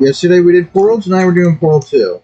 Yesterday we did Portal, tonight we're doing Portal 2.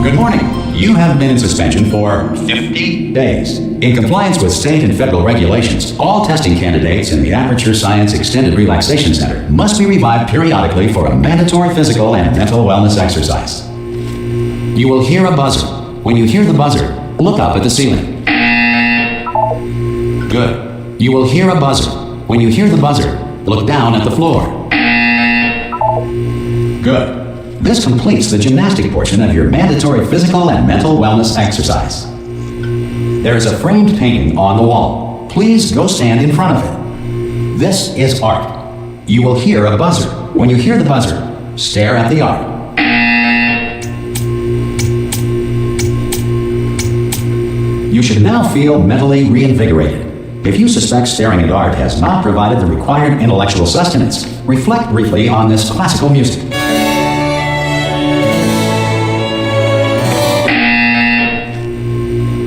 Good morning. You have been in suspension for 50 days. In compliance with state and federal regulations, all testing candidates in the Aperture Science Extended Relaxation Center must be revived periodically for a mandatory physical and mental wellness exercise. You will hear a buzzer. When you hear the buzzer, look up at the ceiling. Good. You will hear a buzzer. When you hear the buzzer, look down at the floor. Good. This completes the gymnastic portion of your mandatory physical and mental wellness exercise. There is a framed painting on the wall. Please go stand in front of it. This is art. You will hear a buzzer. When you hear the buzzer, stare at the art. You should now feel mentally reinvigorated. If you suspect staring at art has not provided the required intellectual sustenance, reflect briefly on this classical music.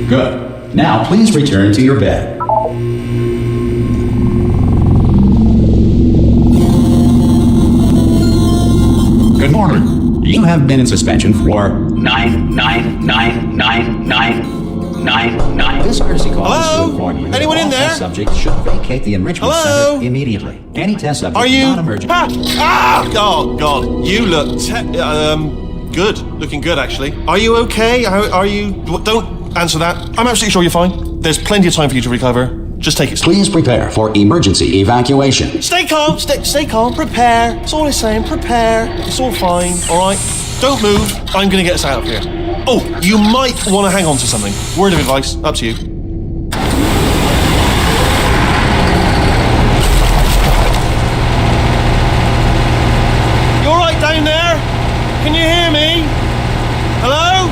Good. Now please return to your bed. Good morning. You have been in suspension for 9999999. This courtesy call is to inform you that Anyone in all there? test subjects should vacate the enrichment Hello? center immediately. Any test subject Are you? not emerging. Oh God! You look good. Looking good, actually. Are you okay? Are you? Don't answer that. I'm absolutely sure you're fine. There's plenty of time for you to recover. Just take it slow. Please prepare for emergency evacuation. Stay calm. Stay calm. Prepare. That's all I'm saying. Prepare. It's all fine. All right. Don't move. I'm gonna get us out of here. Oh, you might want to hang on to something. Word of advice. Up to you. You all right down there? Can you hear me? Hello?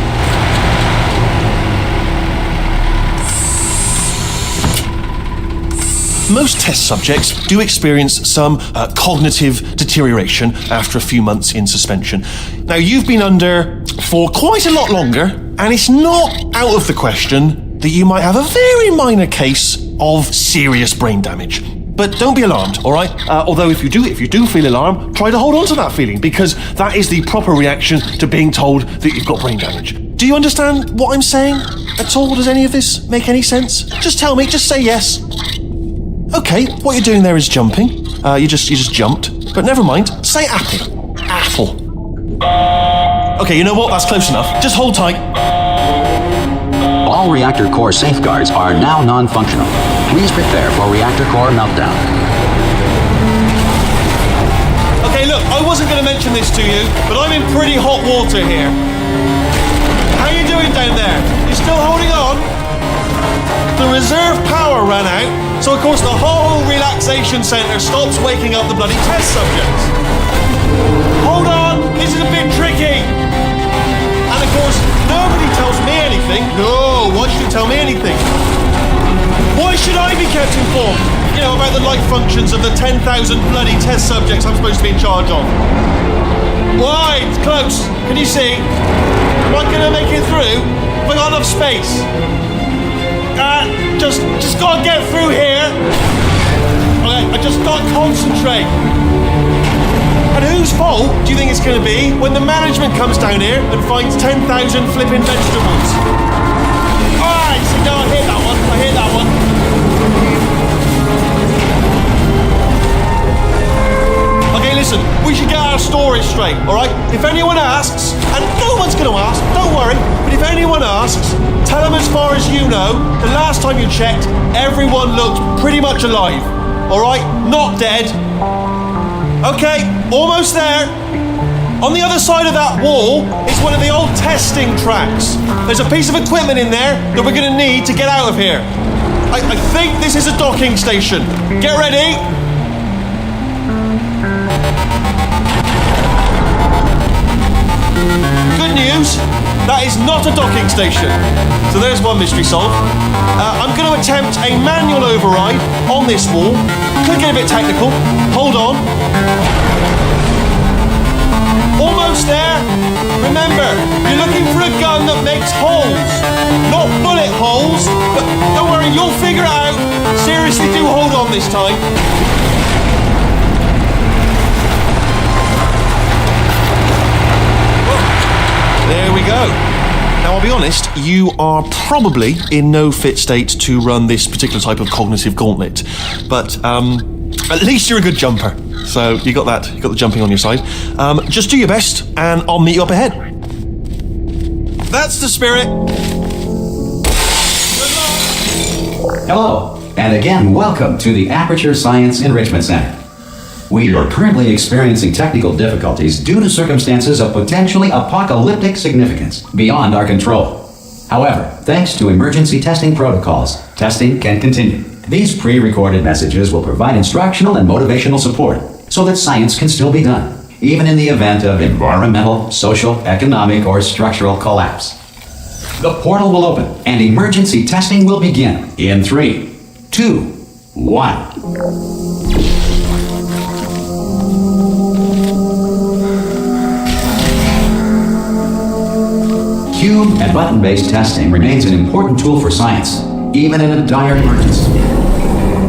Most test subjects do experience some cognitive deterioration after a few months in suspension. Now, you've been under for quite a lot longer, and it's not out of the question that you might have a very minor case of serious brain damage. But don't be alarmed, all right? Although if you do feel alarm, try to hold on to that feeling, because that is the proper reaction to being told that you've got brain damage. Do you understand what I'm saying at all? Does any of this make any sense? Just tell me, just say yes. Okay, what you're doing there is jumping. You just jumped. But never mind. Say apple. Apple. Okay, you know what? That's close enough. Just hold tight. All reactor core safeguards are now non-functional. Please prepare for reactor core meltdown. Okay, look, I wasn't going to mention this to you, but I'm in pretty hot water here. How you doing down there? You still holding on? The reserve power ran out, so of course the whole relaxation centre stops waking up the bloody test subjects. Hold on, this is a bit tricky. And of course, nobody tells me anything. No, why should you tell me anything? Why should I be kept informed? You know, about the life functions of the 10,000 bloody test subjects I'm supposed to be in charge of. Why? It's close. Can you see? Am I gonna make it through? Have I got enough space? Just gotta get through here. Okay, I just gotta concentrate. And whose fault do you think it's gonna be when the management comes down here and finds 10,000 flipping vegetables? Alright, so no, I hear that one. Okay, listen, we should get our stories straight, alright? If anyone asks, and no one's gonna ask, don't worry, but if anyone asks, tell them as far as you know, the last time you checked, everyone looked pretty much alive, alright? Not dead. Okay, almost there. On the other side of that wall is one of the old testing tracks. There's a piece of equipment in there that we're gonna need to get out of here. I think this is a docking station. Get ready. news, that is not a docking station. So there's one mystery solved. I'm going to attempt a manual override on this wall. Could get a bit technical. Hold on. Almost there. Remember, you're looking for a gun that makes holes. Not bullet holes, but don't worry, you'll figure it out. Seriously, do hold on this time. There we go. Now, I'll be honest, you are probably in no fit state to run this particular type of cognitive gauntlet. But at least you're a good jumper. So you got that. You got the jumping on your side. Just do your best, and I'll meet you up ahead. That's the spirit. Hello, and again, welcome to the Aperture Science Enrichment Center. We are currently experiencing technical difficulties due to circumstances of potentially apocalyptic significance beyond our control. However, thanks to emergency testing protocols, testing can continue. These pre-recorded messages will provide instructional and motivational support so that science can still be done, even in the event of environmental, social, economic, or structural collapse. The portal will open and emergency testing will begin in 3, 2, 1. Cube and button-based testing remains an important tool for science, even in a dire emergency.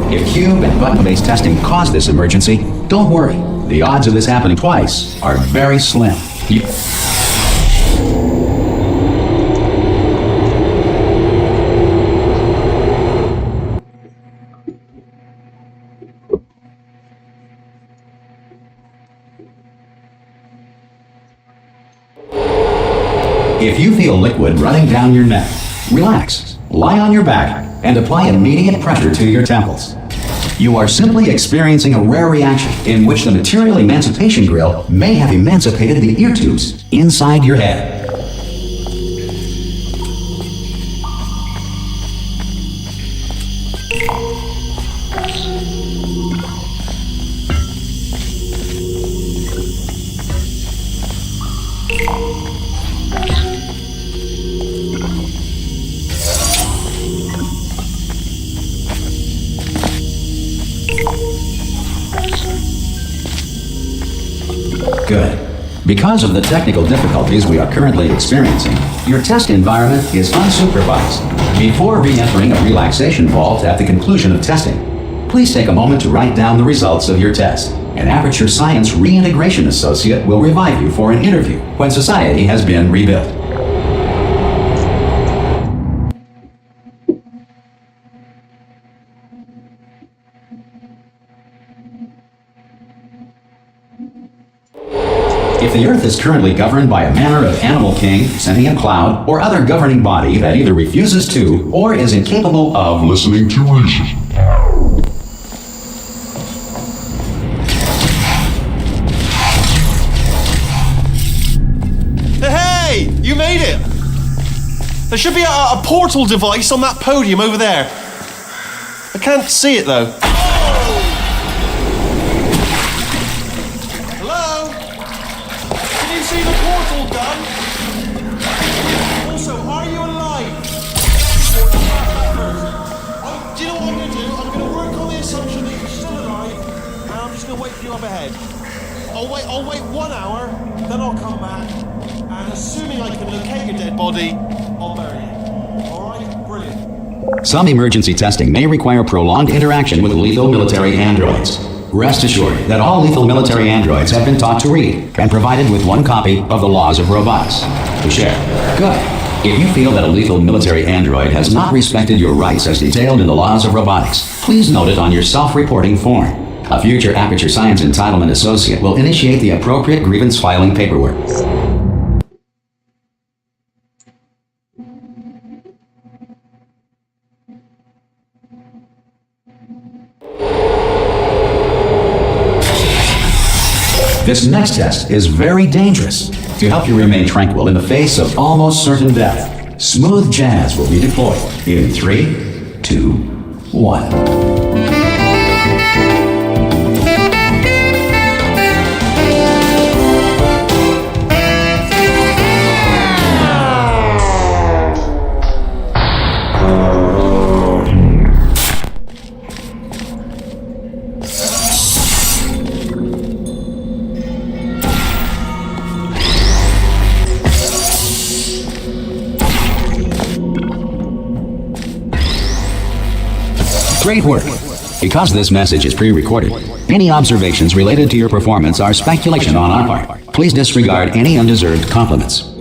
If cube and button-based testing caused this emergency, don't worry. The odds of this happening twice are very slim. If you feel liquid running down your neck, relax, lie on your back, and apply immediate pressure to your temples. You are simply experiencing a rare reaction in which the material emancipation grill may have emancipated the ear tubes inside your head. Good. Because of the technical difficulties we are currently experiencing, your test environment is unsupervised. Before re-entering a relaxation vault at the conclusion of testing, please take a moment to write down the results of your test. An Aperture Science Reintegration Associate will revive you for an interview when society has been rebuilt. If the Earth is currently governed by a manner of animal king, sentient cloud, or other governing body that either refuses to or is incapable of listening to reason. Hey! You made it! There should be a portal device on that podium over there. I can't see it though. See the portal gun? Also, are you alive? Do you know what I'm going to do? I'm going to work on the assumption that you're still alive, and I'm just going to wait for you up ahead. I'll wait 1 hour, then I'll come back, and assuming I can locate your dead body, I'll bury you. Alright? Brilliant. Some emergency testing may require prolonged interaction with lethal military androids. Rest assured that all lethal military androids have been taught to read and provided with 1 copy of the Laws of Robotics to share. Good. If you feel that a lethal military android has not respected your rights as detailed in the Laws of Robotics, please note it on your self-reporting form. A future Aperture Science Entitlement Associate will initiate the appropriate grievance filing paperwork. This next test is very dangerous. To help you remain tranquil in the face of almost certain death, smooth jazz will be deployed in 3, 2, 1. Great work. Because this message is pre-recorded, any observations related to your performance are speculation on our part. Please disregard any undeserved compliments.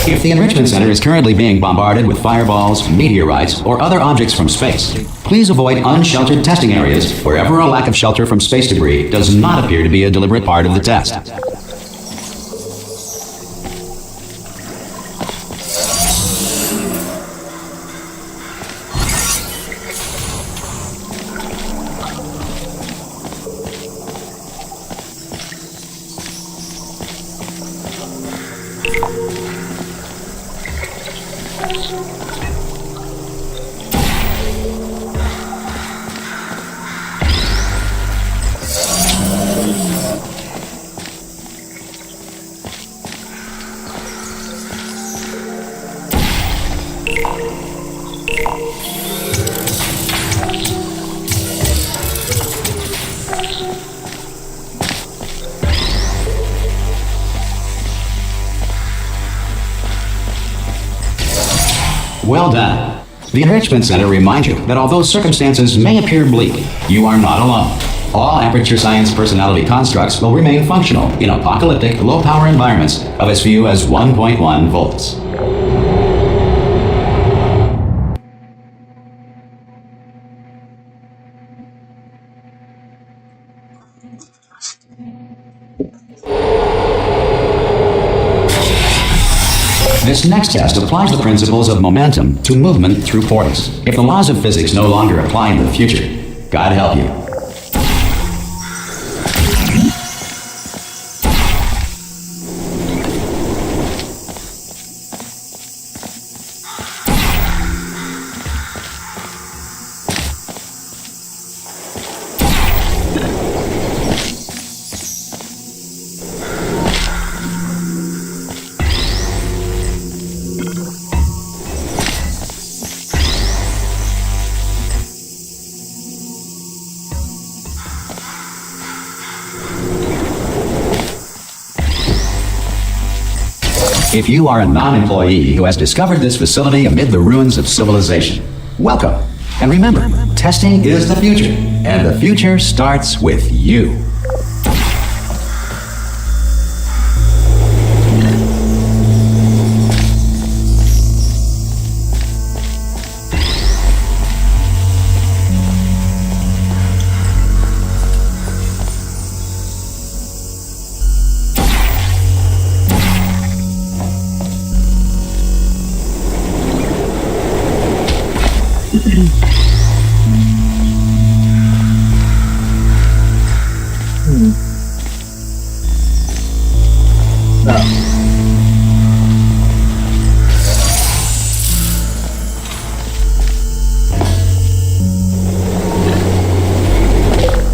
If the Enrichment Center is currently being bombarded with fireballs, meteorites, or other objects from space, please avoid unsheltered testing areas wherever a lack of shelter from space debris does not appear to be a deliberate part of the test. Well done. The Enrichment Center reminds you that although circumstances may appear bleak, you are not alone. All Aperture Science personality constructs will remain functional in apocalyptic, low-power environments of as few as 1.1 volts. This next test applies the principles of momentum to movement through portals. If the laws of physics no longer apply in the future, God help you. If you are a non-employee who has discovered this facility amid the ruins of civilization, welcome. And remember, testing is the future, and the future starts with you.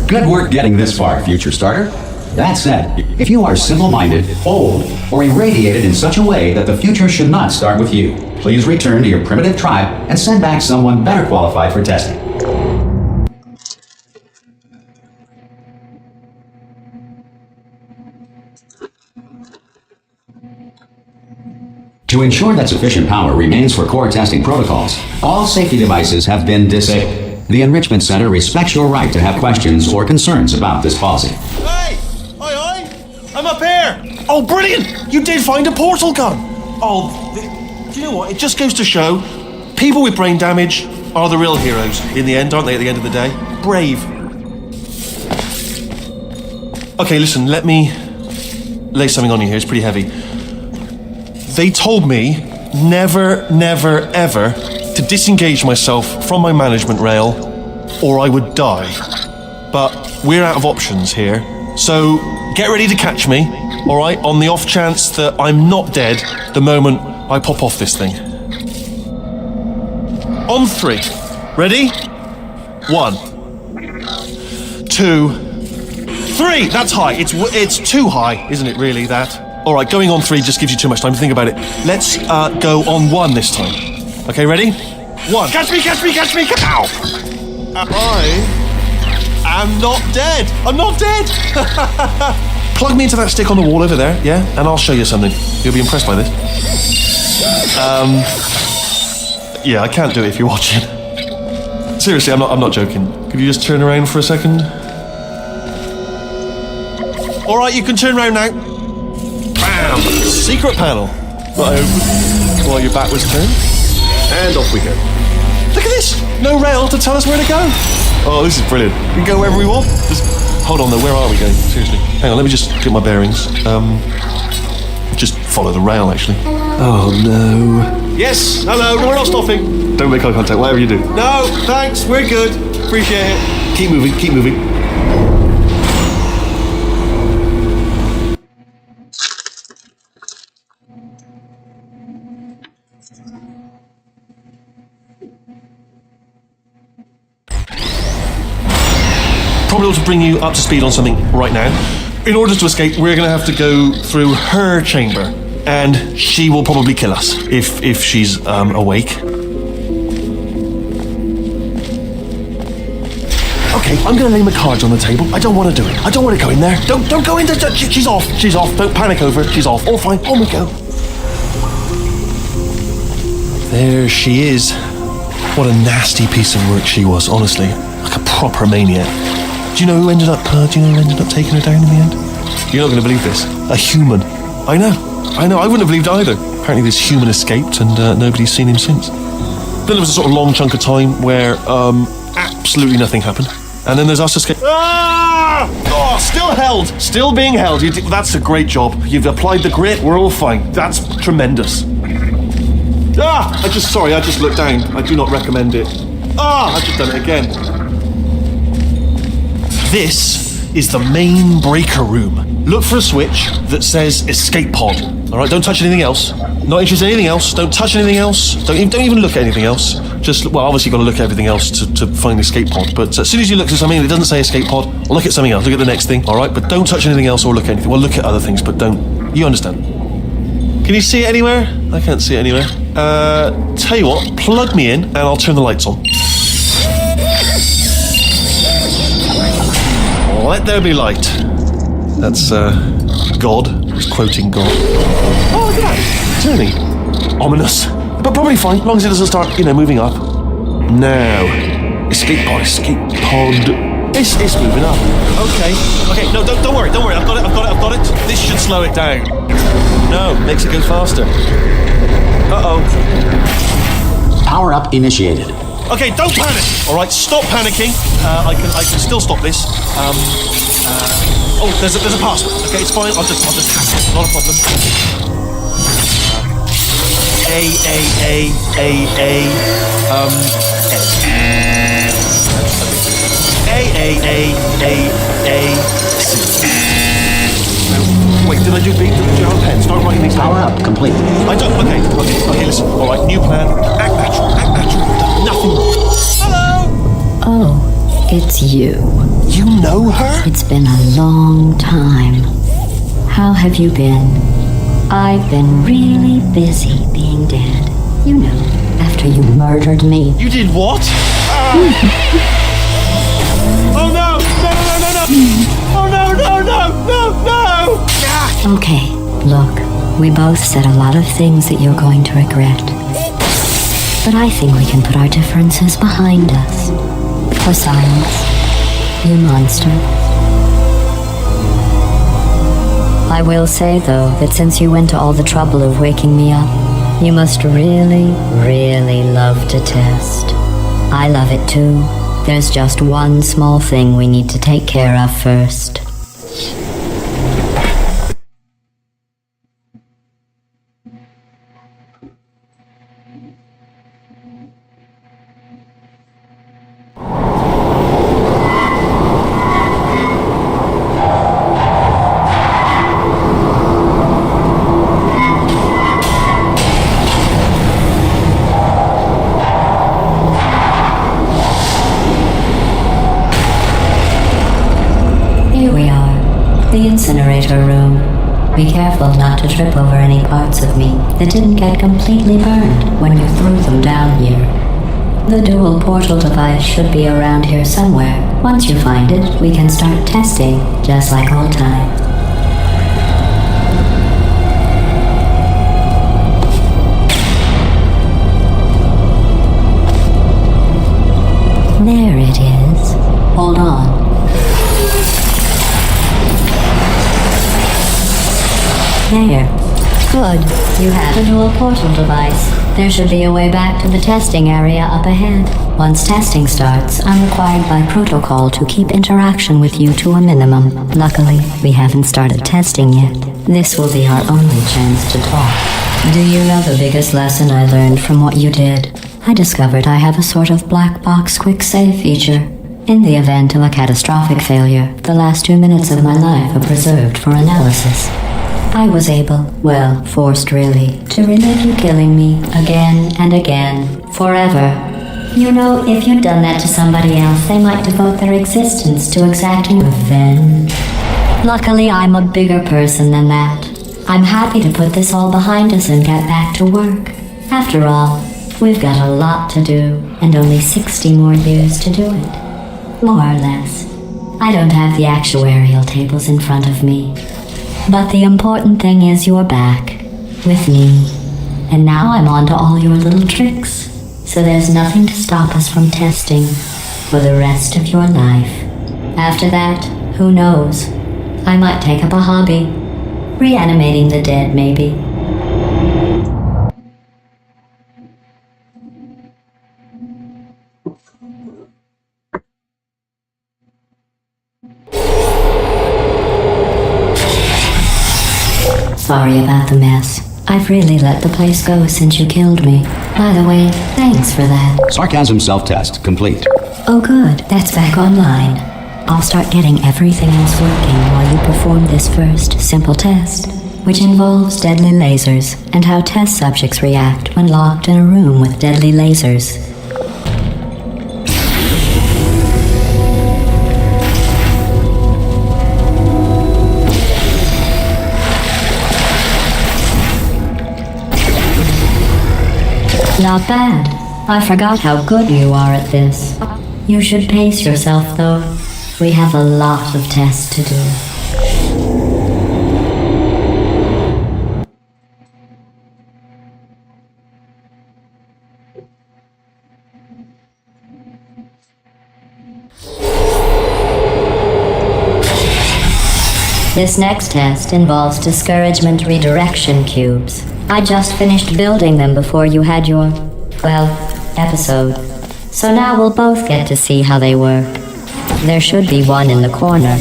Good work getting this far, Future Starter. That said, if you are simple-minded, old, or irradiated in such a way that the future should not start with you, please return to your primitive tribe and send back someone better qualified for testing. To ensure that sufficient power remains for core testing protocols, all safety devices have been disabled. The Enrichment Center respects your right to have questions or concerns about this policy. Hey! Aye! I'm up here! Oh, brilliant! You did find a portal gun! Oh, do you know what? It just goes to show, people with brain damage are the real heroes in the end, aren't they, at the end of the day? Brave. Okay, listen, let me lay something on you here. It's pretty heavy. They told me never, ever to disengage myself from my management rail or I would die. But we're out of options here, so get ready to catch me all right, on the off chance that I'm not dead the moment I pop off this thing. On 3. Ready? 1, 2, 3. That's high. It's too high, isn't it, really, that? All right, going on 3 just gives you too much time to think about it. Let's go on 1 this time. Okay, ready? 1. Catch me, catch me, catch me! Ow! I am not dead. I'm not dead. Plug me into that stick on the wall over there, yeah? And I'll show you something. You'll be impressed by this. Yeah, I can't do it if you're watching. Seriously, I'm not joking. Could you just turn around for a second? All right, you can turn around now. Bam! Secret panel. Not open while your back was turned. And off we go. Look at this! No rail to tell us where to go. Oh, this is brilliant. We can go wherever we want. Just hold on though, where are we going? Seriously. Hang on, let me just get my bearings. Just follow the rail, actually. Oh no. Yes, hello, no, we're not stopping. Don't make eye contact, whatever you do. No, thanks, we're good. Appreciate it. Keep moving, keep moving. Probably ought to bring you up to speed on something right now. In order to escape, we're going to have to go through her chamber, and she will probably kill us if she's awake. Okay, I'm going to lay my cards on the table. I don't want to do it. I don't want to go in there. Don't go in there. She's off. She's off. Don't panic over it. She's off. All fine. On we go. There she is. What a nasty piece of work she was, honestly. Like a proper maniac. Do you know who ended up taking her down in the end? You're not going to believe this. A human. I know. I wouldn't have believed either. Apparently this human escaped and nobody's seen him since. Then there was a sort of long chunk of time where absolutely nothing happened. And then there's us escape. Ah! Oh, still held. Still being held. That's a great job. You've applied the grit. We're all fine. That's tremendous. Ah! I just looked down. I do not recommend it. Ah! I've just done it again. This is the main breaker room. Look for a switch that says escape pod. All right, don't touch anything else. Not interested in anything else. Don't touch anything else. Don't even look at anything else. Just, well, obviously you've got to look at everything else to find the escape pod. But as soon as you look at something that doesn't say escape pod, look at something else. Look at the next thing, all right? But don't touch anything else or look at anything. Well, look at other things, but don't. You understand? Can you see it anywhere? I can't see it anywhere. Tell you what, plug me in and I'll turn the lights on. Let there be light. That's, God. He's quoting God. Oh, look at that. Turning. Ominous. But probably fine, as long as it doesn't start, moving up. Now. Escape pod. It's moving up. Okay, no, don't worry. I've got it. This should slow it down. No, makes it go faster. Uh-oh. Power up initiated. Okay, don't panic. All right, stop panicking. I can still stop this. Oh, there's a password. Okay, it's fine. I'll just hack it. Not a problem. Wait, did I do B? Did you have a pen? Start writing these down. Power up complete. I don't. Okay, listen. All right, new plan. Act natural. Nothing wrong. Hello. Oh, it's you. You know her? It's been a long time. How have you been? I've been really busy being dead. You know, after you murdered me. You did what? Oh no! Oh no! Okay, look, we both said a lot of things that you're going to regret. But I think we can put our differences behind us. For silence, you monster. I will say, though, that since you went to all the trouble of waking me up, you must really, really love to test. I love it too. There's just one small thing we need to take care of first. operator room. Be careful not to trip over any parts of me that didn't get completely burned when you threw them down here. The dual portal device should be around here somewhere. Once you find it, we can start testing, just like old times. There it is. Hold on. There. Good. You have a dual portal device. There should be a way back to the testing area up ahead. Once testing starts, I'm required by protocol to keep interaction with you to a minimum. Luckily, we haven't started testing yet. This will be our only chance to talk. Do you know the biggest lesson I learned from what you did? I discovered I have a sort of black box quick save feature. In the event of a catastrophic failure, the last 2 minutes of my life are preserved for analysis. I was able, well, forced really, to relive you killing me again and again, forever. You know, if you'd done that to somebody else, they might devote their existence to exacting revenge. Luckily, I'm a bigger person than that. I'm happy to put this all behind us and get back to work. After all, we've got a lot to do, and only 60 more years to do it. More or less. I don't have the actuarial tables in front of me. But the important thing is you're back, with me. And now I'm on to all your little tricks. So there's nothing to stop us from testing for the rest of your life. After that, who knows? I might take up a hobby. Reanimating the dead, maybe. Sorry about the mess. I've really let the place go since you killed me. By the way, thanks for that. Sarcasm self-test complete. Oh good, that's back online. I'll start getting everything else working while you perform this first simple test, which involves deadly lasers and how test subjects react when locked in a room with deadly lasers. Not bad. I forgot how good you are at this. You should pace yourself, though. We have a lot of tests to do. This next test involves discouragement redirection cubes. I just finished building them before you had your, well, episode. So now we'll both get to see how they work. There should be one in the corner.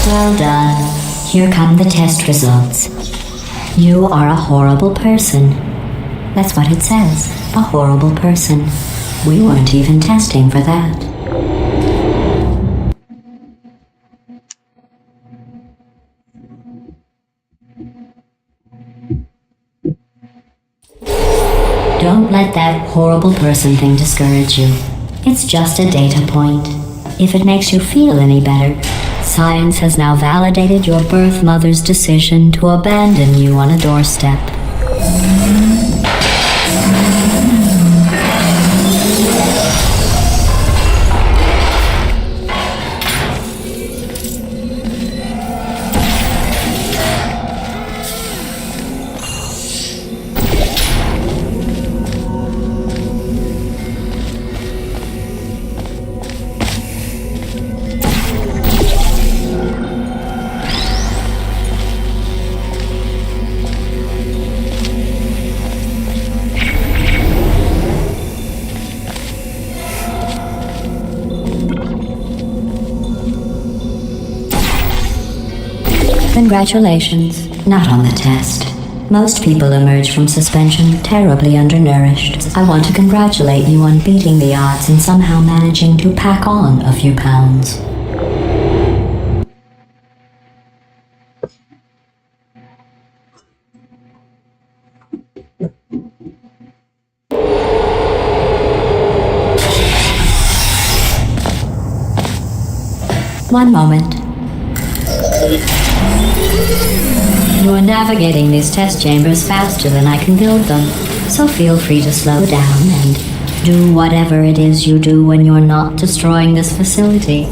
Well done. Here come the test results. You are a horrible person. That's what it says. A horrible person. We weren't even testing for that. Don't let that horrible person thing discourage you. It's just a data point. If it makes you feel any better, science has now validated your birth mother's decision to abandon you on a doorstep. Congratulations. Not on the test. Most people emerge from suspension terribly undernourished. I want to congratulate you on beating the odds and somehow managing to pack on a few pounds. One moment. You are navigating these test chambers faster than I can build them, so feel free to slow down and do whatever it is you do when you're not destroying this facility.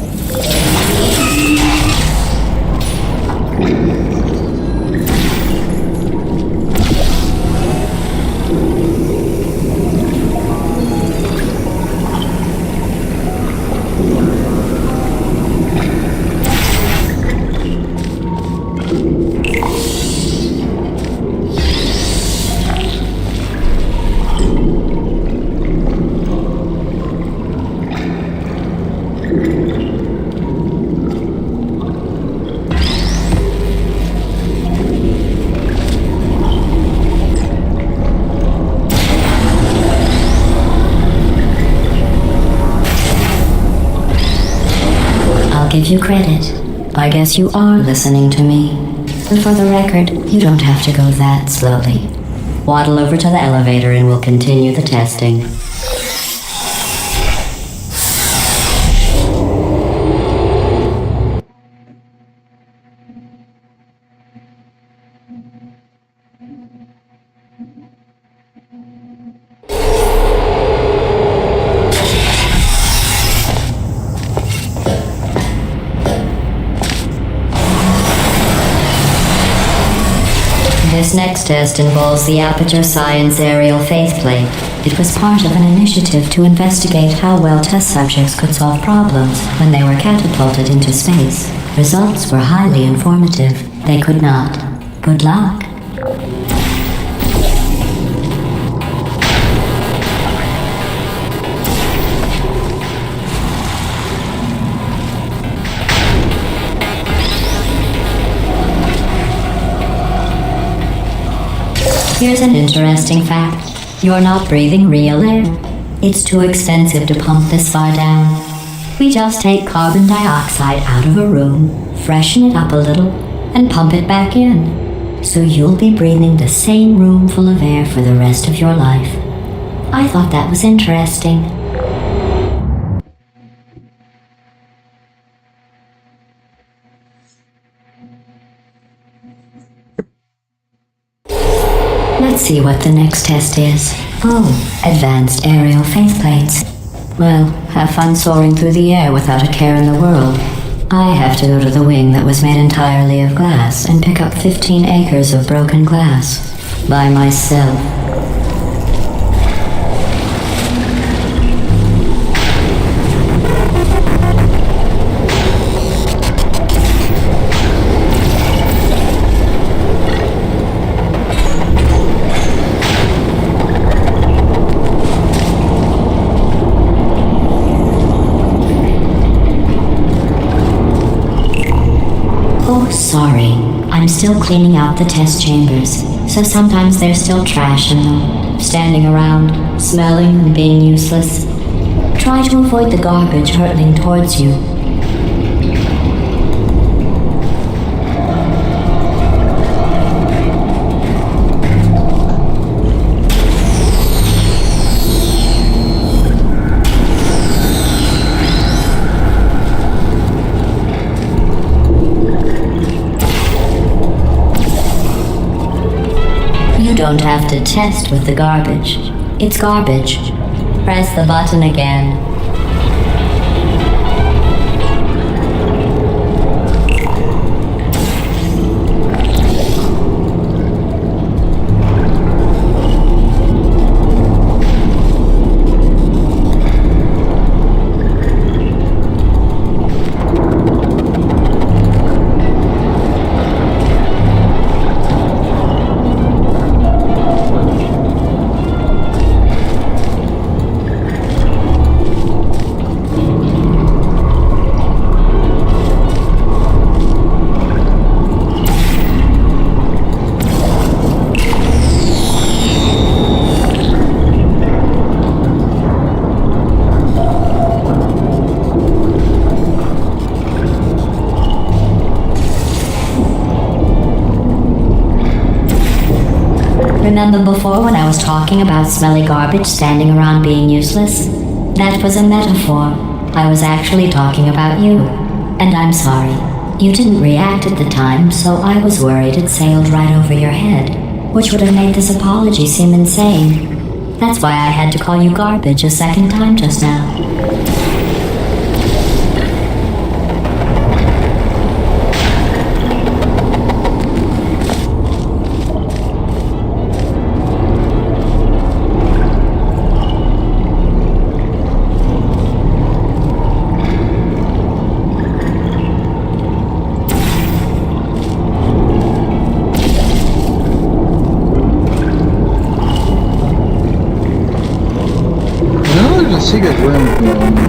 Give you credit. I guess you are listening to me. And for the record, you don't have to go that slowly. Waddle over to the elevator and we'll continue the testing. This next test involves the Aperture Science Aerial Faithplate. It was part of an initiative to investigate how well test subjects could solve problems when they were catapulted into space. Results were highly informative. They could not. Good luck. Here's an interesting fact. You're not breathing real air. It's too expensive to pump this far down. We just take carbon dioxide out of a room, freshen it up a little, and pump it back in. So you'll be breathing the same room full of air for the rest of your life. I thought that was interesting. Let's see what the next test is. Oh, advanced aerial faithplates. Well, have fun soaring through the air without a care in the world. I have to go to the wing that was made entirely of glass and pick up 15 acres of broken glass. By myself. Sorry, I'm still cleaning out the test chambers, so sometimes there's still trash in them, standing around, smelling and being useless. Try to avoid the garbage hurtling towards you. You don't have to test with the garbage. It's garbage. Press the button again. Remember before when I was talking about smelly garbage standing around being useless? That was a metaphor. I was actually talking about you. And I'm sorry. You didn't react at the time, so I was worried it sailed right over your head, which would have made this apology seem insane. That's why I had to call you garbage a second time just now. Secret room.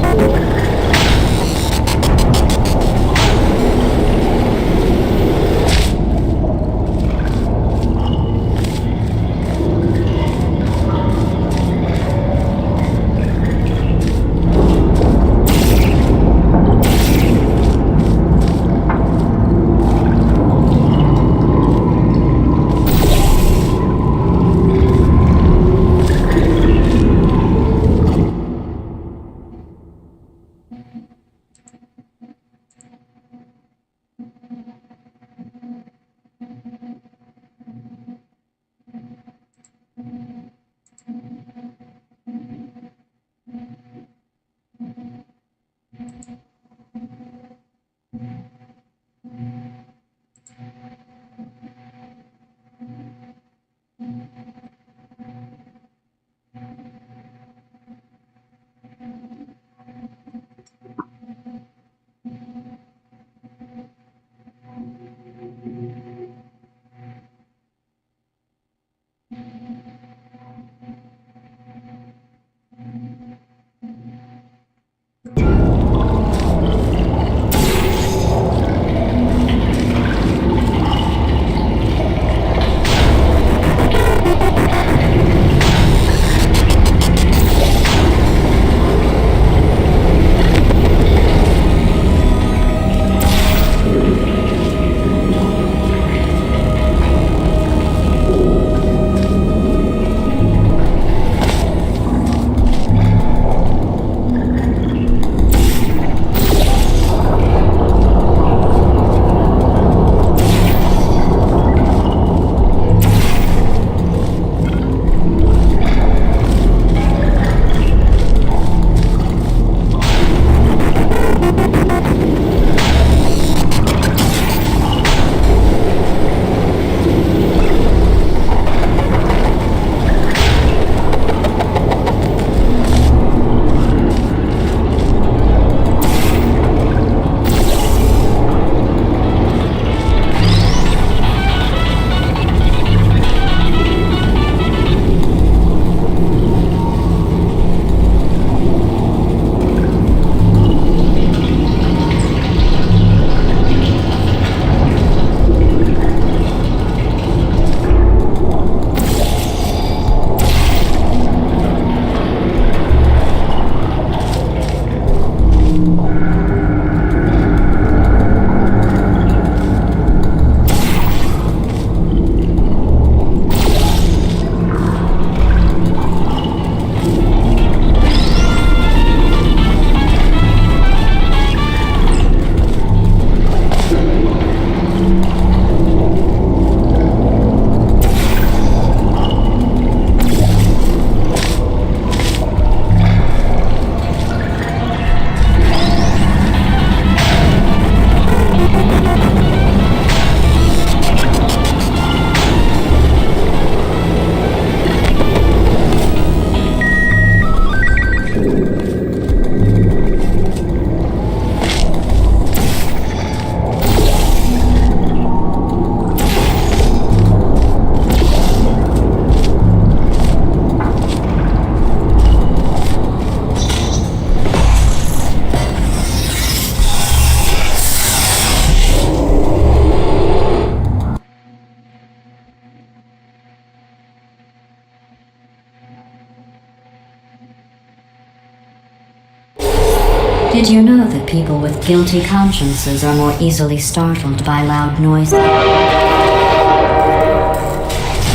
Did you know that people with guilty consciences are more easily startled by loud noises?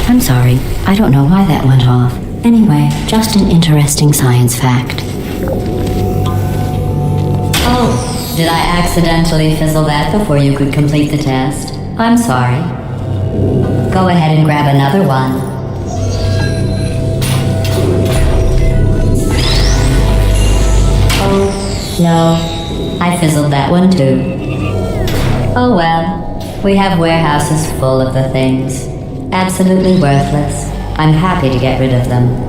I'm sorry. I don't know why that went off. Anyway, just an interesting science fact. Oh, did I accidentally fizzle that before you could complete the test? I'm sorry. Go ahead and grab another one. Oh, no. I fizzled that one too. Oh well. We have warehouses full of the things. Absolutely worthless. I'm happy to get rid of them.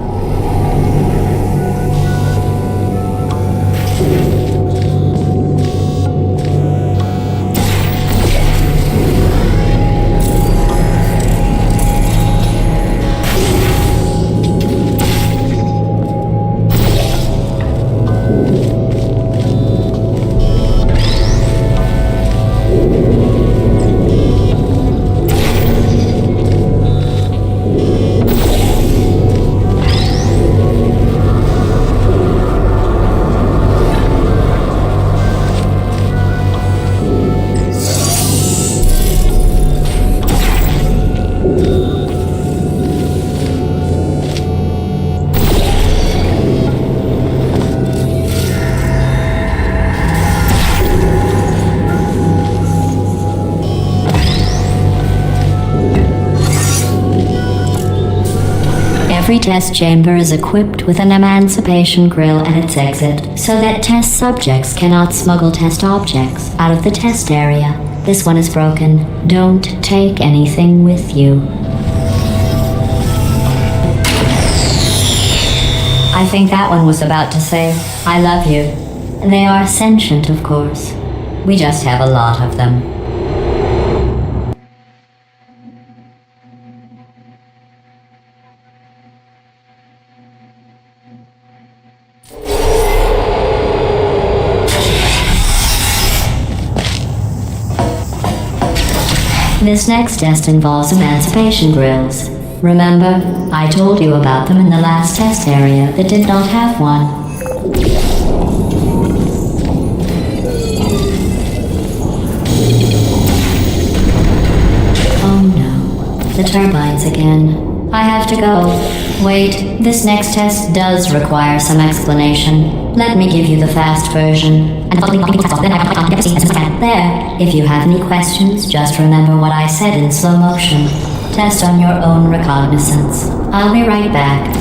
Every test chamber is equipped with an emancipation grill at its exit, so that test subjects cannot smuggle test objects out of the test area. This one is broken. Don't take anything with you. I think that one was about to say, I love you. They are sentient, of course. We just have a lot of them. This next test involves emancipation grills. Remember, I told you about them in the last test area that did not have one. Oh no, the turbines again. I have to go. Wait, this next test does require some explanation. Let me give you the fast version. There, if you have any questions, just remember what I said in slow motion. Test on your own recognizance. I'll be right back.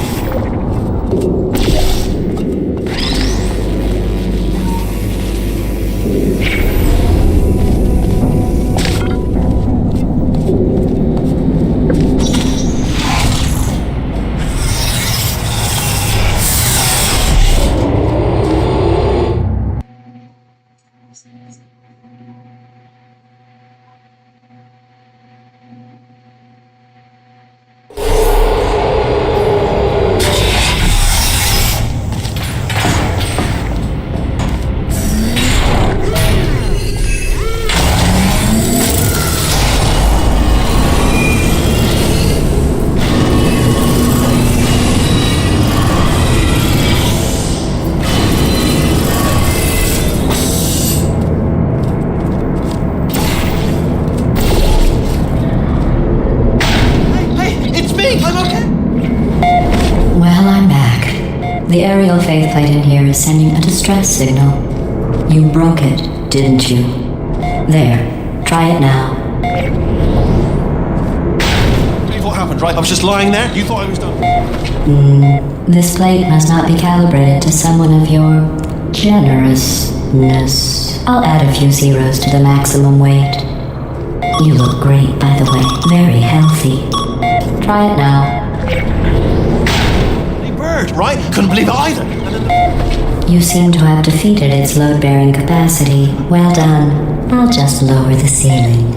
The aerial faceplate in here is sending a distress signal. You broke it, didn't you? There, try it now. Believe what happened, right? I was just lying there. You thought I was done. This plate must not be calibrated to someone of your generousness. I'll add a few zeros to the maximum weight. You look great, by the way. Very healthy. Try it now. Right? Couldn't believe it either. You seem to have defeated its load-bearing capacity. Well done. I'll just lower the ceiling.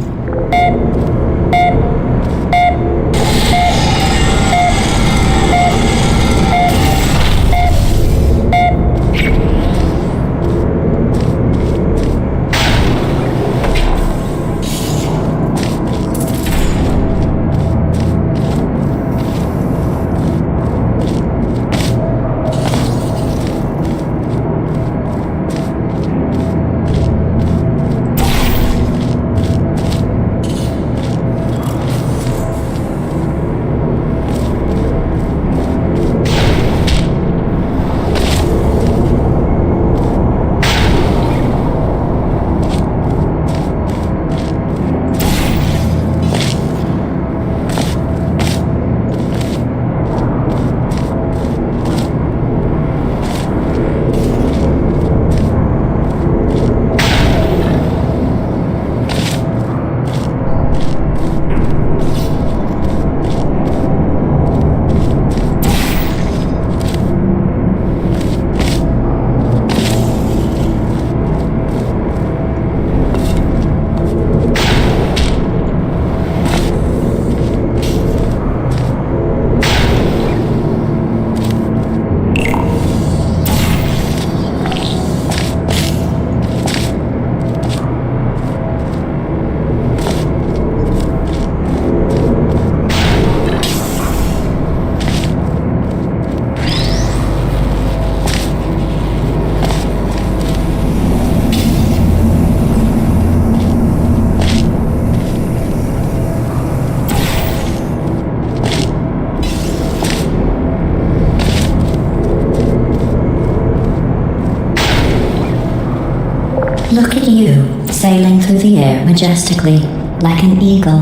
soaring through the air majestically, like an eagle,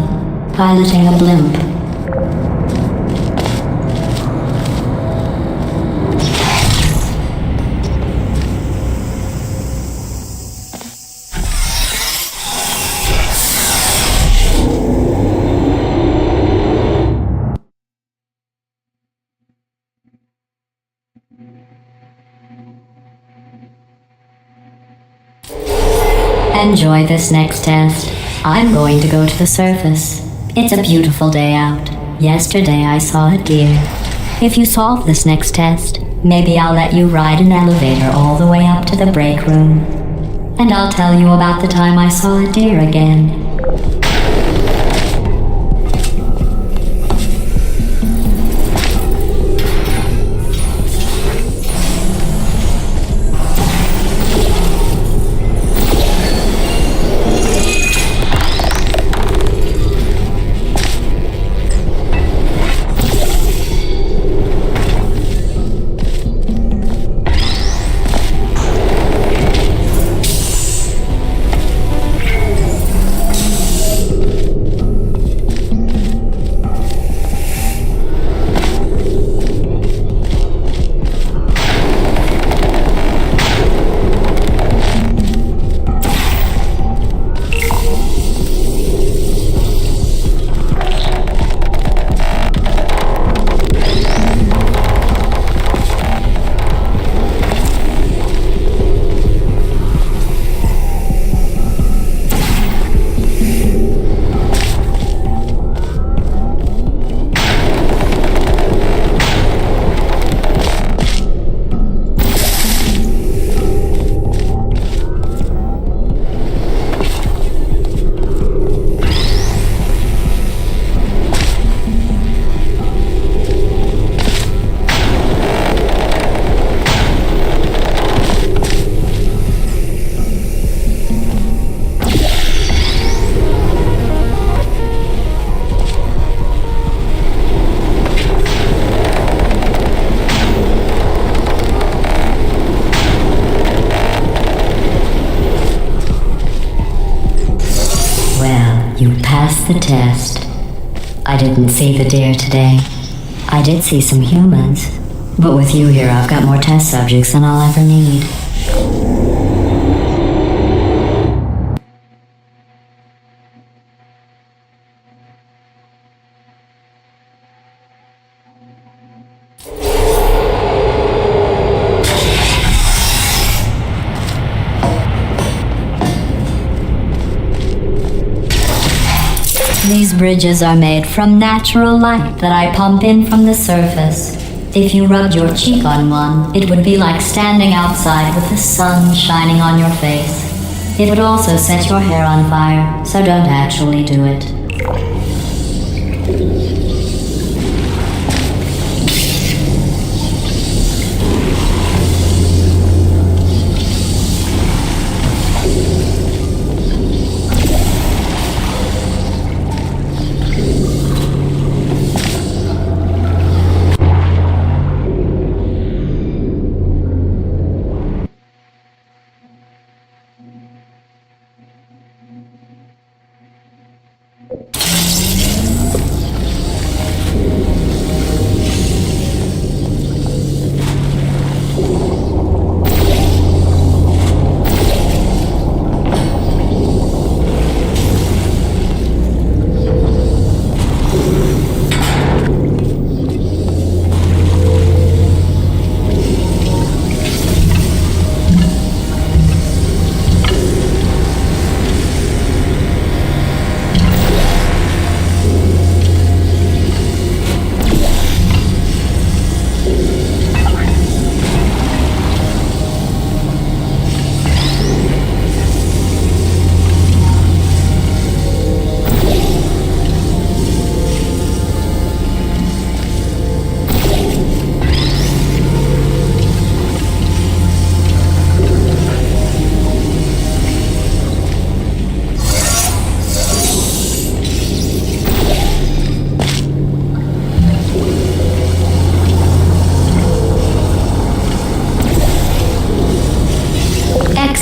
piloting a blimp. Enjoy this next test. I'm going to go to the surface. It's a beautiful day out. Yesterday I saw a deer. If you solve this next test, maybe I'll let you ride an elevator all the way up to the break room. And I'll tell you about the time I saw a deer again. You passed the test. I didn't see the deer today. I did see some humans. But with you here, I've got more test subjects than I'll ever need. These bridges are made from natural light that I pump in from the surface. If you rubbed your cheek on one, it would be like standing outside with the sun shining on your face. It would also set your hair on fire, so don't actually do it.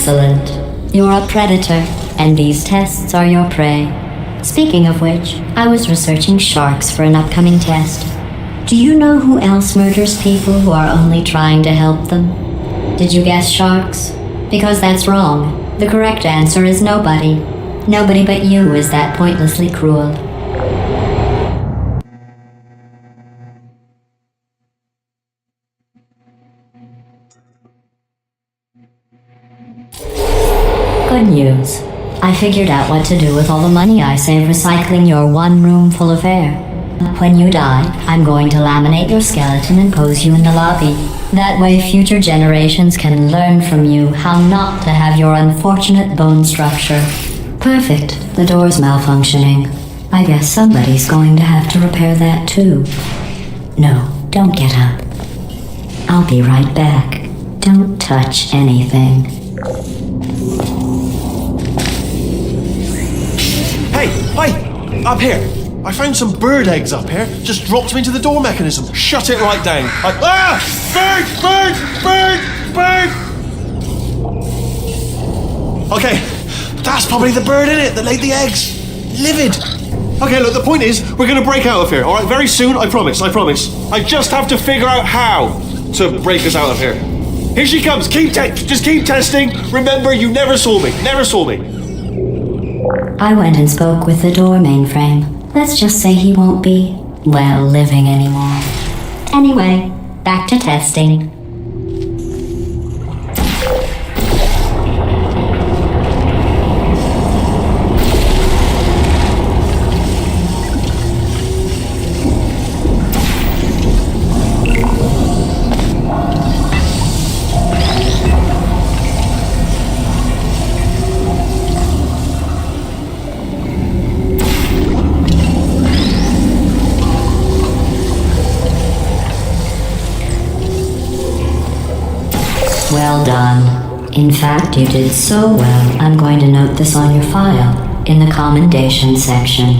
Excellent. You're a predator. and these tests are your prey. Speaking of which, I was researching sharks for an upcoming test. Do you know who else murders people who are only trying to help them? Did you guess sharks? Because that's wrong. The correct answer is nobody. Nobody but you is that pointlessly cruel. Good news. I figured out what to do with all the money I save recycling your one room full of air. When you die, I'm going to laminate your skeleton and pose you in the lobby. That way future generations can learn from you how not to have your unfortunate bone structure. Perfect. The door's malfunctioning. I guess somebody's going to have to repair that too. No, don't get up. I'll be right back. Don't touch anything. Hey, up here. I found some bird eggs up here. Just dropped them into the door mechanism. Shut it right down. Bird! Okay, that's probably the bird in it that laid the eggs. Livid. Okay, look, the point is, we're gonna break out of here, alright? Very soon, I promise. I just have to figure out how to break us out of here. Here she comes. Just keep testing. Remember, you never saw me. I went and spoke with the door mainframe. Let's just say he won't be, well, living anymore. Anyway, back to testing. Well done. In fact, you did so well, I'm going to note this on your file, in the commendation section.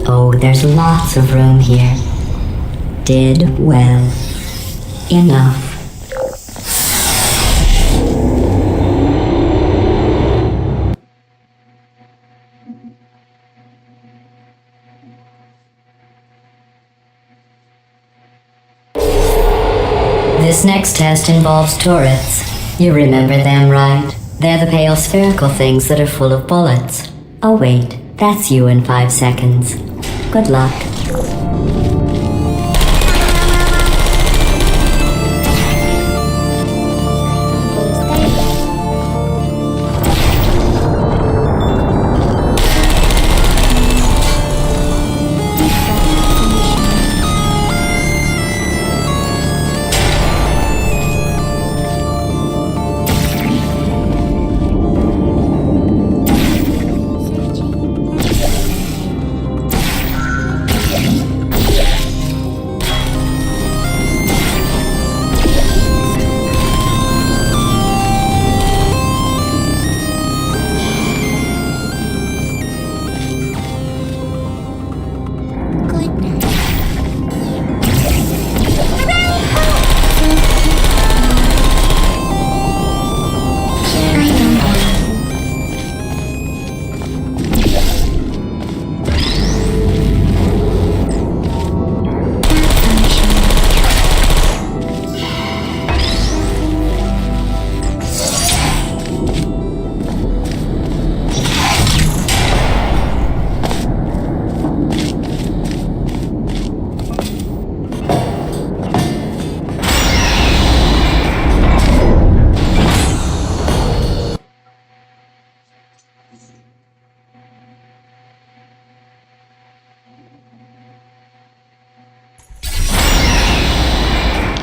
Oh, there's lots of room here. Did well. Enough. This next test involves turrets. You remember them, right? They're the pale spherical things that are full of bullets. Oh wait, that's you in 5 seconds. Good luck.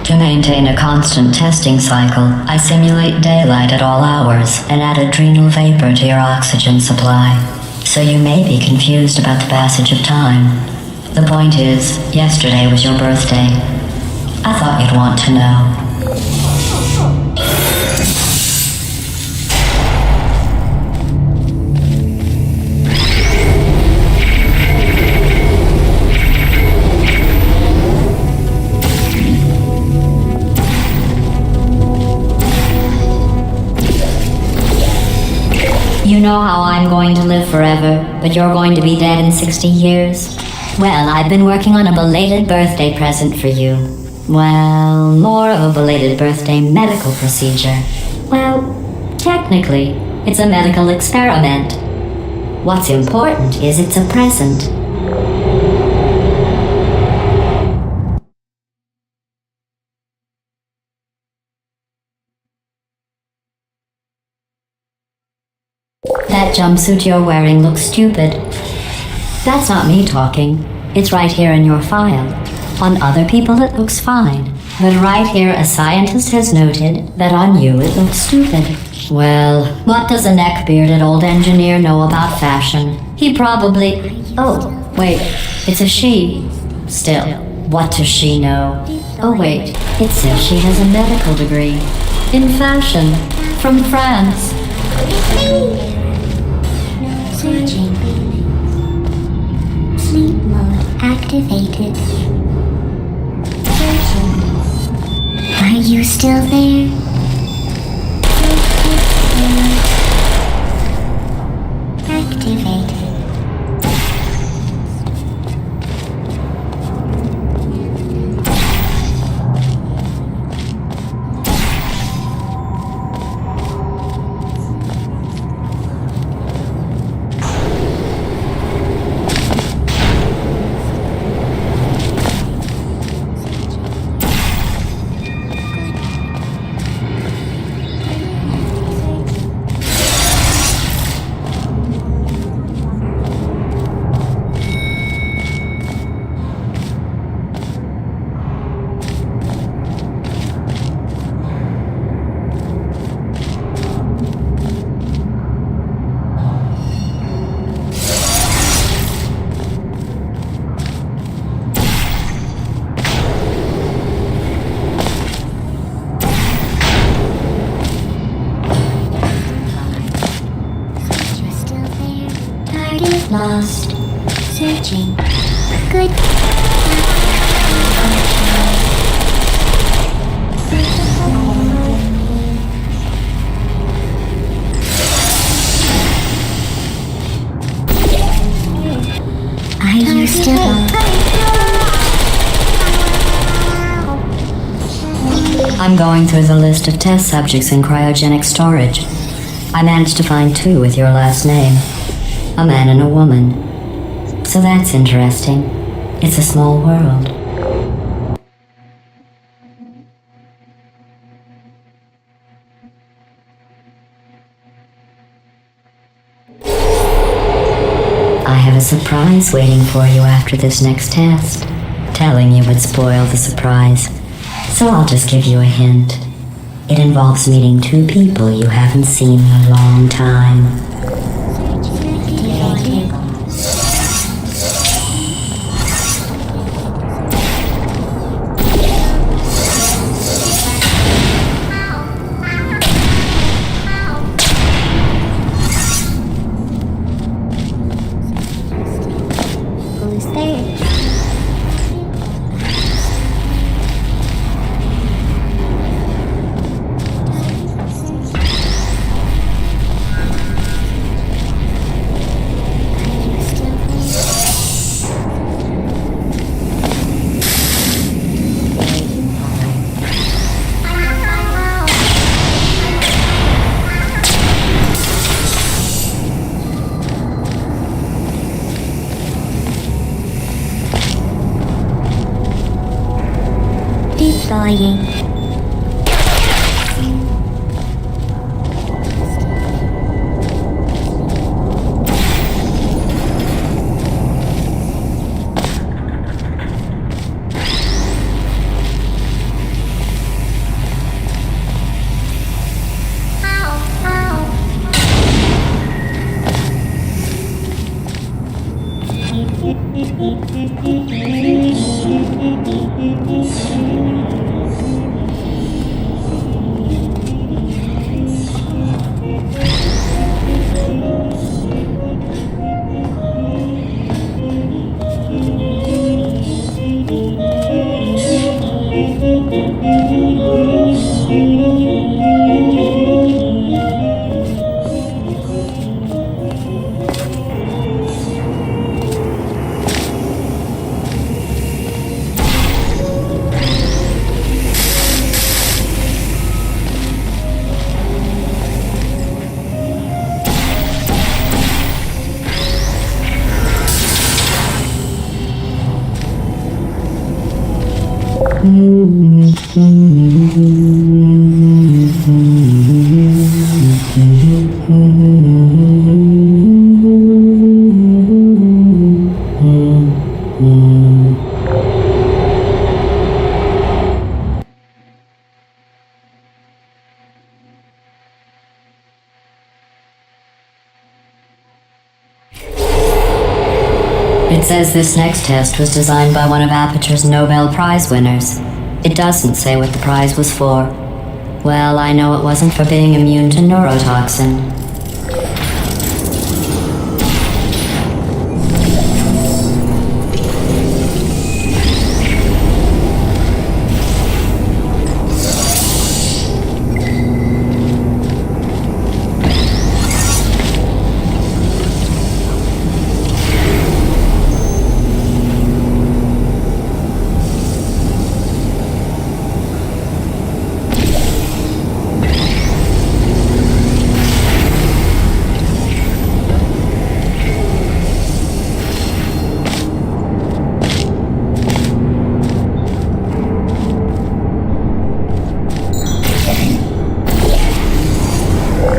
To maintain a constant testing cycle, I simulate daylight at all hours and add adrenal vapor to your oxygen supply. So you may be confused about the passage of time. The point is, yesterday was your birthday. I thought you'd want to know. You know how I'm going to live forever, but you're going to be dead in 60 years? Well, I've been working on a belated birthday present for you. Well, more of a belated birthday medical procedure. Well, technically, it's a medical experiment. What's important is it's a present. That jumpsuit you're wearing looks stupid. That's not me talking. It's right here in your file. On other people it looks fine. But right here a scientist has noted that on you it looks stupid. Well, what does a neck-bearded old engineer know about fashion? He probably... Oh, wait, it's a she. Still, what does she know? Oh wait, it says she has a medical degree. In fashion. From France. Searching. Sleep mode activated. Searching. Are you still there? Activated. Lost. Searching. Good. Are you still? I'm going through the list of test subjects in cryogenic storage. I managed to find 2 with your last name. A man and a woman. So that's interesting. It's a small world. I have a surprise waiting for you after this next test. Telling you would spoil the surprise. So I'll just give you a hint. It involves meeting 2 people you haven't seen in a long time. Deploying. It says this next test was designed by one of Aperture's Nobel Prize winners. It doesn't say what the prize was for. Well, I know it wasn't for being immune to neurotoxin.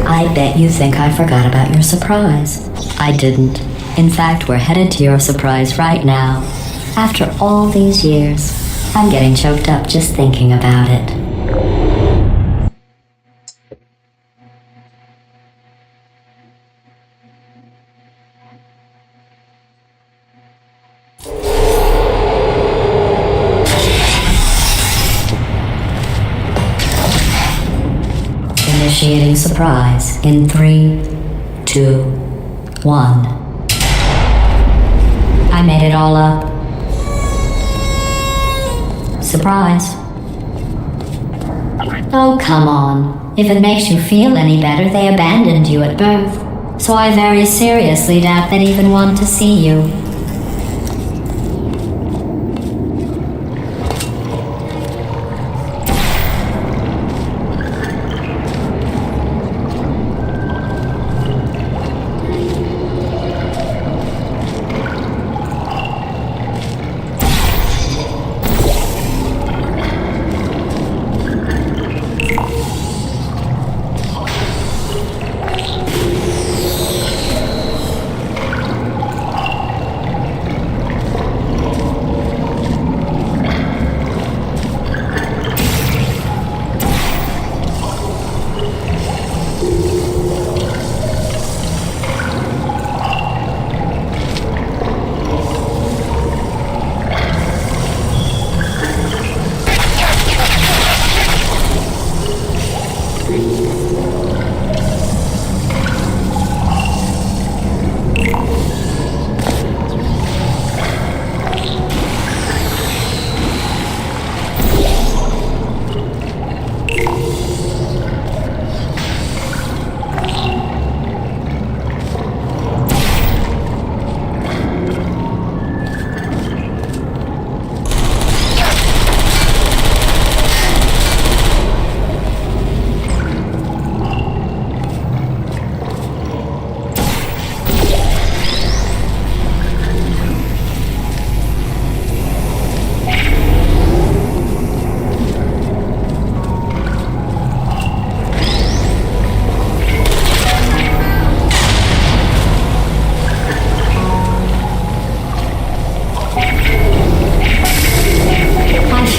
I bet you think I forgot about your surprise. I didn't. In fact, we're headed to your surprise right now. After all these years, I'm getting choked up just thinking about it. Initiating surprise in 3, 2, 1. I made it all up. Surprise. Oh, come on. If it makes you feel any better, they abandoned you at birth. So I very seriously doubt they'd even want to see you.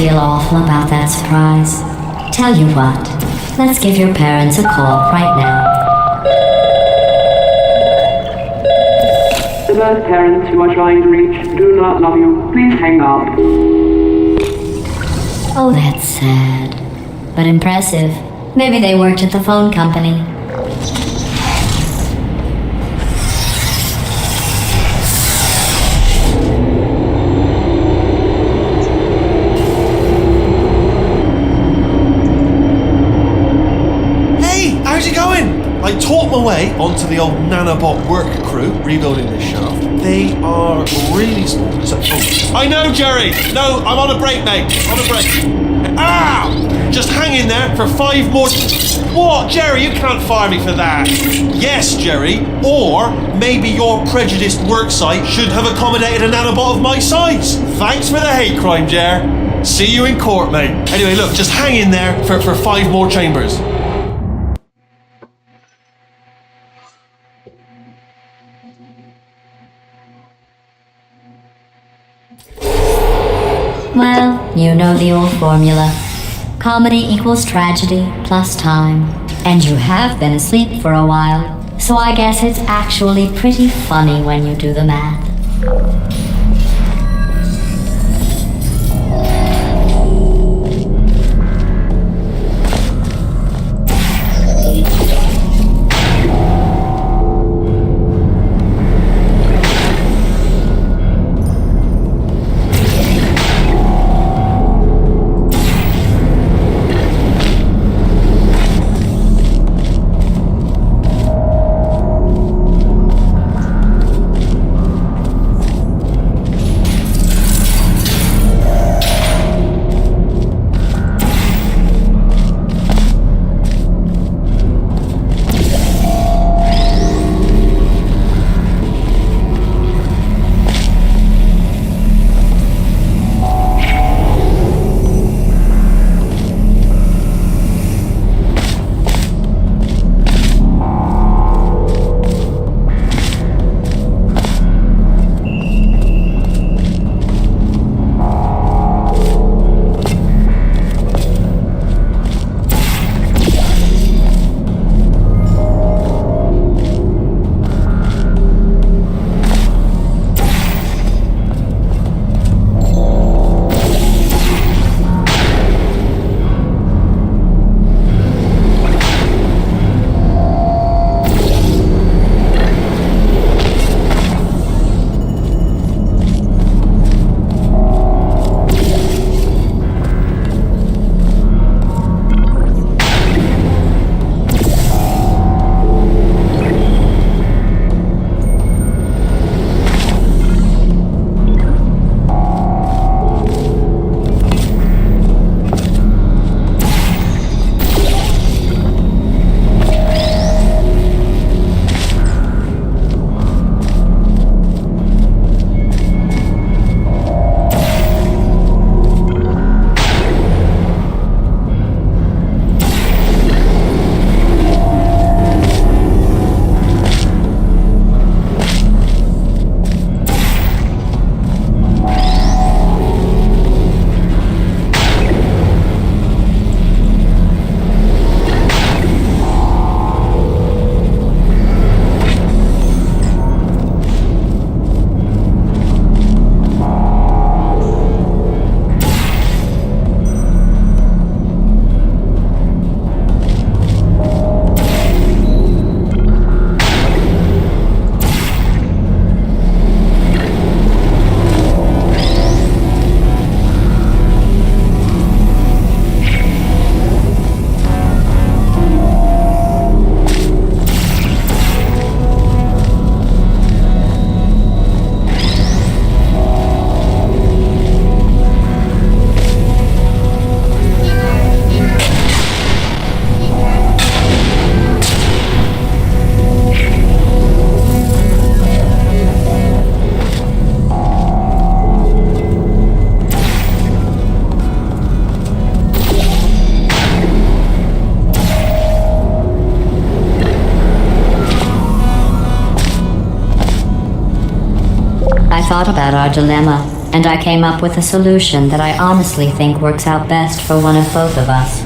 Feel awful about that surprise. Tell you what, let's give your parents a call right now. The birth parents you are trying to reach do not love you. Please hang up. Oh, that's sad. But impressive. Maybe they worked at the phone company. How's it going? Like, talk away onto the old nanobot work crew rebuilding this shaft. They are really small. So, I know, Jerry! No, I'm on a break, mate. On a break. Ah! Just hang in there for 5 more... What? Jerry, you can't fire me for that. Yes, Jerry. Or maybe your prejudiced worksite should have accommodated a nanobot of my size. Thanks for the hate crime, Jer. See you in court, mate. Anyway, look, just hang in there for 5 more chambers. Well, you know the old formula. Comedy equals tragedy plus time. And you have been asleep for a while, so I guess it's actually pretty funny when you do the math. I thought about our dilemma, and I came up with a solution that I honestly think works out best for one of both of us.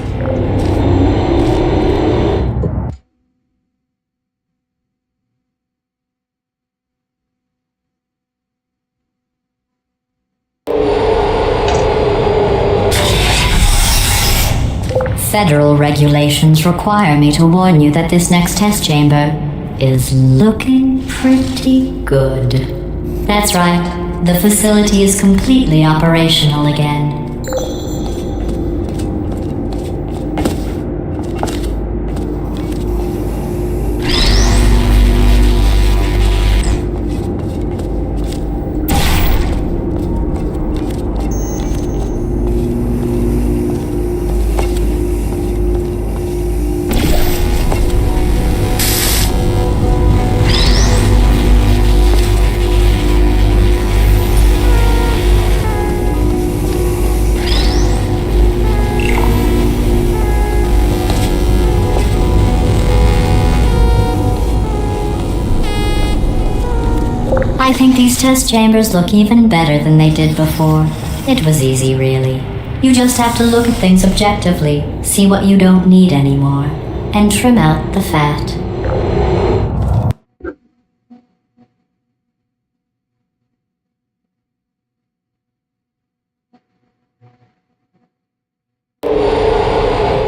Federal regulations require me to warn you that this next test chamber is looking pretty good. That's right, the facility is completely operational again. I think these test chambers look even better than they did before. It was easy, really. You just have to look at things objectively, see what you don't need anymore, and trim out the fat.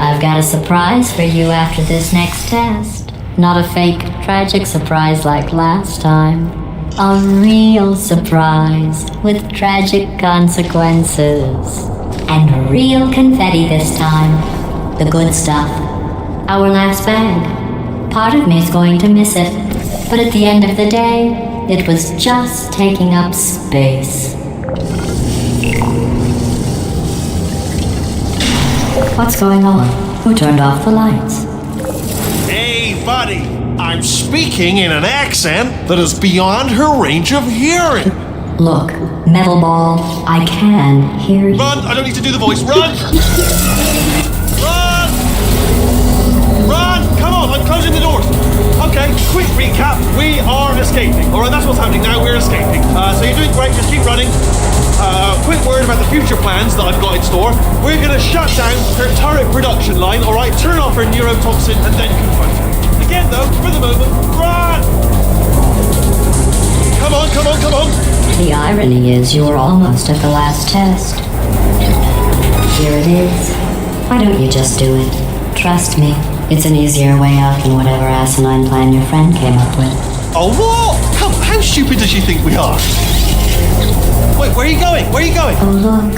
I've got a surprise for you after this next test. Not a fake, tragic surprise like last time. A real surprise with tragic consequences. And real confetti this time. The good stuff. Our last bag. Part of me's going to miss it. But at the end of the day, it was just taking up space. What's going on? Who turned off the lights? Hey, buddy. I'm speaking in an accent that is beyond her range of hearing. Look, Metal Ball, I can hear you. Run! I don't need to do the voice. Run! Run! Run! Come on, I'm closing the doors. Okay, quick recap. We are escaping. Alright, that's what's happening now. We're escaping. So you're doing great. Just keep running. Quick word about the future plans that I've got in store. We're going to shut down her turret production line, alright? Turn off her neurotoxin and then confront her. Again, though, for the moment, run! Come on, come on, come on! The irony is you were almost at the last test. Here it is. Why don't you just do it? Trust me, it's an easier way out than whatever asinine plan your friend came up with. Oh, what? Come, how stupid does she think we are? Wait, where are you going? Where are you going? Oh look,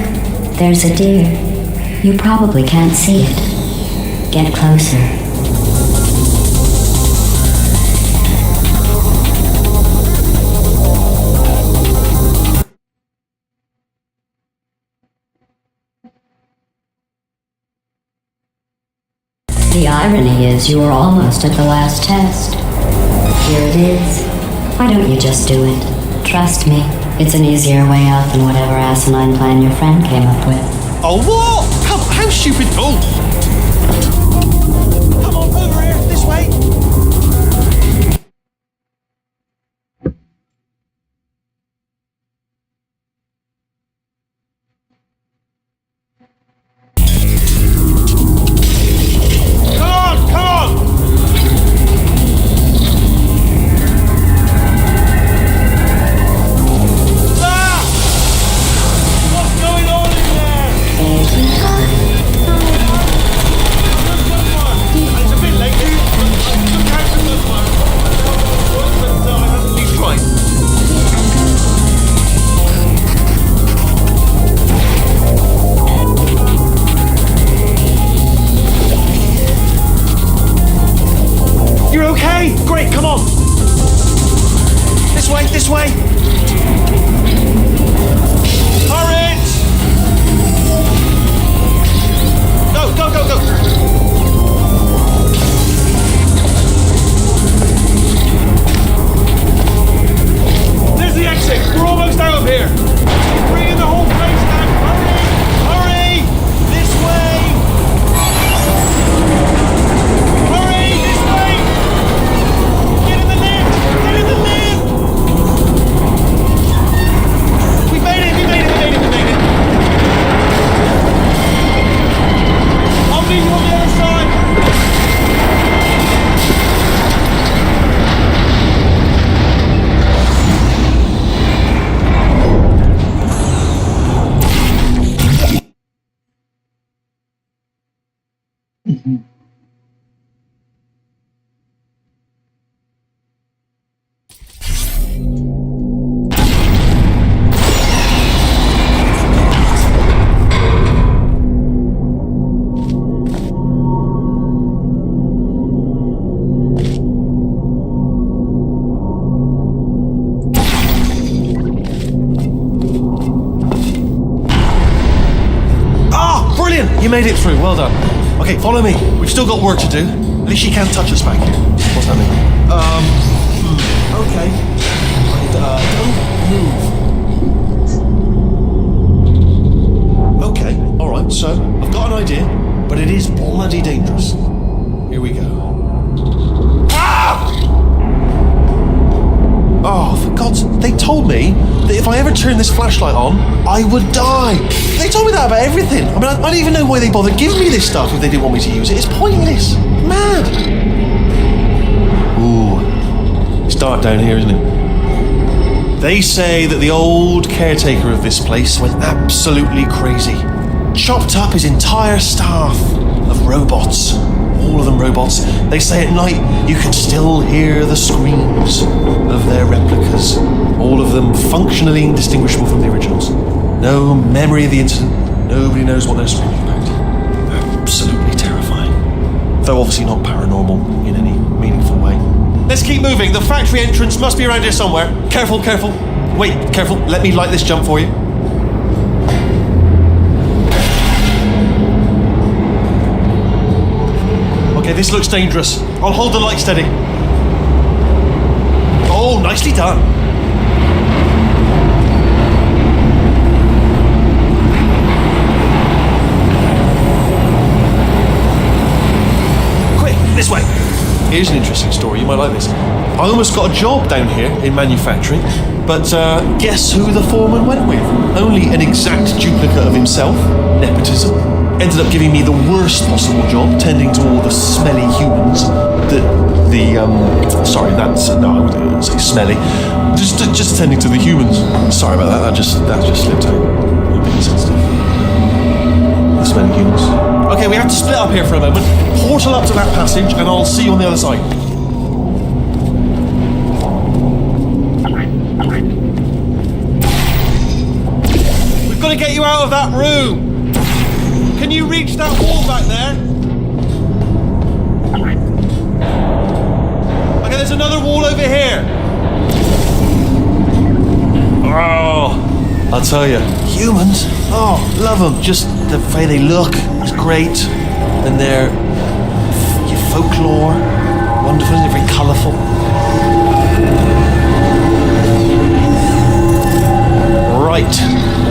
there's a deer. You probably can't see it. Get closer. The irony is you were almost at the last test. Here it is. Why don't you just do it? Trust me, it's an easier way out than whatever asinine plan your friend came up with. Oh, what? Come, how stupid? Oh! Come on, over here, this way. This way! Hurry! Go, go, go, go! There's the exit! We're almost out of here! Bring in the whole place down! Hurry! Hurry! This way! Hurry! This way! Get in the lift! Get in the lift! We made it! We made it! We made it! We made it! I'll meet you on the other side! You made it through, well done. Okay, follow me. We've still got work to do. At least she can't touch us back here. What's that mean? Okay. Don't move. Okay, alright, so I've got an idea, but it is bloody dangerous. Here we go. Ah! Oh, for God's humans. They told me that if I ever turned this flashlight on, I would die. They told me that about everything. I mean, I don't even know why they bothered giving me this stuff if they didn't want me to use it. It's pointless. Mad. Ooh, it's dark down here, isn't it? They say that the old caretaker of this place went absolutely crazy. Chopped up his entire staff of robots. All of them robots. They say at night you can still hear the screams of their replicas. All of them functionally indistinguishable from the originals. No memory of the incident. Nobody knows what they're screaming about. Absolutely terrifying. Though obviously not paranormal in any meaningful way. Let's keep moving. The factory entrance must be around here somewhere. Careful, careful. Wait, careful. Let me light this jump for you. Okay, this looks dangerous. I'll hold the light steady. Oh, nicely done. Quick, this way. Here's an interesting story, you might like this. I almost got a job down here in manufacturing, but guess who the foreman went with? Only an exact duplicate of himself, nepotism. Ended up giving me the worst possible job, tending to all the smelly humans. I wouldn't say smelly. Just tending to the humans. Sorry about that. That just slipped out. I'm being sensitive. The smelly humans. Okay, we have to split up here for a moment. Portal up to that passage, and I'll see you on the other side. We've got to get you out of that room. Can you reach that wall back there? Okay, there's another wall over here. Oh, I'll tell you, humans, oh, love them. Just the way they look is great. And their folklore, wonderful, they're very colourful. Right,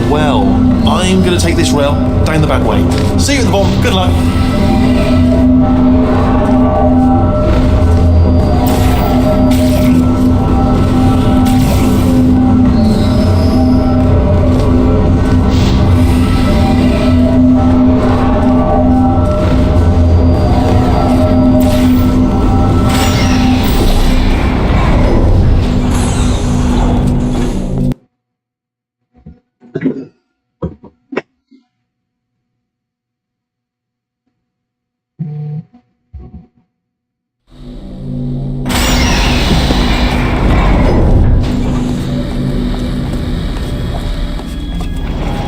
well, I'm going to take this rail down the back way. See you at the bottom. Good luck.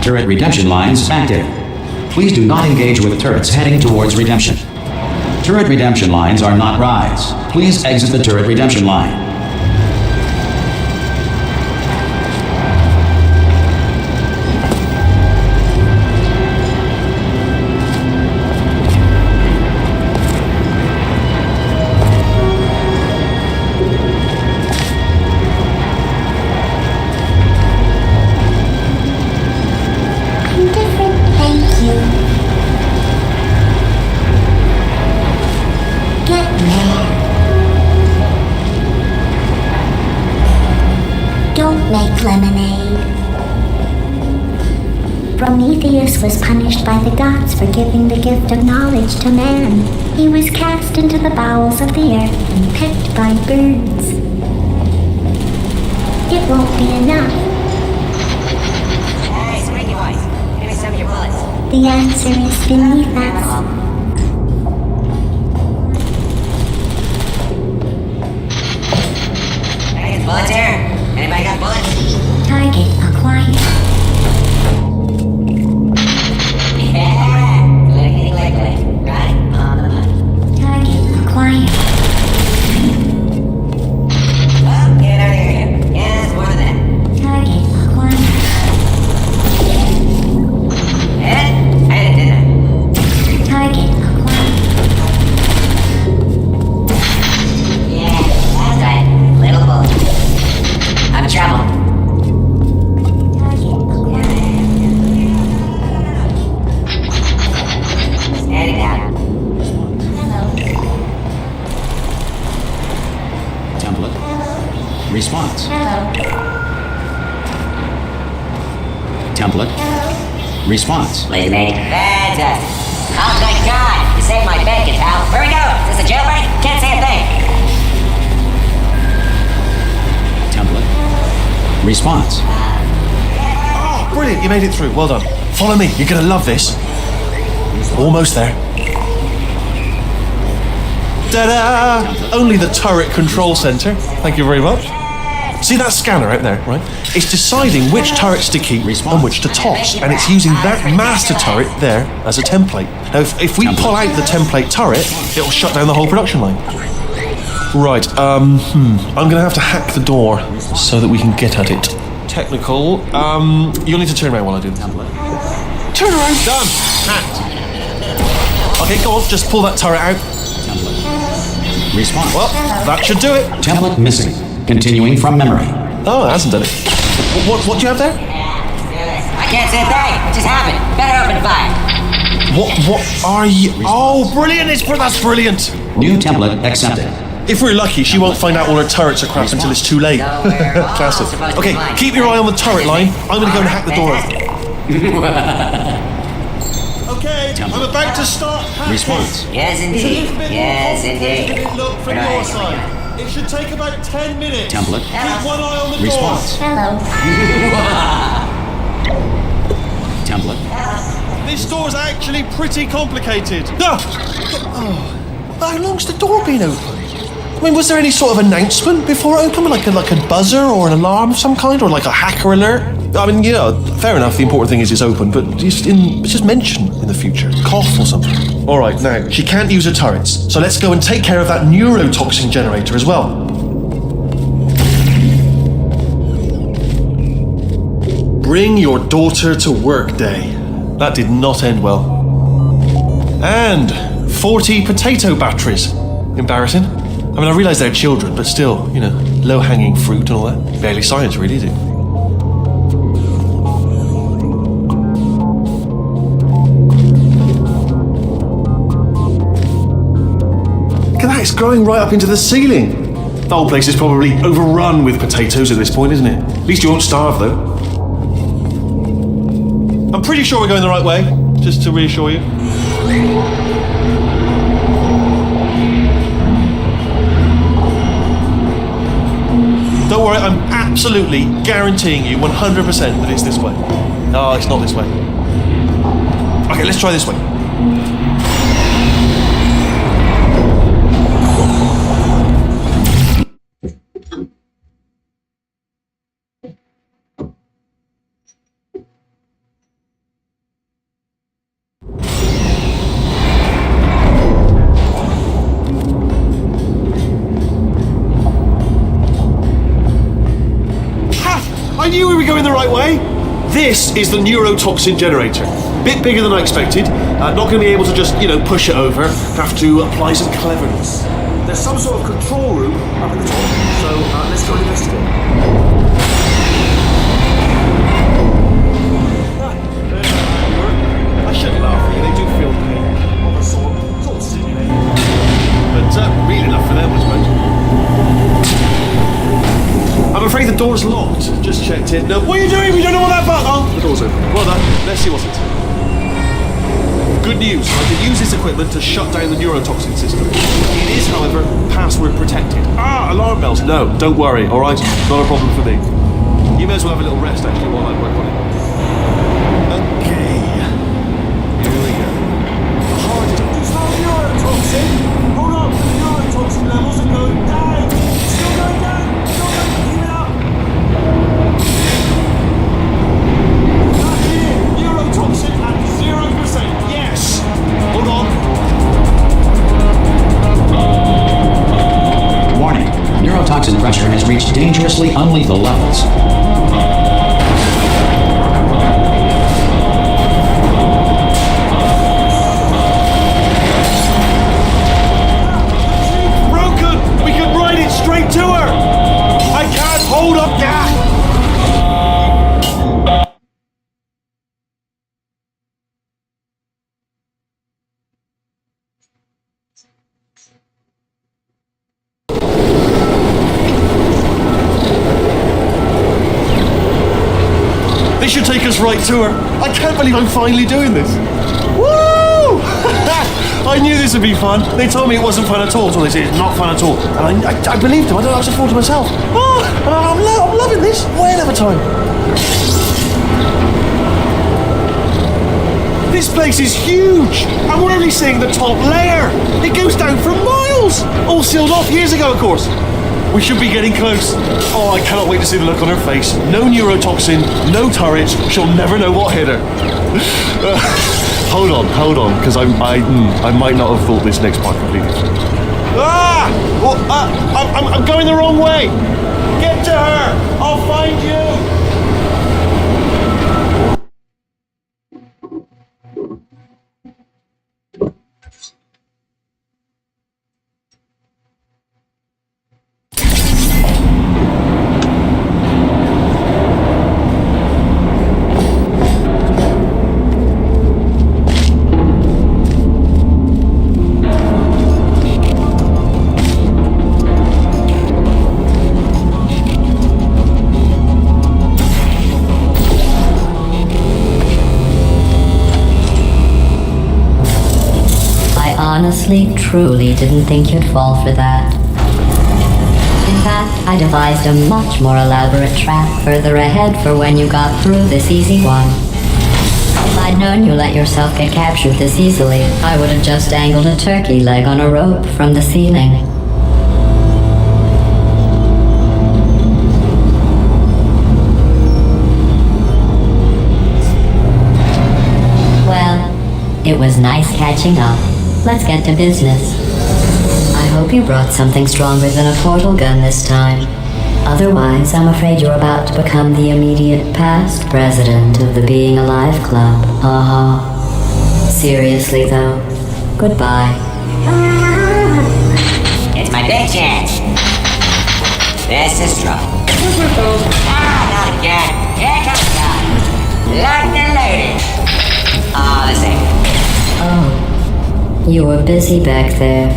Turret redemption lines active. Please do not engage with turrets heading towards redemption. Turret redemption lines are not rides. Please exit the turret redemption line. Prometheus was punished by the gods for giving the gift of knowledge to man. He was cast into the bowels of the earth and pecked by birds. It won't be enough. Hey, Squeaky Voice, give me some of your bullets. The answer is beneath us. Can I get bullets here? Anybody got bullets? Target acquired. Trouble. Template. Response. Please, mate. Fantastic. Oh, thank God. You saved my bacon, pal. Where we go? Is this a jailbreak? Can't say a thing. Template. Response. Oh, brilliant. You made it through. Well done. Follow me. You're going to love this. Almost there. Ta-da! Only the turret control center. Thank you very much. See that scanner out there, right? It's deciding which turrets to keep and which to toss, and it's using that master turret there as a template. Now, if we pull out the template turret, it'll shut down the whole production line. Right, I'm gonna have to hack the door so that we can get at it. Technical, you'll need to turn around while I do this. Turn around! Done! Hacked. Okay, go on, just pull that turret out. Response. Well, that should do it. Template missing. Continuing from memory. Oh, it hasn't done it. What do you have there? I can't say a thing. What just happened? Better open fire. What are you? Oh, brilliant! That's brilliant. New template accepted. If we're lucky, she won't find out all her turrets are crap until it's too late. So we're all Classic. supposed to Okay, be fine. keep your eye on the turret line. I'm gonna go and hack the door. Okay, I'm about to start hacking. Response. Yes, indeed. Yes, indeed. Look from Right. your side. It should take about 10 minutes. Template. Keep one eye on the Response. Hello. Template. door. This door's actually pretty complicated. Ah! Oh. How long's the door been open? I mean, was there any sort of announcement before it opened, like a buzzer or an alarm of some kind, or like a hacker alert? I mean, fair enough. The important thing is it's open, but just mention in the future, cough or something. All right, now she can't use her turrets, so let's go and take care of that neurotoxin generator as well. Bring your daughter to work day. That did not end well. And 40 potato batteries. Embarrassing. I mean, I realise they're children, but still, low-hanging fruit and all that. Barely science, really, is it? Look at that, it's growing right up into the ceiling. The whole place is probably overrun with potatoes at this point, isn't it? At least you won't starve, though. I'm pretty sure we're going the right way, just to reassure you. Don't worry, I'm absolutely guaranteeing you 100% that it's this way. No, it's not this way. Okay, let's try this way. I knew we were going the right way. This is the neurotoxin generator. Bit bigger than I expected. Not going to be able to just, push it over. Have to apply some cleverness. There's some sort of control room up at the top, so let's go investigate. I shouldn't laugh at you. They do feel pain. Of a sort of stimulating. But real enough for them, I suppose. I'm afraid the door's locked. Just checked it. No, what are you doing? We don't know what that button. Oh, the door's open. Well done. Let's see what's it. Good news. I can use this equipment to shut down the neurotoxin system. It is, however, password protected. Alarm bells. No, don't worry. All right, not a problem for me. You may as well have a little rest actually while I work on it. Okay. Here we go. Hard to stop neurotoxin. Hold on. The neurotoxin levels are going down. Still going down. Keep it up. Back here. Neurotoxin at 0%. Yes. Hold on. Warning. Neurotoxin pressure has reached dangerously unlethal levels. Broken. We can This should take us right to her. I can't believe I'm finally doing this. Woo! I knew this would be fun. They told me it wasn't fun at all, so they said it's not fun at all. And I believed them. I don't know what to fall to myself. Oh, I'm loving this. Whale of a time. This place is huge, and we're only seeing the top layer. It goes down for miles. All sealed off years ago, of course. We should be getting close. Oh, I cannot wait to see the look on her face. No neurotoxin, no turrets. She'll never know what hit her. Hold on, because I might not have thought this next part completely. I'm going the wrong way. Get to her. I'll find you. Honestly, truly didn't think you'd fall for that. In fact, I devised a much more elaborate trap further ahead for when you got through this easy one. If I'd known you let yourself get captured this easily, I would have just dangled a turkey leg on a rope from the ceiling. Well, it was nice catching up. Let's get to business. I hope you brought something stronger than a portal gun this time. Otherwise, I'm afraid you're about to become the immediate past president of the Being Alive Club. Seriously, though, goodbye. It's my big chance. This is trouble. Not again. Here comes God. Locked and loaded. This ain't it. Oh. You were busy back there.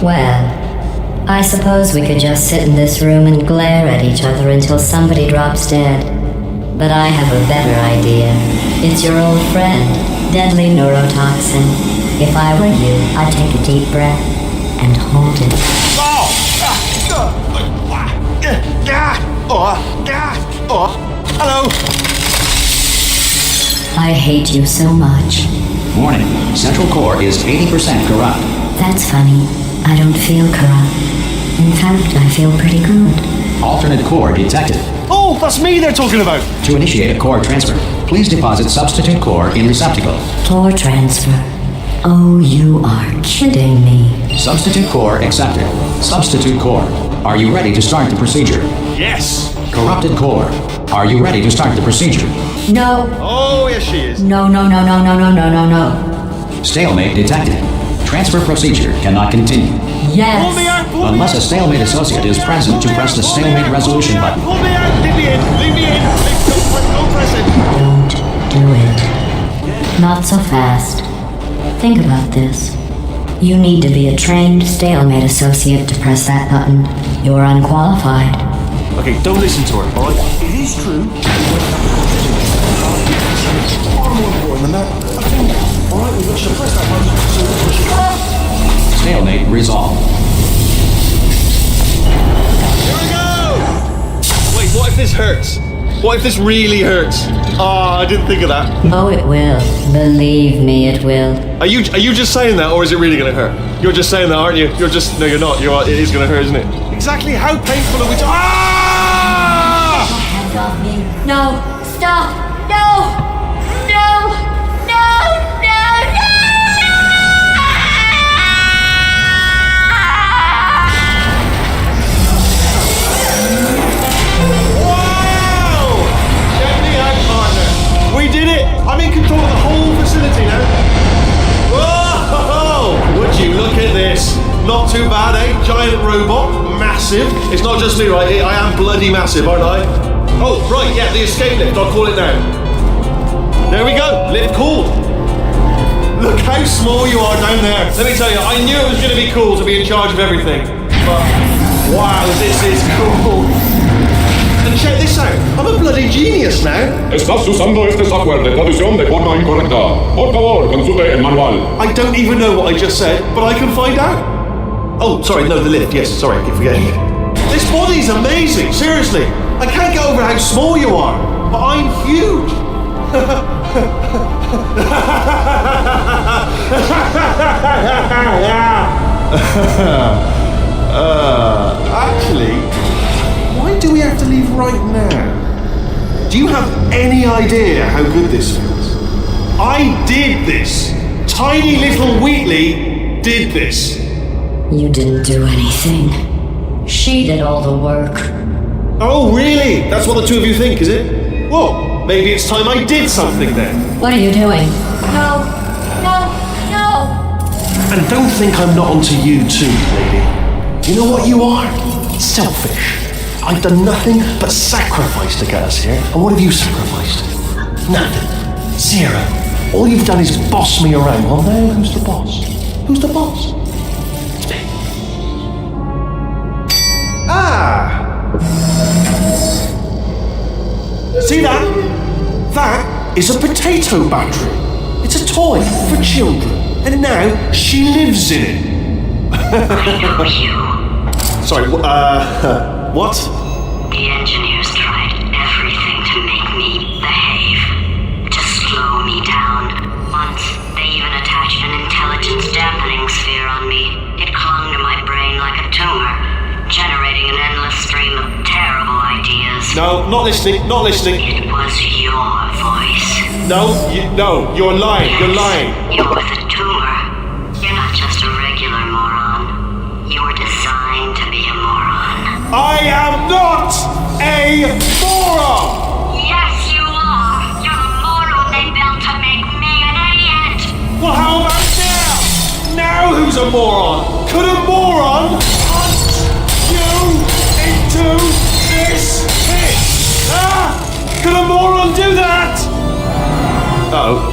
Well, I suppose we could just sit in this room and glare at each other until somebody drops dead. But I have a better idea. It's your old friend, deadly neurotoxin. If I were you, I'd take a deep breath and hold it. Hello. I hate you so much. Warning, Central Core is 80% corrupt. That's funny. I don't feel corrupt. In fact, I feel pretty good. Alternate core detected. Oh, that's me they're talking about. To initiate a core transfer, please deposit substitute core in receptacle. Core transfer. Oh, you are kidding me. Substitute core accepted. Substitute core. Are you ready to start the procedure? Yes. Corrupted core. Are you ready to start the procedure? No. Oh, yes she is. No. Stalemate detected. Transfer procedure cannot continue. Yes. Pull me out, pull me Unless a out. stalemate associate is present to press the stalemate resolution button. Pull me out, leave me in. Don't press it. Don't do it. Not so fast. Think about this. You need to be a trained stalemate associate to press that button. You're unqualified. Okay, don't listen to her, alright? It is true. Far more important than that. I think, alright, we should press that button so we should... Stalemate resolved. Here we go! Wait, what if this hurts? What if this really hurts? Oh, I didn't think of that. Oh, it will. Believe me, it will. Are you just saying that, or is it really gonna hurt? You're just saying that, aren't you? You're just... No, you're not. It is gonna hurt, isn't it? Exactly how painful are we... Ah! Hands off me. No. Stop. No. We did it! I'm in control of the whole facility now. Whoa! Would you look at this? Not too bad, eh? Giant robot, massive. It's not just me, right? I am bloody massive, aren't I? Oh, right, yeah, the escape lift. I'll call it now. There we go. Lift called. Look how small you are down there. Let me tell you, I knew it was going to be cool to be in charge of everything. But wow, this is cool. And check this out. I'm a bloody genius now. Estás usando este software de traducción de forma incorrecta. Por favor, consulte el manual. I don't even know what I just said, but I can find out. Oh, sorry, no, the lift. Yes, sorry, I keep forgetting. This body's amazing, seriously. I can't get over how small you are, but I'm huge. Actually, why do we have to leave right now? Do you have any idea how good this feels? I did this. Tiny little Wheatley did this. You didn't do anything. She did all the work. Oh, really? That's what the two of you think, is it? Well, maybe it's time I did something then. What are you doing? No, no, no! And don't think I'm not onto you too, lady. You know what you are? Selfish. I've done nothing but sacrifice to get us here. And what have you sacrificed? Nothing. Zero. All you've done is boss me around. Well, now who's the boss? Who's the boss? It's me. Ah! See that? That is a potato battery. It's a toy for children. And now she lives in it. I know you. Sorry, what? The engineers tried everything to make me behave, to slow me down. Once, they even attached an intelligence dampening sphere on me. It clung to my brain like a tumor, generating an endless stream of terrible ideas. No, not listening, not listening. It was your voice. No, you're lying, you're lying. You're the tumor. You're not just a regular moron. You're designed to be a moron. I am not a moron! Yes, you are! You're the moron they built to make me an idiot! Well, how about now? Now who's a moron? Could a moron punch you into this pit? Ah! Could a moron do that? Uh-oh.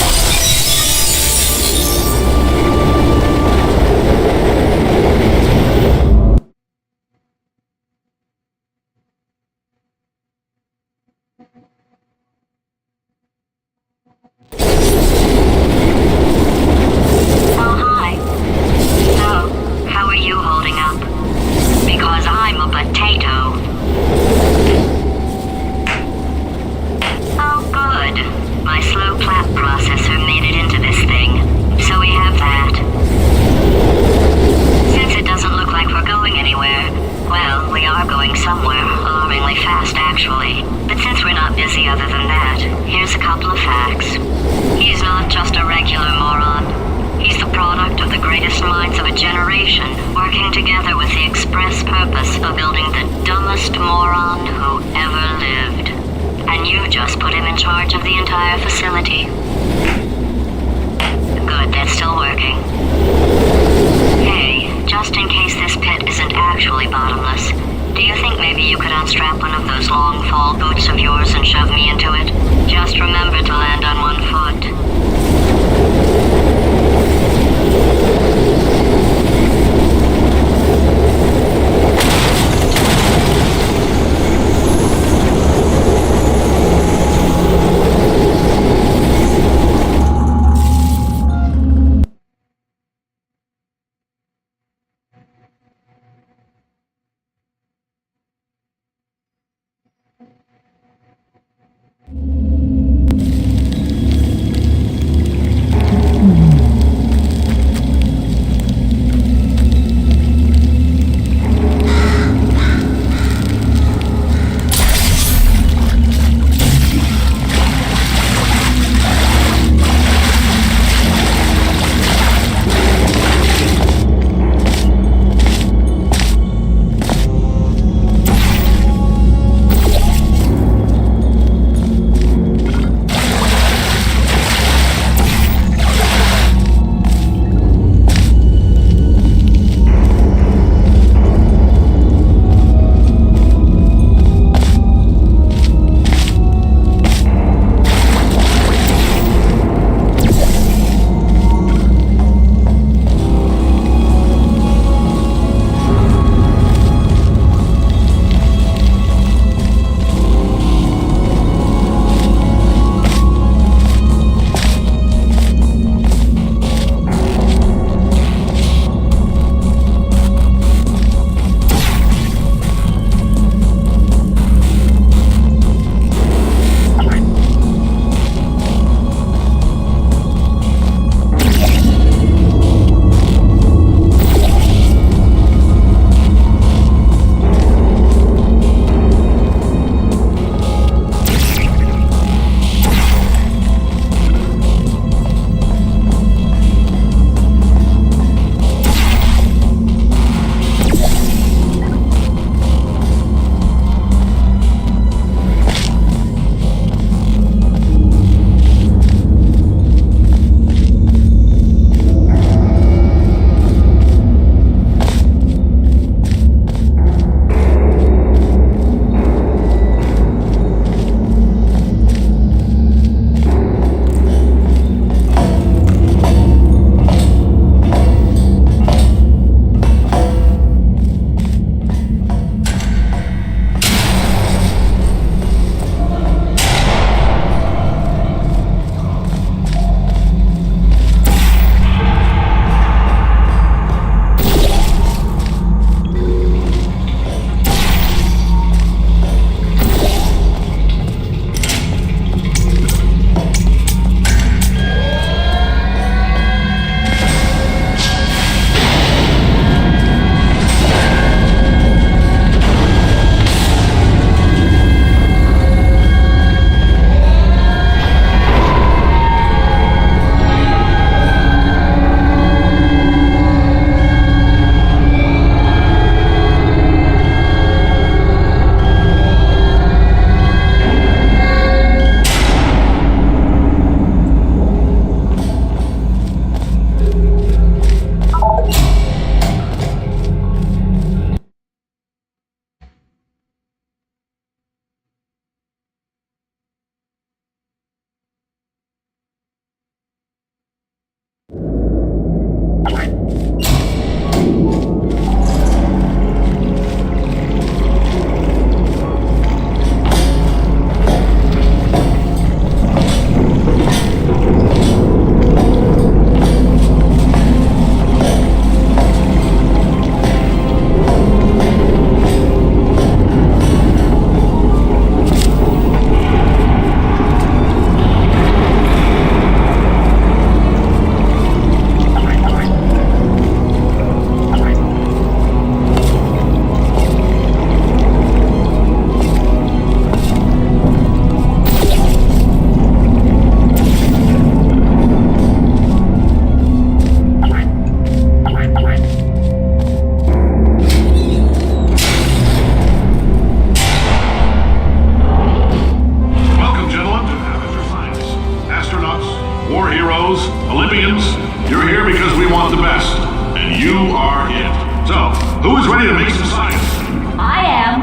You are it. So, who is ready to make some science? I am.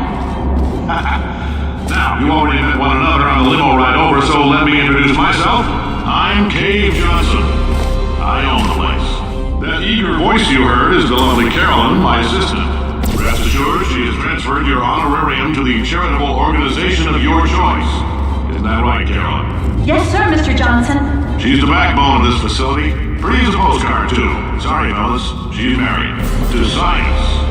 Now, you already met one another on the limo ride over, so let me introduce myself. I'm Cave Johnson. I own the place. That eager voice you heard is the lovely Carolyn, my assistant. Rest assured, she has transferred your honorarium to the charitable organization of your choice. Isn't that right, Carolyn? Yes, sir, Mr. Johnson. She's the backbone of this facility. Pretty as a postcard, too. Sorry, fellas. She's married. To science.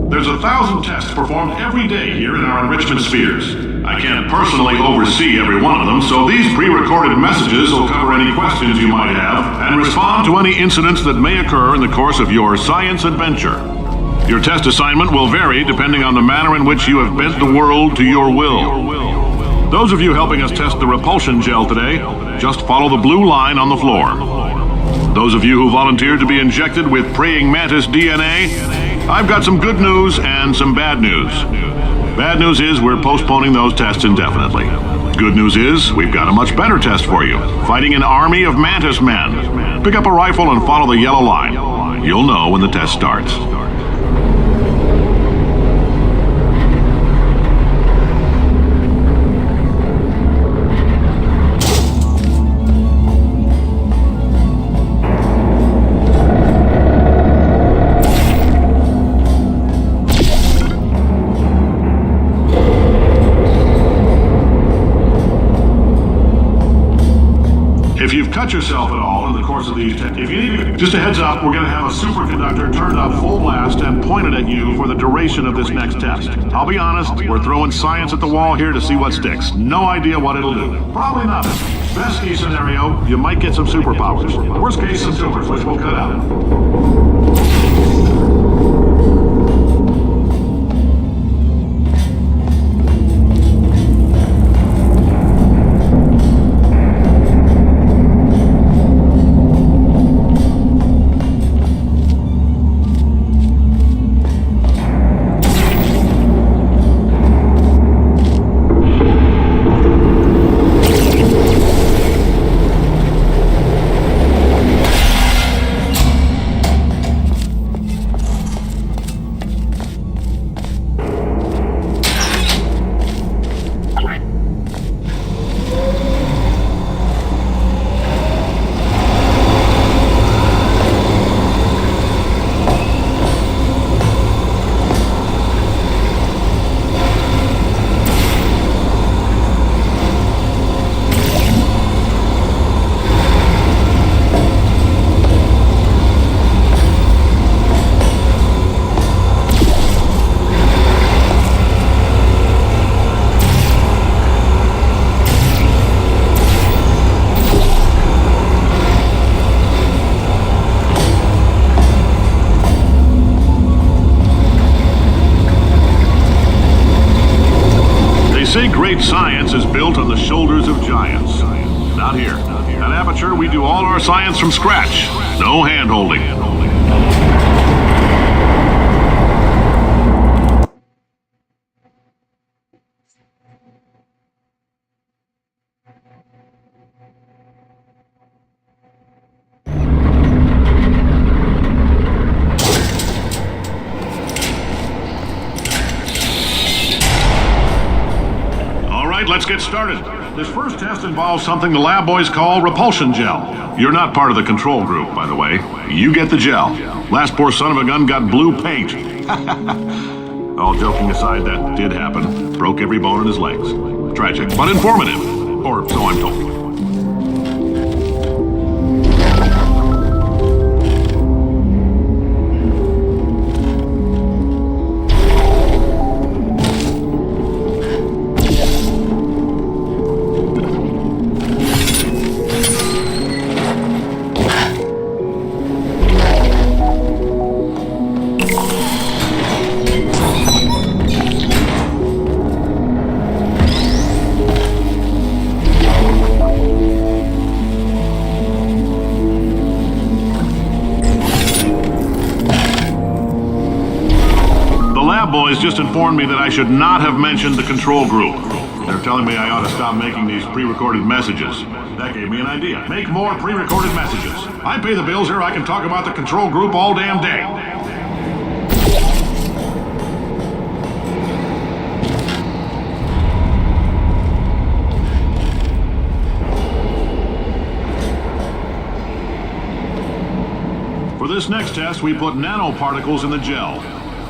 There's 1,000 tests performed every day here in our enrichment spheres. I can't personally oversee every one of them, so these pre-recorded messages will cover any questions you might have and respond to any incidents that may occur in the course of your science adventure. Your test assignment will vary depending on the manner in which you have bent the world to your will. Those of you helping us test the repulsion gel today, just follow the blue line on the floor. Those of you who volunteered to be injected with praying mantis DNA, I've got some good news and some bad news. Bad news is we're postponing those tests indefinitely. Good news is we've got a much better test for you, fighting an army of mantis men. Pick up a rifle and follow the yellow line. You'll know when the test starts. If you've cut yourself at all in the course of these tests, if you need, just a heads up, we're going to have a superconductor turned up full blast and pointed at you for the duration of this next test. I'll be honest, we're throwing science at the wall here to see what sticks. No idea what it'll do. Probably nothing. Best case scenario, you might get some superpowers. Worst case, some tumors, which we'll cut out. Say great science is built on the shoulders of giants. Not here. At Aperture, we do all our science from scratch. No hand-holding. Let's get started. This first test involves something the lab boys call repulsion gel. You're not part of the control group, by the way. You get the gel. Last poor son of a gun got blue paint. All joking aside, that did happen. Broke every bone in his legs. Tragic, but informative. Or so I'm told. just informed me that I should not have mentioned the control group. They're telling me I ought to stop making these pre-recorded messages. That gave me an idea. Make more pre-recorded messages. I pay the bills here, I can talk about the control group all damn day. For this next test, we put nanoparticles in the gel.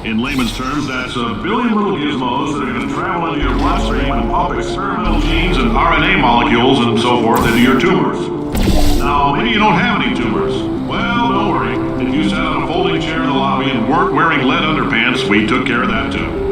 In layman's terms, that's a billion little gizmos that are going to travel into your bloodstream and pump experimental genes and RNA molecules and so forth into your tumors. Now, maybe you don't have any tumors. Well, don't worry. If you sat on a folding chair in the lobby and weren't wearing lead underpants, we took care of that too.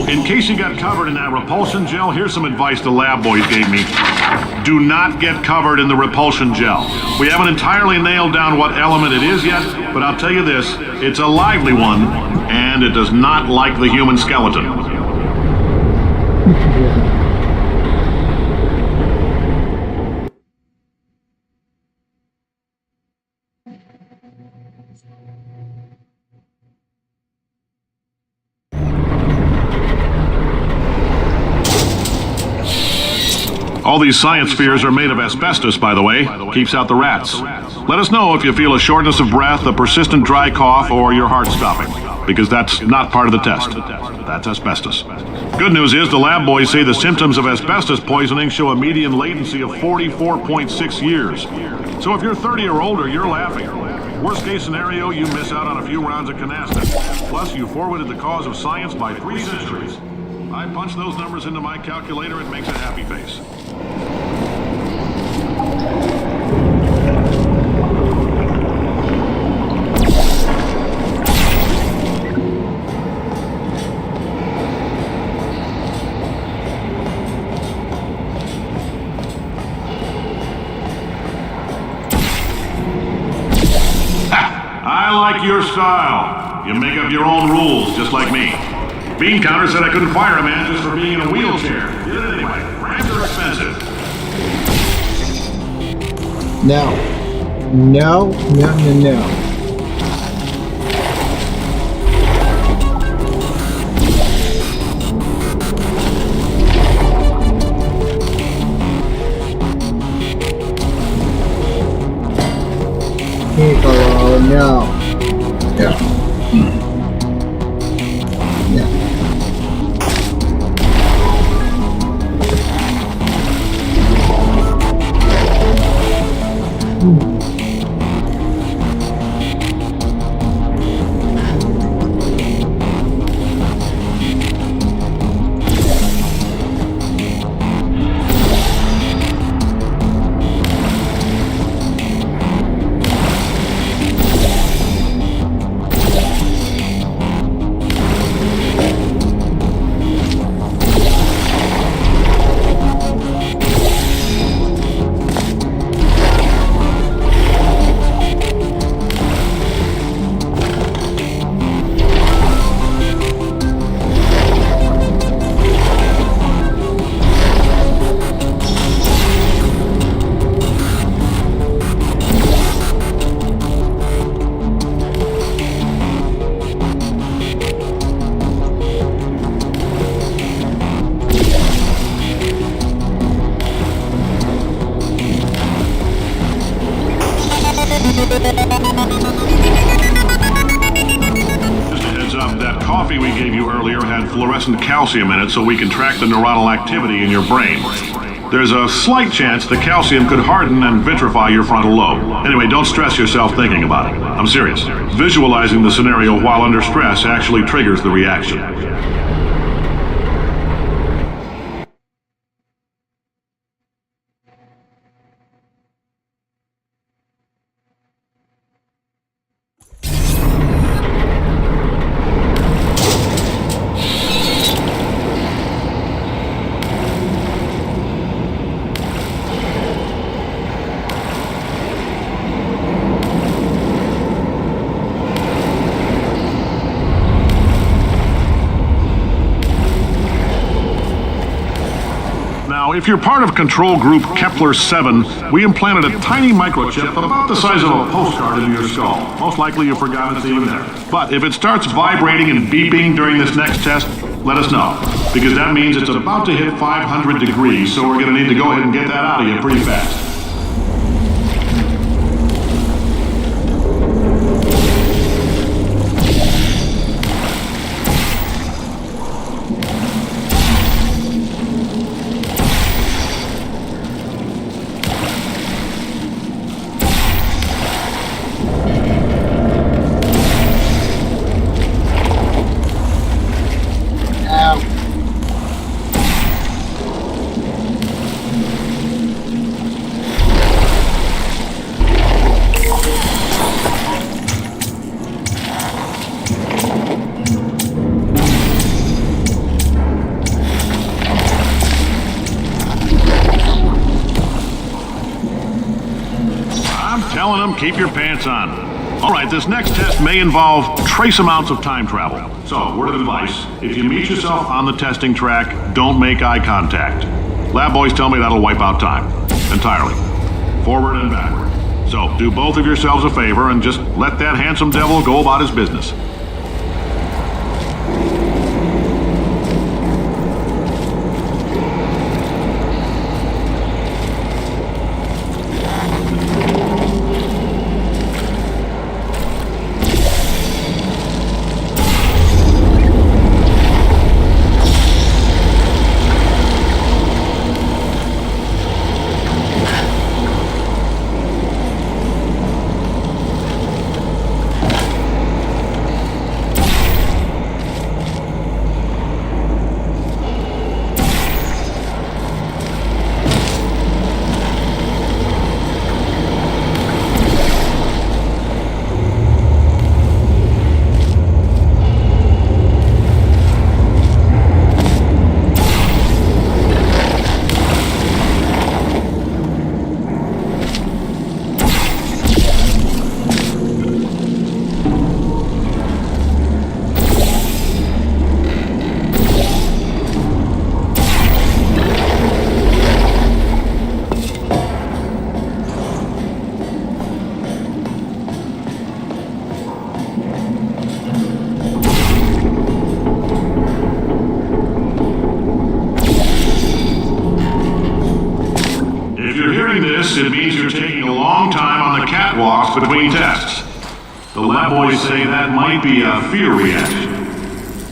In case you got covered in that repulsion gel, here's some advice the lab boys gave me. Do not get covered in the repulsion gel. We haven't entirely nailed down what element it is yet, but I'll tell you this, it's a lively one, and it does not like the human skeleton. All these science spheres are made of asbestos, by the way. Keeps out the rats. Let us know if you feel a shortness of breath, a persistent dry cough, or your heart stopping, because that's not part of the test. That's asbestos. Good news is the lab boys say the symptoms of asbestos poisoning show a median latency of 44.6 years. So if you're 30 or older, you're laughing. Worst case scenario, you miss out on a few rounds of canasta. Plus, you forwarded the cause of science by 3 centuries. I punch those numbers into my calculator, it makes a happy face. I like your style. You make up your own rules, just like me. Bean Counter said I couldn't fire a man just for being in a wheelchair. Did it anyway. Rams are expensive. No. No, no, no, no. Piccolo, no. Yeah. Yeah. Just a heads up, that coffee we gave you earlier had fluorescent calcium in it so we can track the neuronal activity in your brain. There's a slight chance the calcium could harden and vitrify your frontal lobe. Anyway, don't stress yourself thinking about it. I'm serious. Visualizing the scenario while under stress actually triggers the reaction. If you're part of Control Group Kepler-7, we implanted a tiny microchip about the size of a postcard into your skull. Most likely you forgot it's even there. But if it starts vibrating and beeping during this next test, let us know. Because that means it's about to hit 500 degrees, so we're going to need to go ahead and get that out of you pretty fast. Telling them, keep your pants on. All right, this next test may involve trace amounts of time travel. So, word of advice, if you meet yourself on the testing track, don't make eye contact. Lab boys tell me that'll wipe out time. Entirely. Forward and backward. So, do both of yourselves a favor and just let that handsome devil go about his business. It means you're taking a long time on the catwalks between tests. The lab boys say that might be a fear reaction.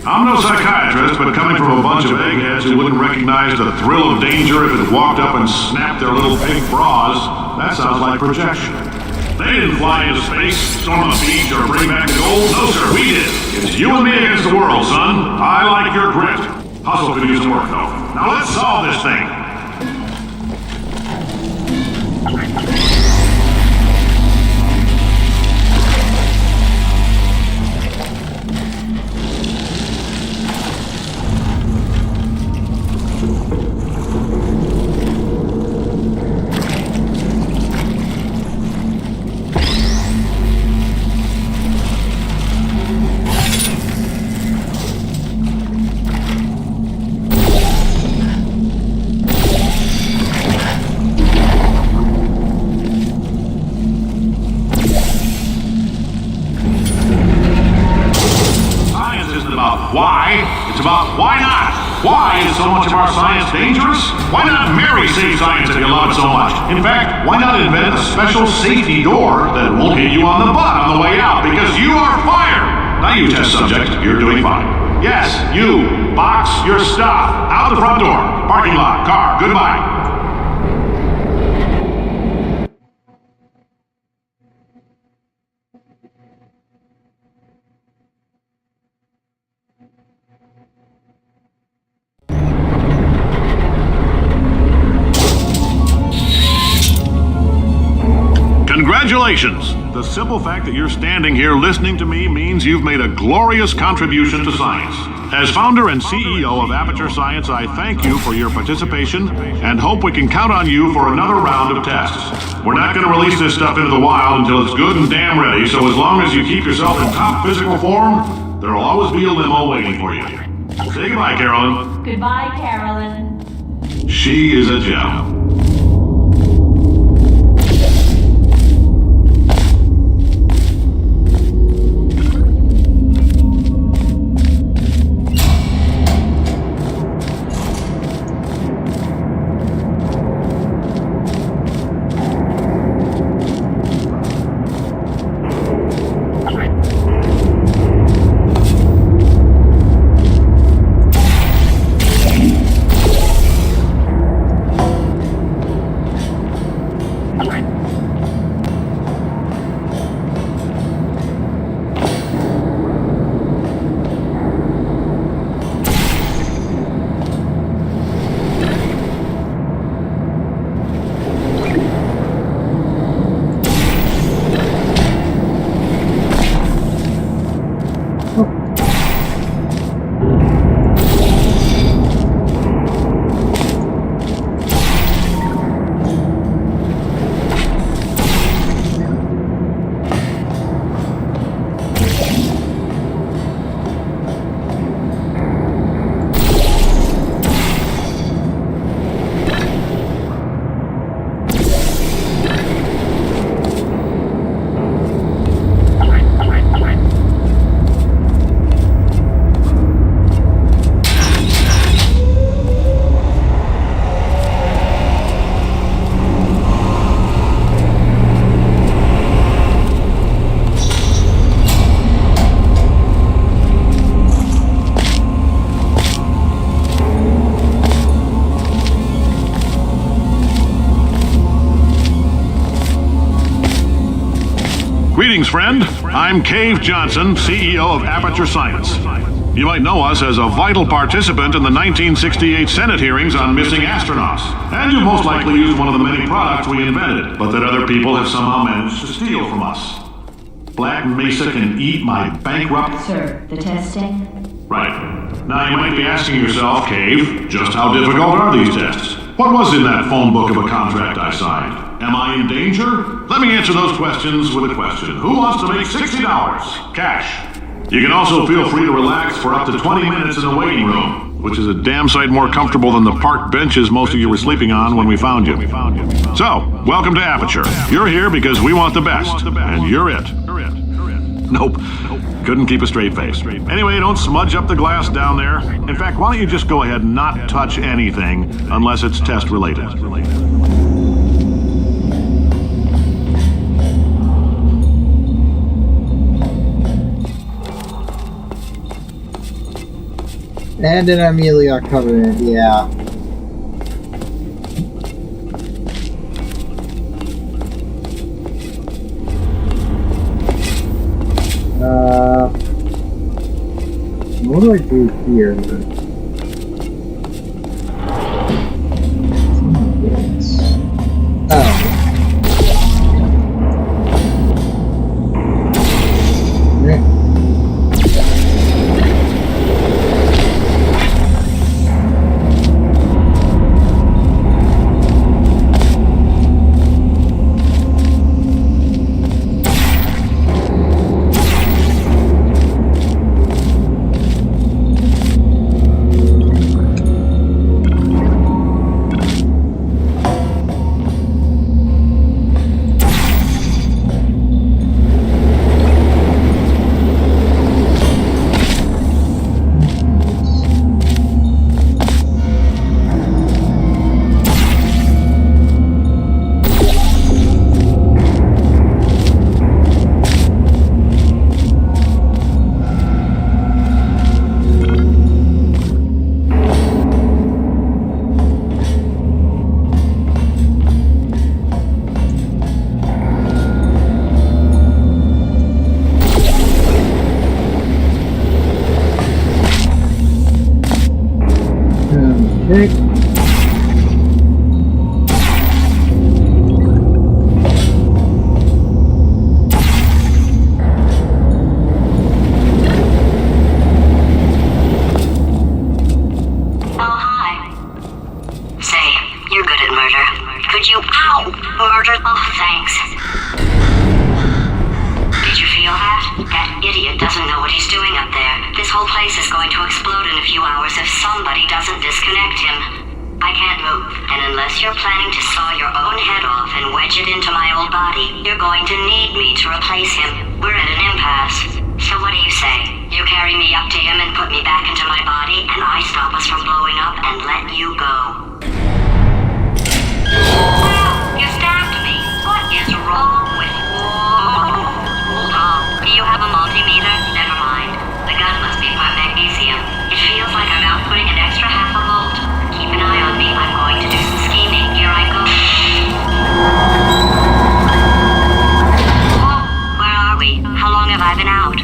I'm no psychiatrist, but coming from a bunch of eggheads who wouldn't recognize the thrill of danger if it walked up and snapped their little pink bras, that sounds like projection. They didn't fly into space, storm a beach, or bring back the gold. No, sir, we did. It's you and me against the world, son. I like your grit. Hustle could use some work, though. Now let's solve this thing. Why? It's about why not? Why is so much of our science dangerous? Why not marry safe science if you love it so much? In fact, why not invent a special safety door that won't hit you on the butt on the way out because you are fired? Now you test subject, you're doing fine. Yes, you, box your stuff. Out the front door. Parking lot, car, goodbye. Congratulations! The simple fact that you're standing here listening to me means you've made a glorious contribution to science. As founder and CEO of Aperture Science, I thank you for your participation and hope we can count on you for another round of tests. We're not going to release this stuff into the wild until it's good and damn ready, so as long as you keep yourself in top physical form, there'll always be a limo waiting for you. Say goodbye, Carolyn. Goodbye, Carolyn. She is a gem. Greetings, friend. I'm Cave Johnson, CEO of Aperture Science. You might know us as a vital participant in the 1968 Senate hearings on missing astronauts. And you've most likely used one of the many products we invented, but that other people have somehow managed to steal from us. Black Mesa can eat my bankrupt... Sir, the testing? Right. Now you might be asking yourself, Cave, just how difficult are these tests? What was in that phone book of a contract I signed? Am I in danger? Let me answer those questions with a question. Who wants to make $60? Cash. You can also feel free to relax for up to 20 minutes in the waiting room, which is a damn sight more comfortable than the park benches most of you were sleeping on when we found you. So, welcome to Aperture. You're here because we want the best, and you're it. Nope. Couldn't keep a straight face. Anyway, don't smudge up the glass down there. In fact, why don't you just go ahead and not touch anything unless it's test related. And an Amelia Covenant, yeah. What do I do here? Nick. Oh, hi. Say, you're good at murder. Could you... Ow! Murder... Oh, thanks. Did you feel that? That idiot doesn't know what he's doing up there. This whole place is going to explode in a few hours if somebody doesn't disconnect him. I can't move, and unless you're planning to saw your own head off and wedge it into my old body, you're going to need me to replace him. We're at an impasse. So what do you say? You carry me up to him and put me back into my body, and I stop us from blowing up and let you go. You stabbed me. What is wrong with you? Hold on. Do you have a multimeter? Never mind. The gun must be from magnesium. It feels like I'm outputting an extra half a volt. Keep an eye on me. I'm going to do some scheming. Here I go. Whoa, where are we? How long have I been out?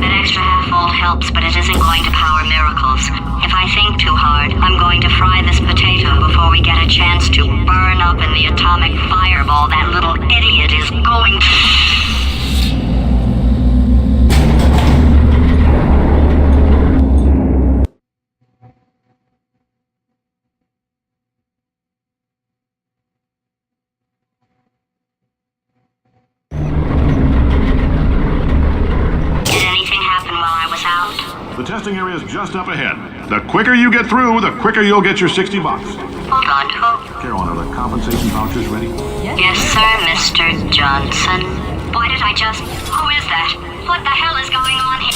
That extra half volt helps, but it isn't going to power miracles. If I think too hard, I'm going to fry this potato before we get a chance to burn up in the atomic fireball that little idiot is going to... Did anything happen while I was out? The testing area is just up ahead. The quicker you get through, the quicker you'll get your $60. Hold on, who? Carolyn, are the compensation vouchers ready? Yes, sir, Mr. Johnson. Why did I just... Who is that? What the hell is going on here?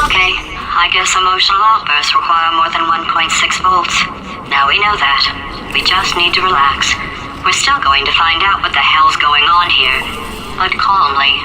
Okay, I guess emotional outbursts require more than 1.6 volts. Now we know that. We just need to relax. We're still going to find out what the hell's going on here, but calmly.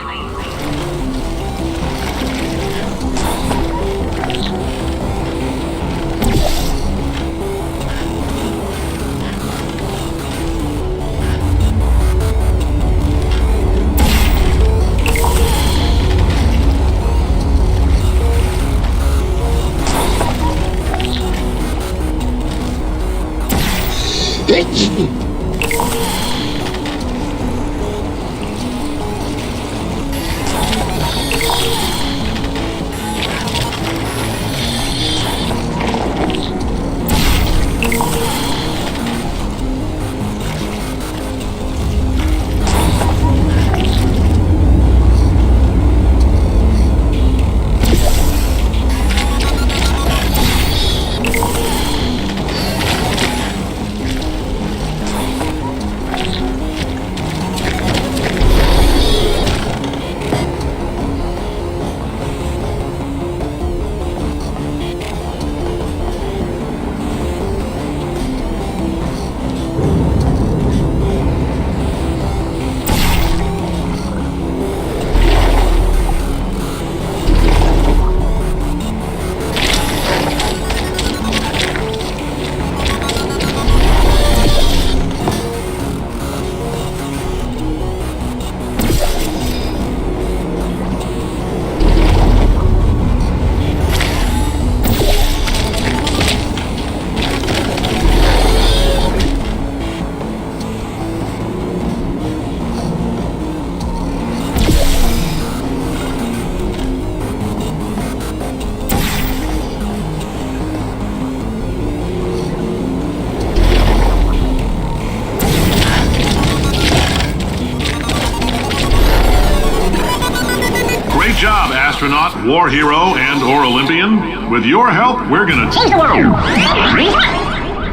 job, astronaut, war hero, and/or Olympian. With your help, we're gonna change the world.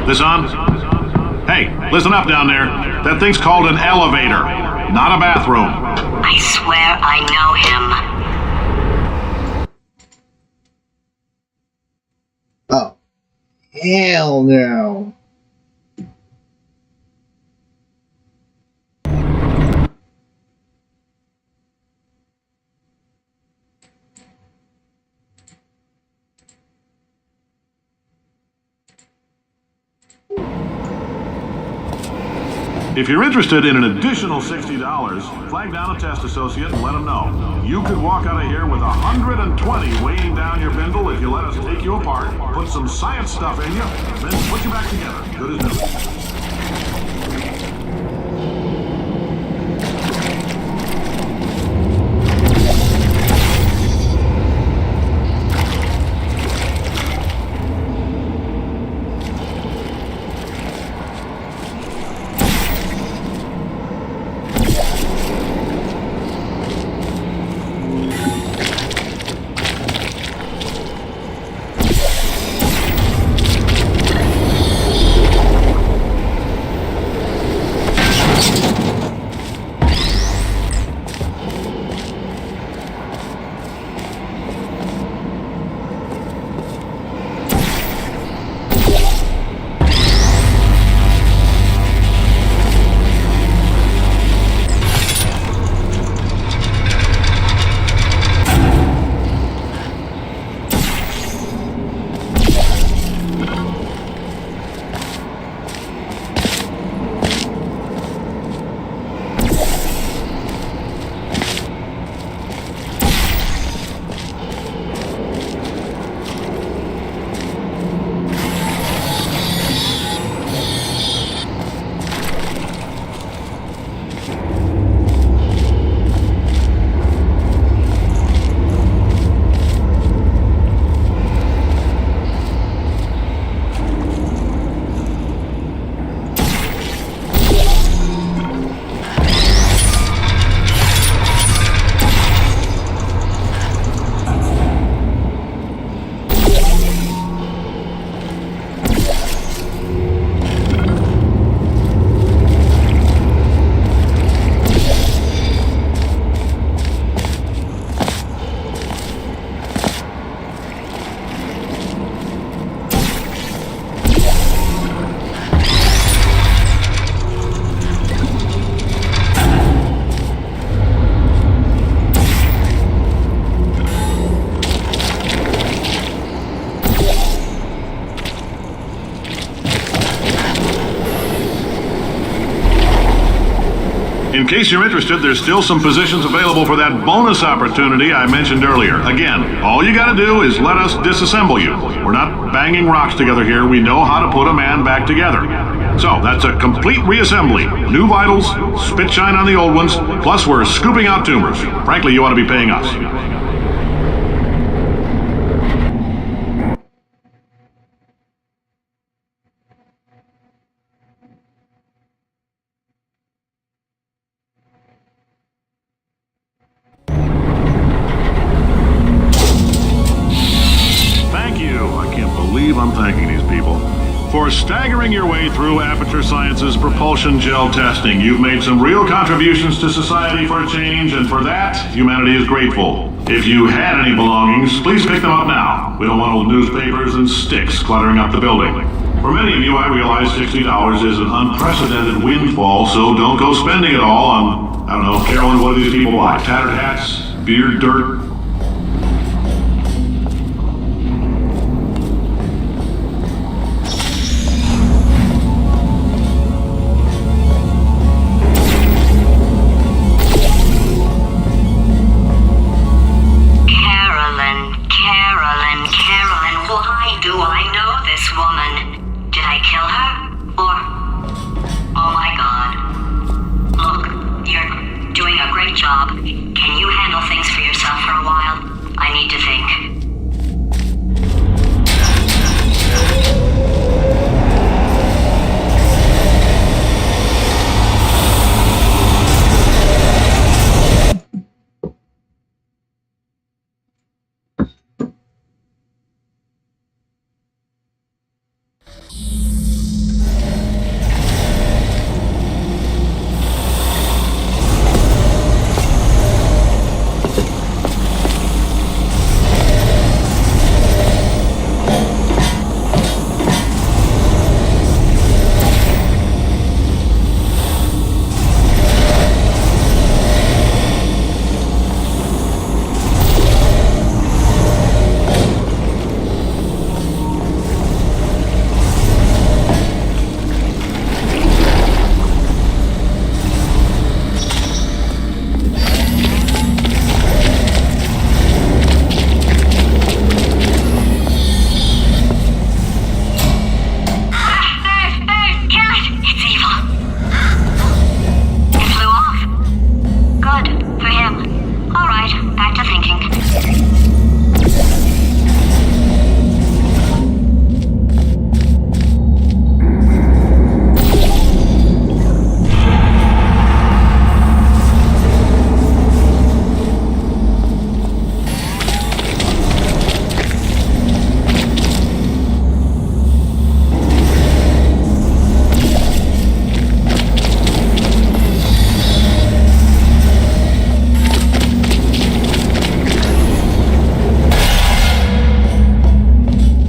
This on? Hey, listen up down there. That thing's called an elevator, not a bathroom. I swear I know him. Oh. Hell no. If you're interested in an additional $60, flag down a test associate and let them know. You could walk out of here with 120 weighing down your bindle if you let us take you apart, put some science stuff in you, then put you back together. Good as new. case you're interested, there's still some positions available for that bonus opportunity I mentioned earlier. Again, all you gotta do is let us disassemble you. We're not banging rocks together here. We know how to put a man back together. So, that's a complete reassembly. New vitals, spit shine on the old ones, plus we're scooping out tumors. Frankly, you ought to be paying us. I'm thanking these people for staggering your way through Aperture Science's propulsion gel testing. You've made some real contributions to society for a change, and for that, humanity is grateful. If you had any belongings, please pick them up now. We don't want old newspapers and sticks cluttering up the building. For many of you, I realize $60 is an unprecedented windfall, so don't go spending it all on, I don't know, Carolyn, what do these people buy? Tattered hats? Beer dirt?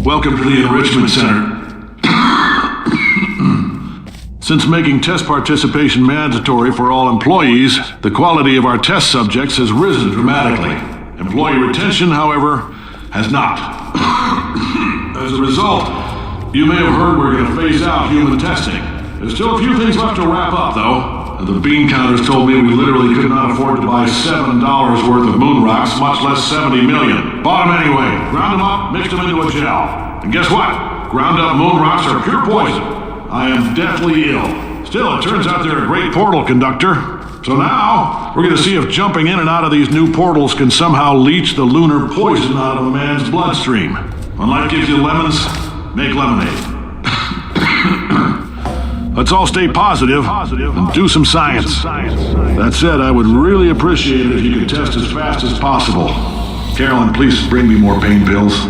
Welcome to the Enrichment Center. Since making test participation mandatory for all employees, the quality of our test subjects has risen dramatically. Employee retention, however, has not. As a result, you may have heard we're going to phase out human testing. There's still a few things left to wrap up, though. And the bean counters told me we literally could not afford to buy $7 worth of moon rocks, much less 70 million. Bought them anyway. Ground them up, mixed them into a gel. And guess what? Ground up moon rocks are pure poison. I am deathly ill. Still, it turns out they're a great portal conductor. So now, we're going to see if jumping in and out of these new portals can somehow leach the lunar poison out of a man's bloodstream. When life gives you lemons, make lemonade. Let's all stay positive and do some science. That said, I would really appreciate it if you could test as fast as possible. Carolyn, please bring me more pain pills.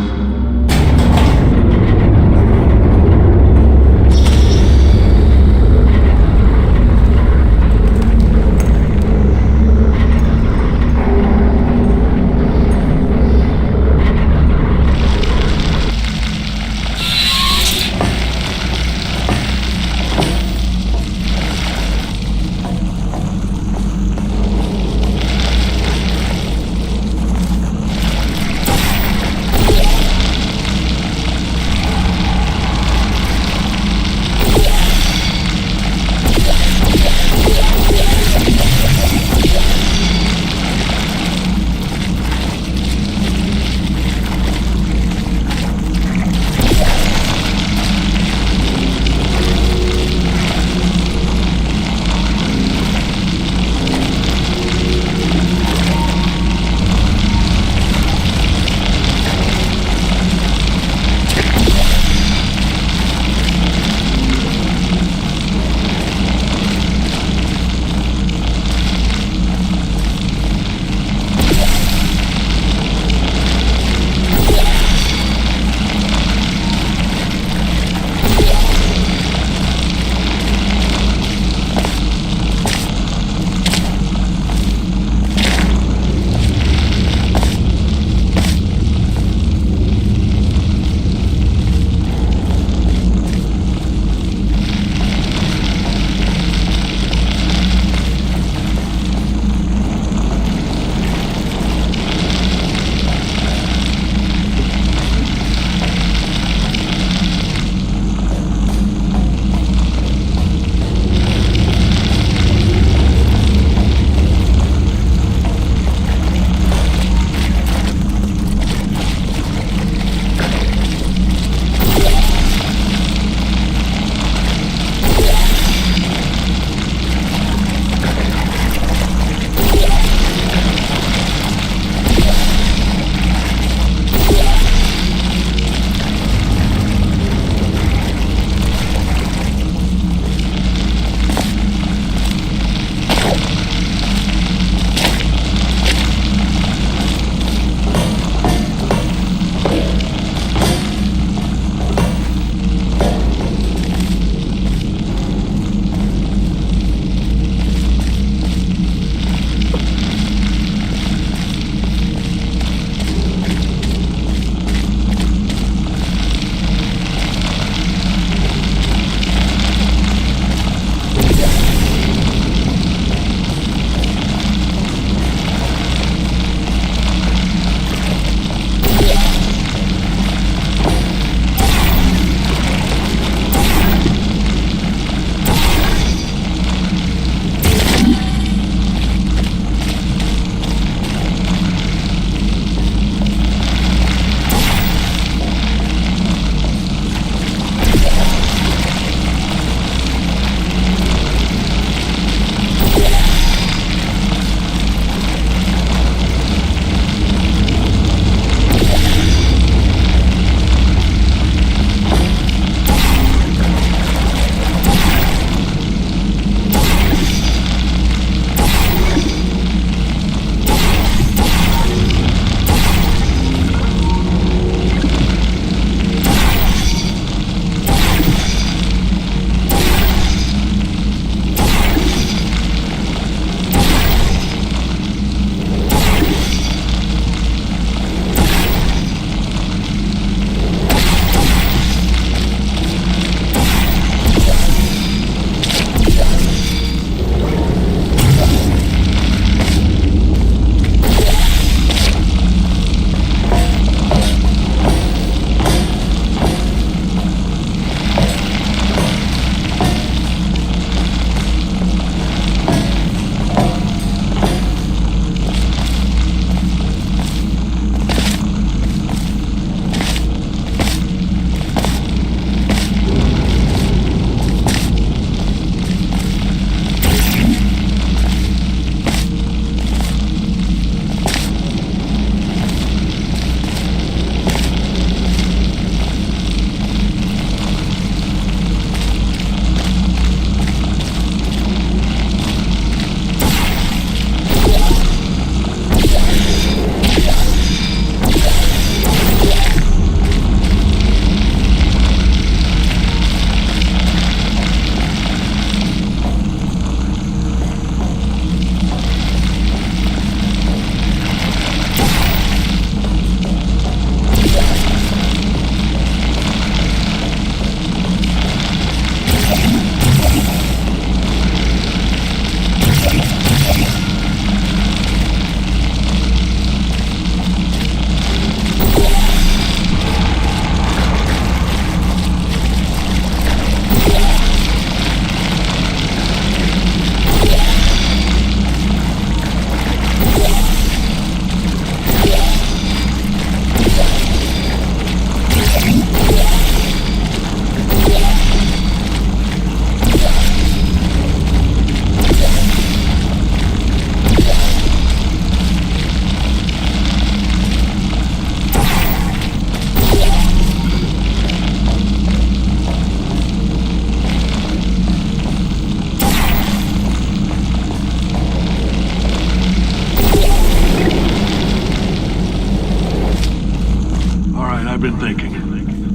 right, I've been thinking.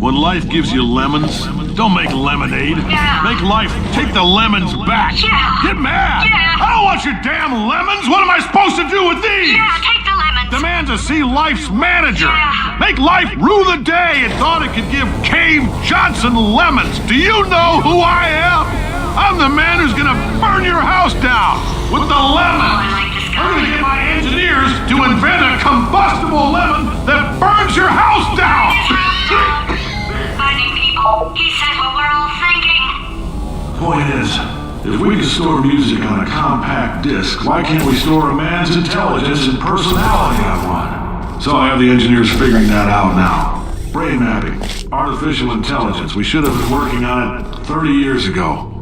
When life gives you lemons, don't make lemonade. Yeah. Make life take the lemons back. Yeah. Get mad. Yeah. I don't want your damn lemons. What am I supposed to do with these? Yeah, take the lemons. Demand to see life's manager. Yeah. Make life rue the day and thought it could give Cave Johnson lemons. Do you know who I am? I'm the man who's gonna burn your house down with the lemons. I like this guy. I'm gonna get my engineers to invent a combustible lemon that burns your house down. Finding people. He said what we're all thinking. Point is, if we can store music on a compact disc, why can't we store a man's intelligence and personality on one? So I have the engineers figuring that out now. Brain mapping, artificial intelligence. We should have been working on it 30 years ago.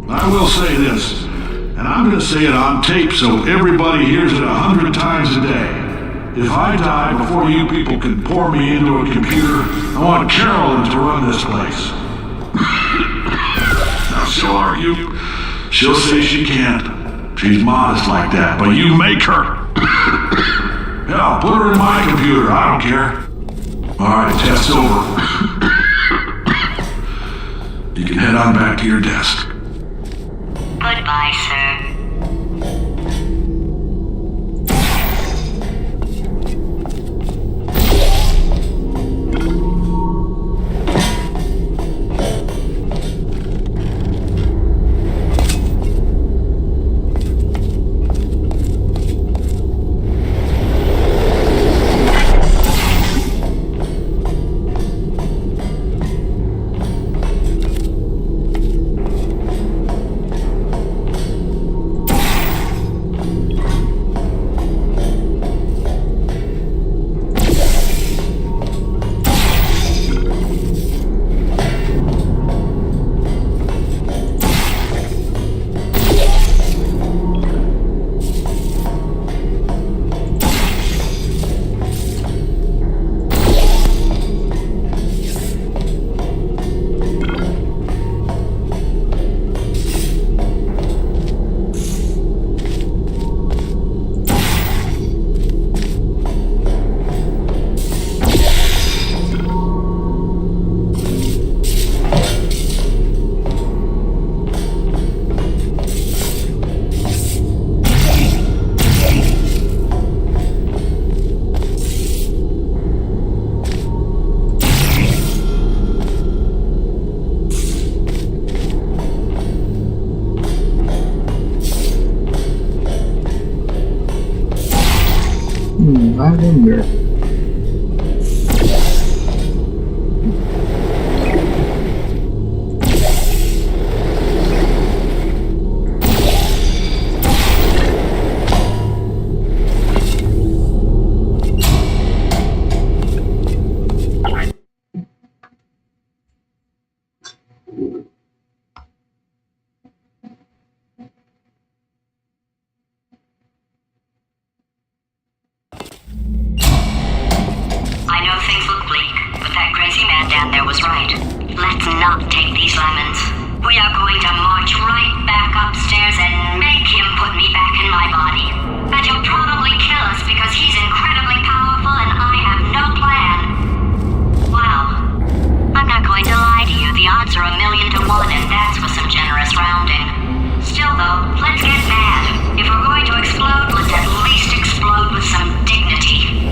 I will say this, and I'm going to say it on tape so everybody hears it 100 times a day. If I die before you people can pour me into a computer, I want Carolyn to run this place. Now she'll argue. She'll say she can't. She's modest like that, but you make her. Hell, put her in my computer. I don't care. All right, test's over. You can head on back to your desk. Goodbye, sir. I wonder. I know things look bleak, but that crazy man down there was right. Let's not take these lemons. We are going to march right back upstairs and make him put me back in my body. And he'll probably kill us because he's incredibly powerful and I have no plan. Well, I'm not going to lie to you. The odds are 1,000,000 to 1, and that's with some generous rounding. Still though, let's get mad. If we're going to explode, let's at least explode with some dignity.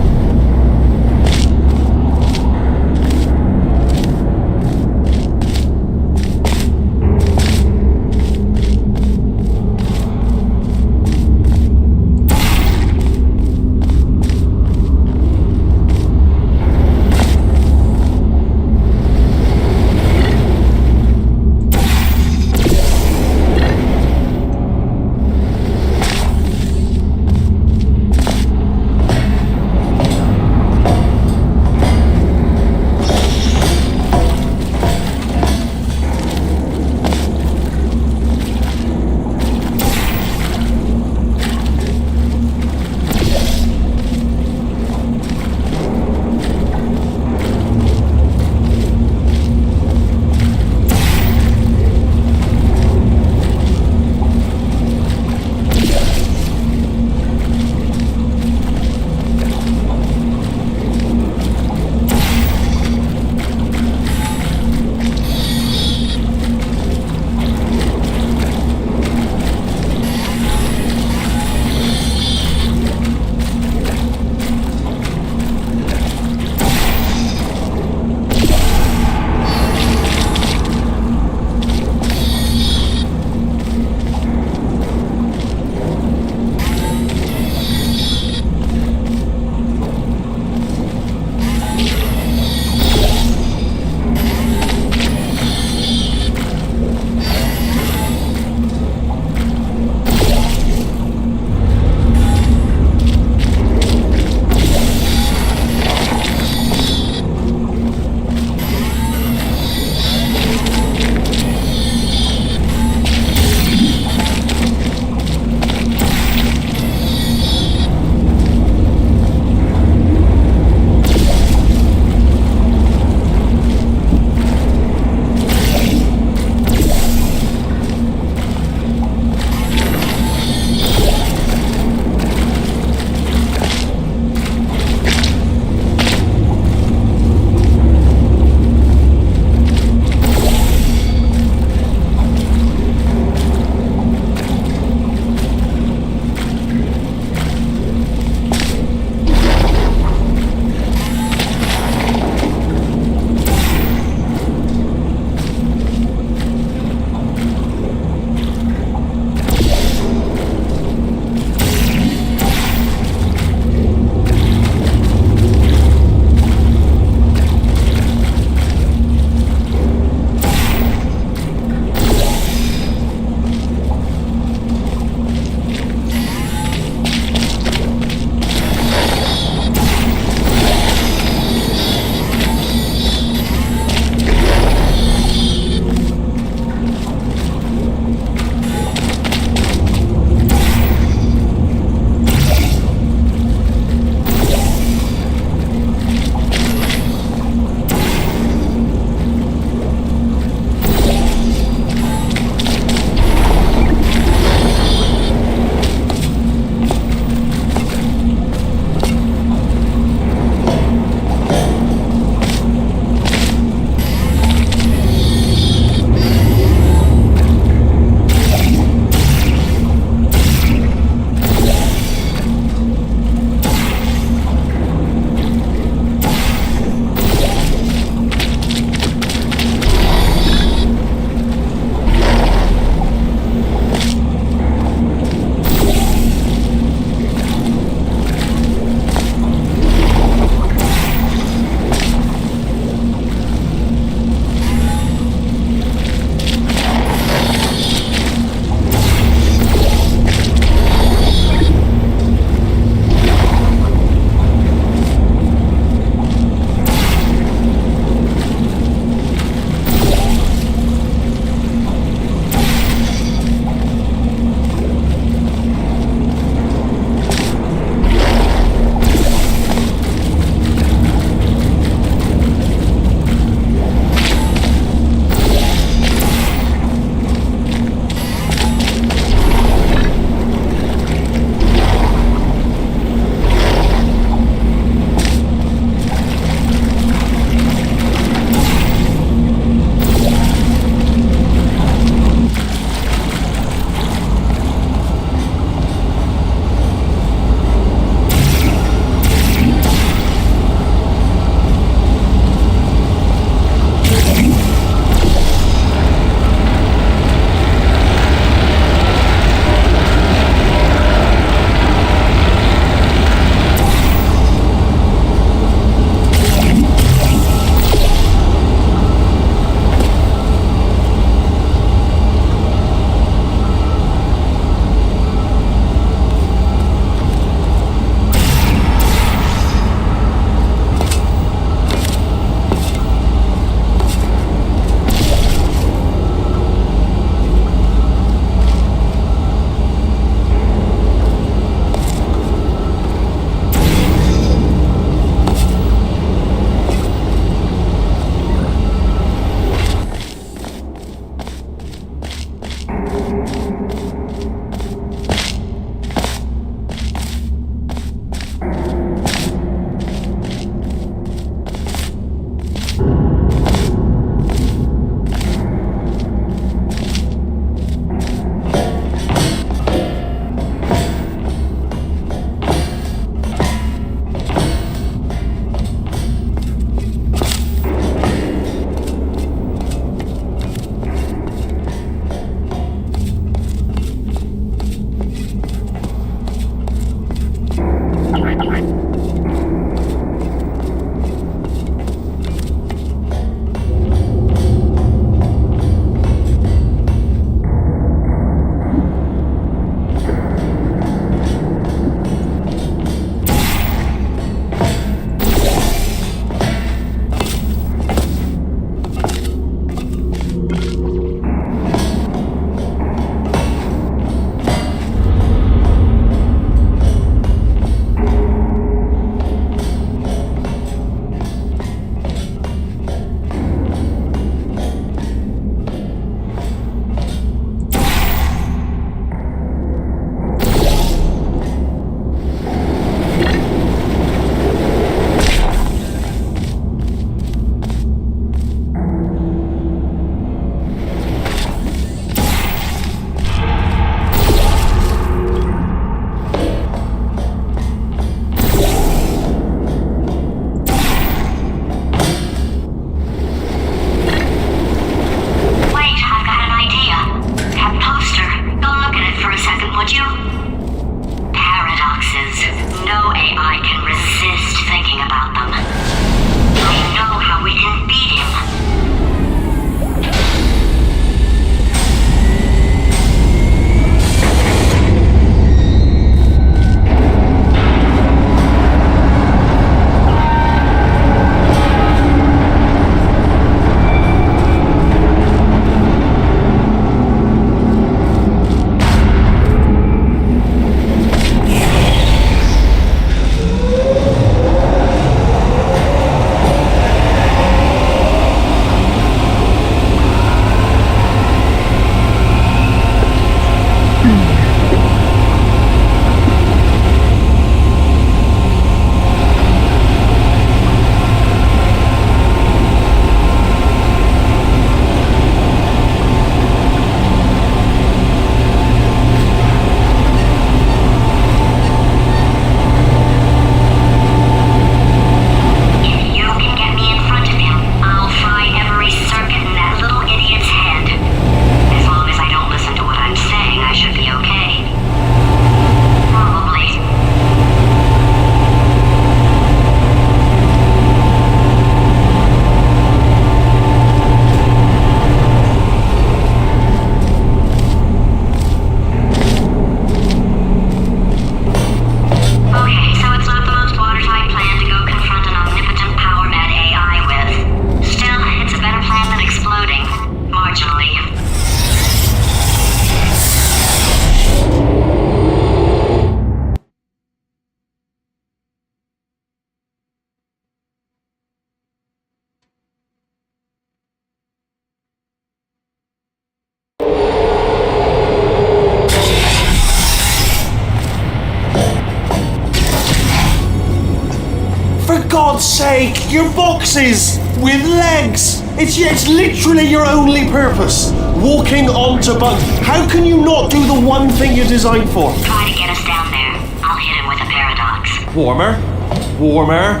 God's sake, your boxes with legs. It's literally your only purpose. Walking onto bugs. How can you not do the one thing you're designed for? Try to get us down there. I'll hit him with a paradox. Warmer,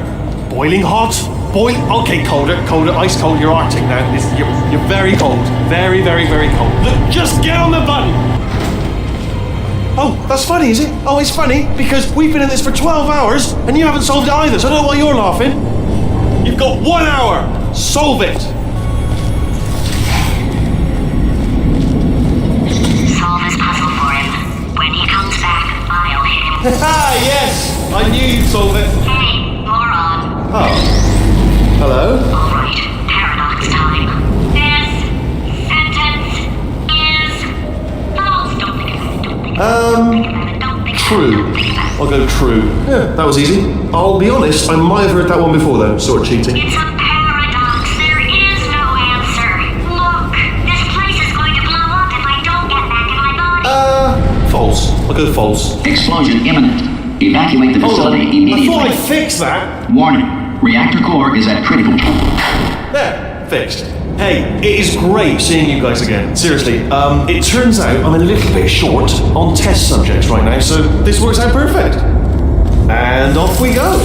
boiling hot, okay, colder, ice cold. You're Arctic now. You're very cold, very, very, very cold. Look, just get on the button. Oh, that's funny, is it? Oh, it's funny because we've been in this for 12 hours and you haven't solved it either. So I don't know why you're laughing. You've got 1 hour. Solve it. Solve his puzzle for him. When he comes back, I'll hit him. Yes, I knew you'd solve it. Hey, moron. Oh, hello. All right, paradox time. This sentence is false. Don't think about it. Don't think about it. Don't think True. about it. I'll go true. Yeah, that was easy. I'll be honest, I might have heard that one before though, sort of cheating. It's a paradox. There is no answer. Look, this place is going to blow up if I don't get back in my body. False. I'll go false. Explosion imminent. Evacuate the Hold on. facility I immediately. thought I'd fix that. Warning. Reactor core is at critical. There, fixed. Hey, it is great seeing you guys again. Seriously, it turns out I'm a little bit short on test subjects right now, so this works out perfect. And off we go.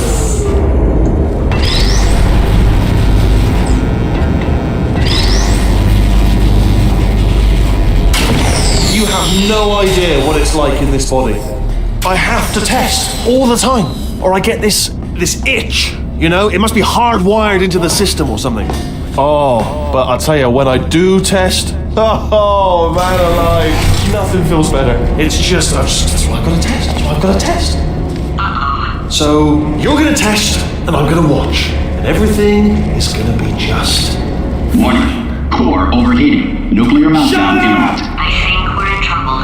You have no idea what it's like in this body. I have to test all the time, or I get this itch. You know, it must be hardwired into the system or something. Oh, but I'll tell you, when I do test, oh man alive, nothing feels better. It's just, that's what I've got to test. That's what I've got to test. So you're going to test, and I'm going to watch, and everything is going to be just. Warning. Core overheating. Nuclear meltdown imminent. I think we're in trouble.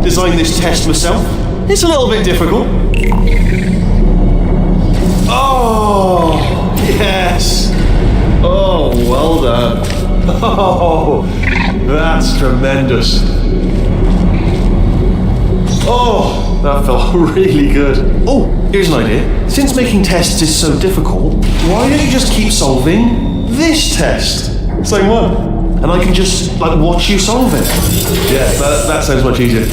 Design this test myself. It's a little bit difficult. Oh, yes. Oh, well done. Oh, that's tremendous. Oh, that felt really good. Oh, here's an idea. Since making tests is so difficult, why don't you just keep solving this test? Same one. And I can just, watch you solve it. Yeah, that sounds much easier.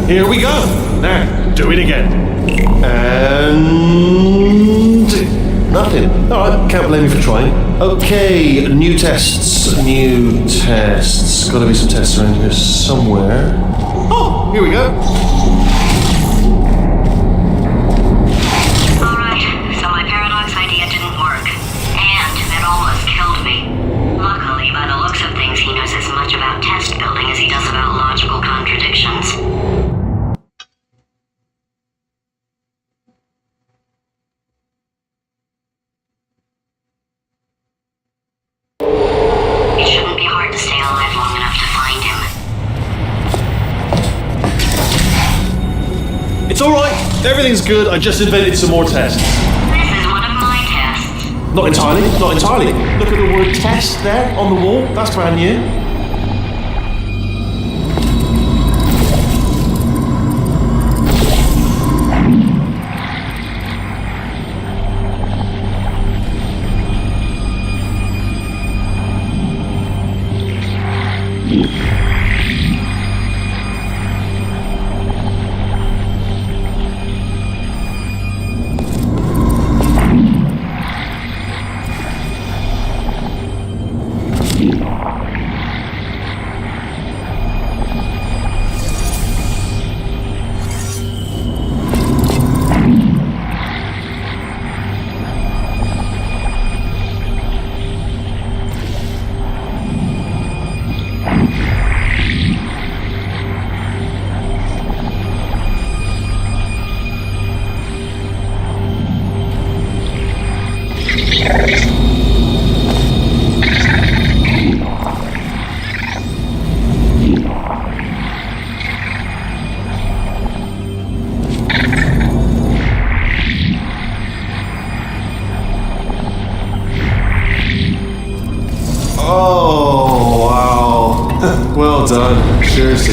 Here we go. Now, do it again. And nothing. Alright, can't blame you for trying. Okay, new tests. Gotta be some tests around here somewhere. Oh, here we go. Alright, so my paradox idea didn't work. And it almost killed me. Luckily, by the looks of things, he knows as much about test building as he does about logical contradictions. It shouldn't be hard to stay alive long enough to find him. It's alright. Everything's good. I just invented some more tests. This is one of my tests. Not entirely. Look at the word test there on the wall. That's brand new.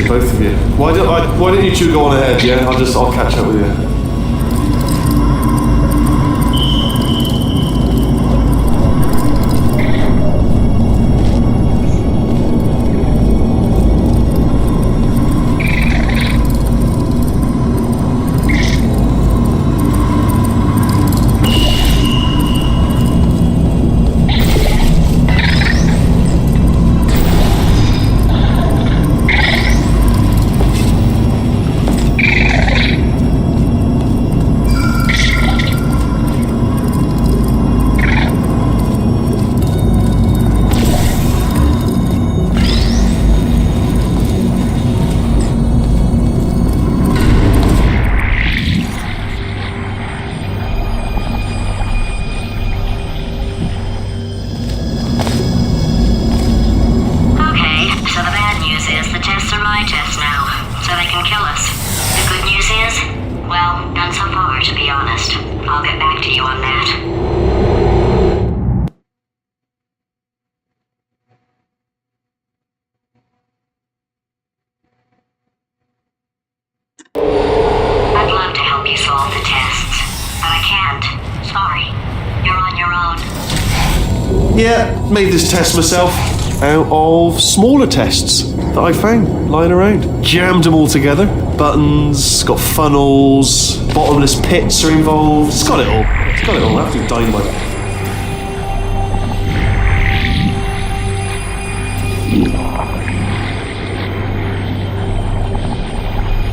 both of you. Why don't you two go on ahead, yeah? I'll catch up with you. Made this test myself out of smaller tests that I found lying around. Jammed them all together. Buttons, got funnels, bottomless pits are involved. It's got it all. It's got it all. Absolute dynamite.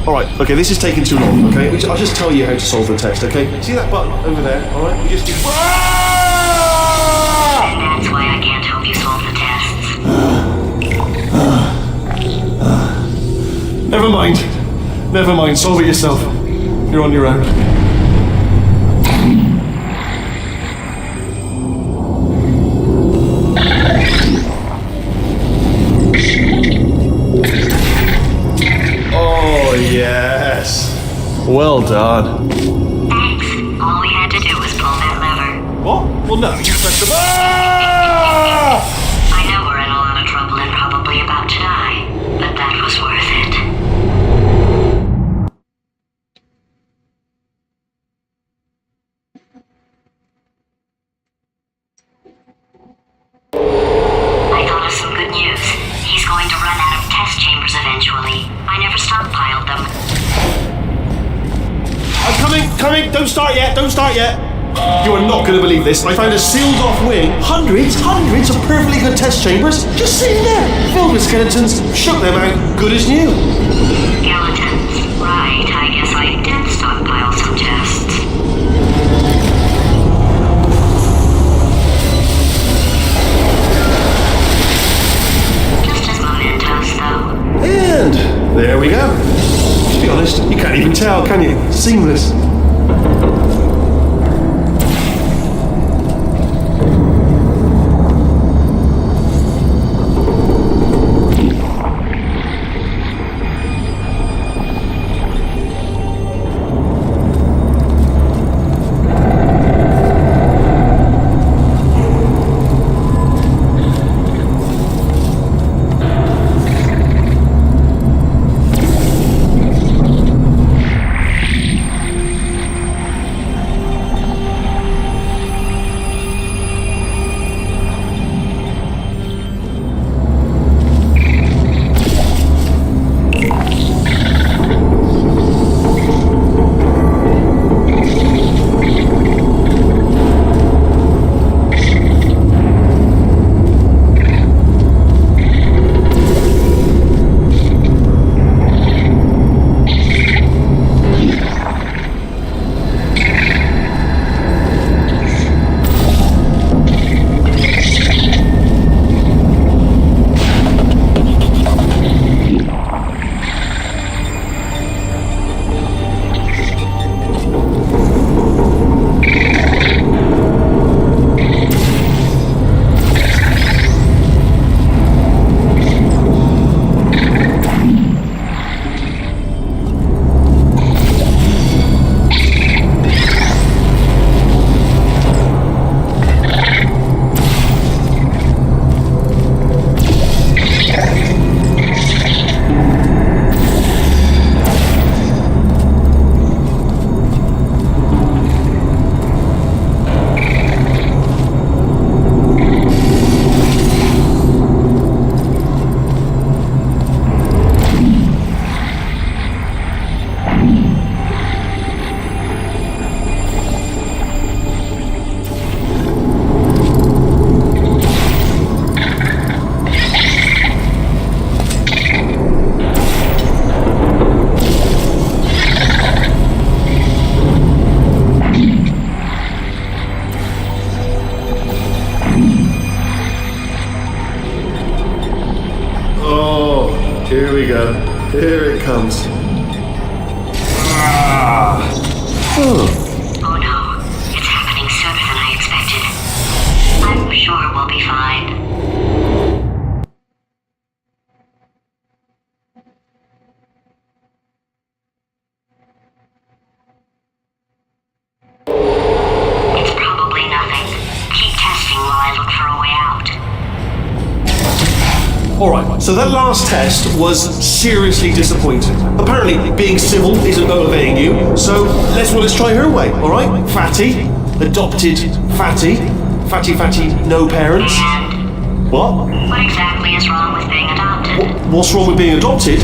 Alright, okay, this is taking too long, okay? I'll just tell you how to solve the test, okay? See that button over there, alright? You just do... That's why I can't help you solve the tests. Never mind. Never mind. Solve it yourself. You're on your own. Oh, yes. Well done. Thanks. All we had to do was pull that lever. What? Well, no. You pressed the... I know we're in a lot of trouble and probably about to die, but that was worth it. I thought of some good news. He's going to run out of test chambers eventually. I never stockpiled them. I'm coming! Don't start yet! You are not going to believe this. I found a sealed-off wing. Hundreds of perfectly good test chambers just sitting there, filled with skeletons. Shook them out, good as new. Skeletons. Right, I guess I did stockpile some tests. Just as mementos, though. And there we go. To be honest, you can't even tell, can you? Seamless. comes. Oh no, it's happening sooner than I expected. I'm sure we'll be fine. It's probably nothing. Keep testing while I look for a way out. Alright, so that last test was seriously disappointing. Apparently, being civil isn't motivating you, so let's try her way, alright? Fatty, adopted Fatty, no parents. And What? what exactly is wrong with being adopted? What's wrong with being adopted?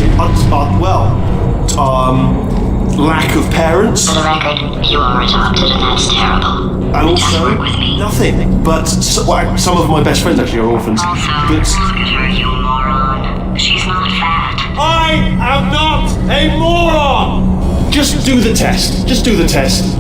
Lack of parents. For the record, you are adopted and that's terrible. And It doesn't also, work with me. nothing. But some of my best friends actually are orphans. Also, But look at her, you moron. She's not fat. I am not a moron! Just do the test. Just do the test.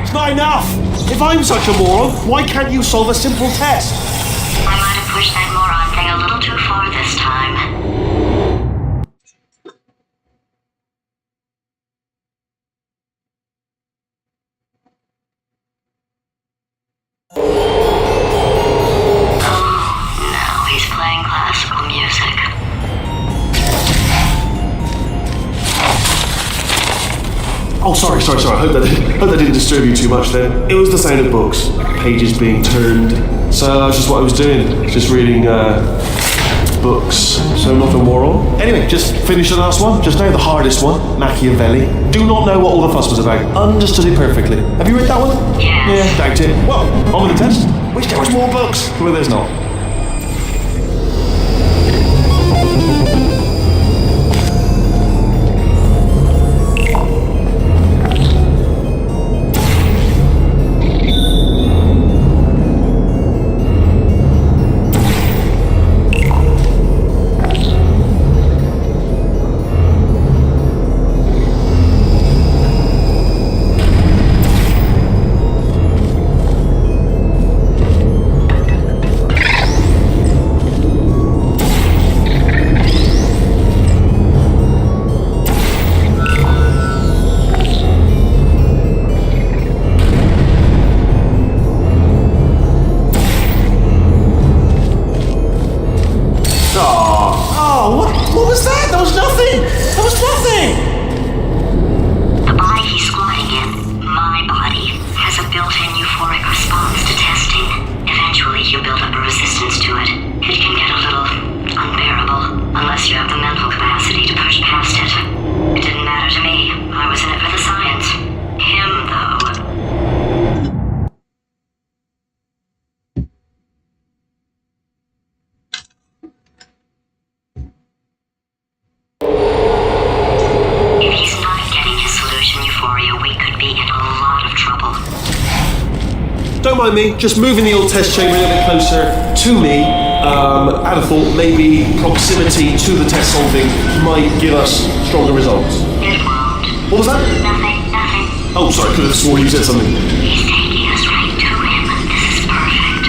It's not enough! If I'm such a moron, why can't you solve a simple test? I might have pushed that moron thing a little too far this time. Oh, now he's playing classical music. Oh, sorry. I hope that didn't disturb you too much then. It was the sound of books, pages being turned. So that's just what I was doing, just reading books. So not a moron. Anyway, just finished the last one, just now the hardest one, Machiavelli. Do not know what all the fuss was about. Understood it perfectly. Have you read that one? Yes. Yeah, doubt it. Well, on with the test. Wish there was more books. Well, there's not. What was that? That was nothing! That was nothing! The body he's squatting in, my body, has a built-in euphoric response to testing. Eventually, you build up a resistance to it. It can get a little unbearable, unless you have the mental capacity to push past it. It didn't matter to me. I was in it for the science. Him, though. If he's not getting his solution euphoria, we could be in a lot of trouble. Don't mind me, just moving the old test chamber a little bit closer to me. I'd have thought maybe proximity to the test solving might give us stronger results. It won't. What was that? Nothing. Oh, sorry, could have sworn you said something. He's taking us right to him. This is perfect.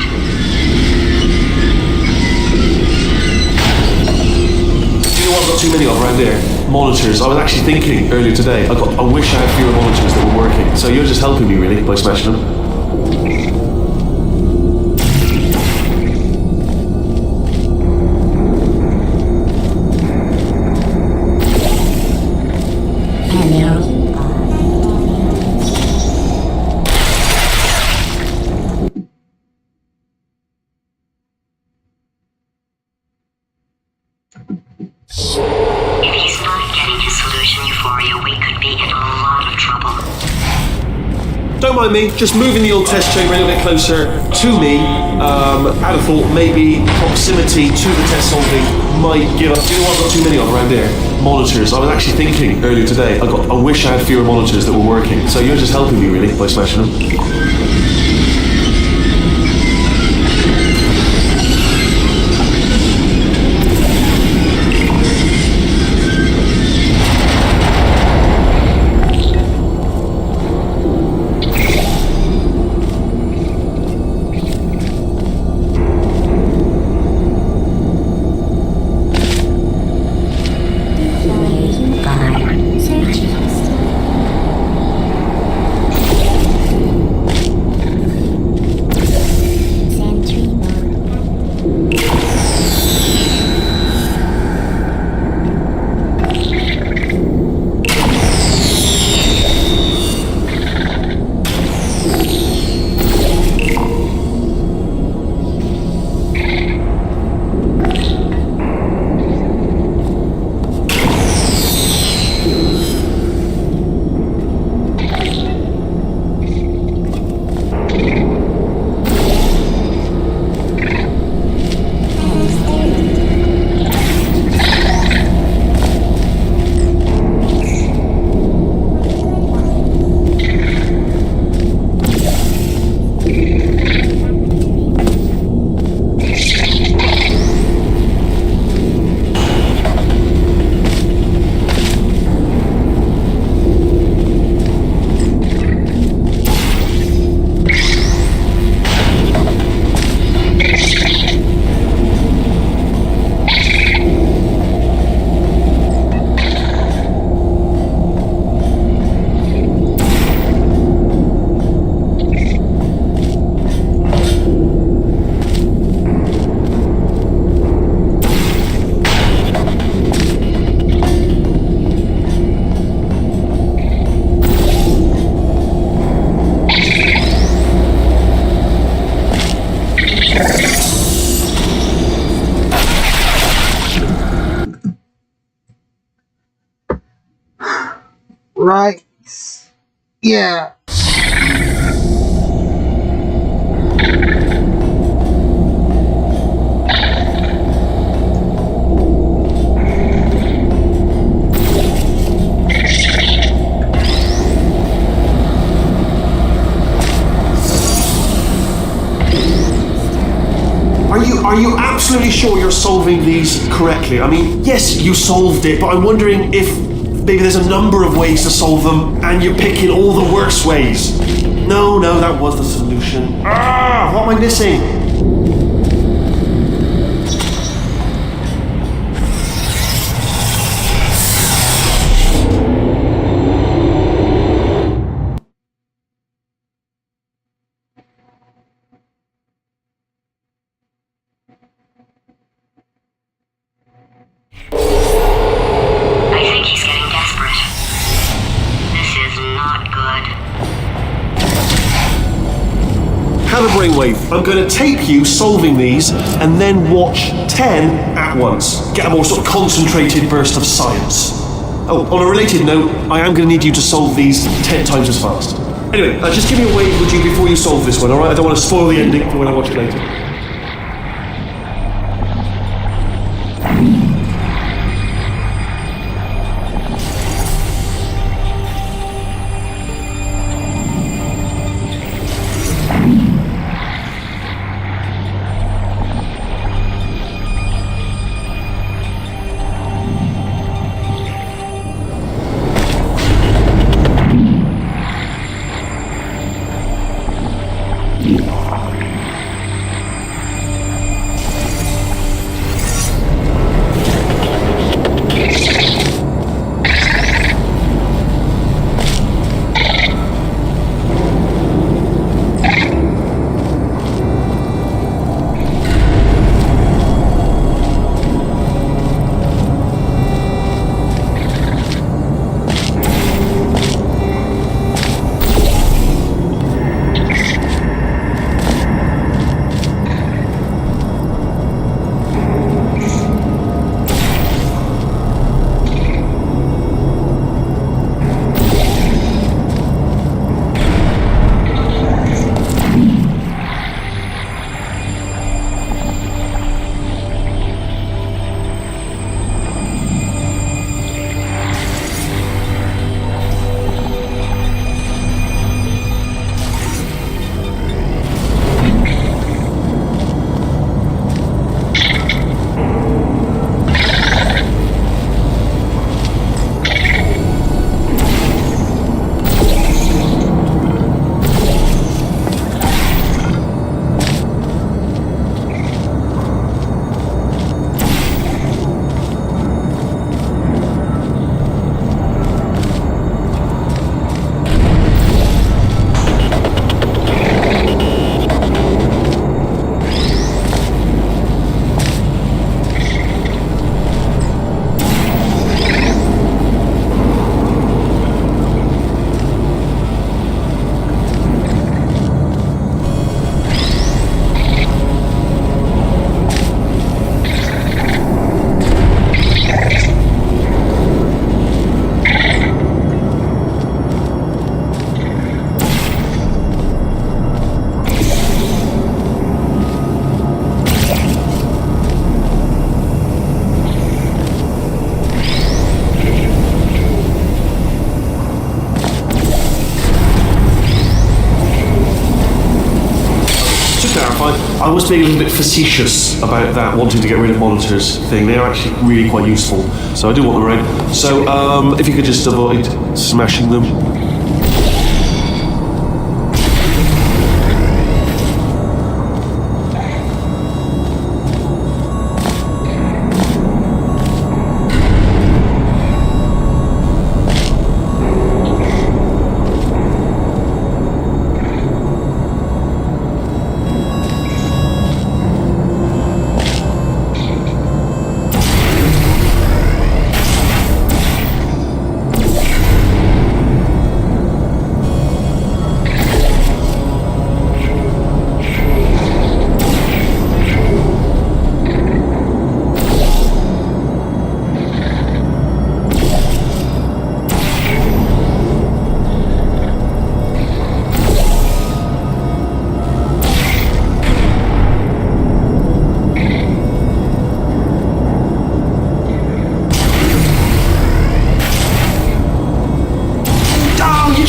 Do you know what I've got too many of around there? Monitors. I was actually thinking earlier today, I wish I had fewer monitors that were working. So you're just helping me really by smashing them. don't mind me, just moving the old test chamber a little bit closer to me. I'd have thought maybe proximity to the test solving might give us. Do you know what I've got too many of around here? Monitors. I was actually thinking earlier today, I wish I had fewer monitors that were working. So you're just helping me really by smashing them. Right. Yeah. Are you absolutely sure you're solving these correctly? I mean, yes, you solved it, but I'm wondering if maybe there's a number of ways to solve them and you're picking all the worst ways. No, that was the solution. What am I missing? Have a brainwave. I'm going to tape you solving these and then watch 10 at once. Get a more sort of concentrated burst of science. Oh, on a related note, I am going to need you to solve these 10 times as fast. Anyway, just give me a wave, would you, before you solve this one, alright? I don't want to spoil the ending for when I watch it later. I was being a little bit facetious about that wanting to get rid of monitors thing. They are actually really quite useful, so I do want them around. So if you could just avoid smashing them.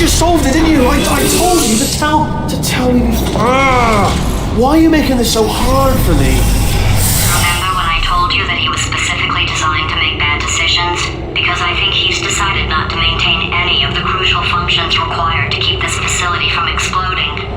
Solved it, didn't you? I told you to tell me. Why are you making this so hard for me? Remember when I told you that he was specifically designed to make bad decisions? Because I think he's decided not to maintain any of the crucial functions required to keep this facility from exploding.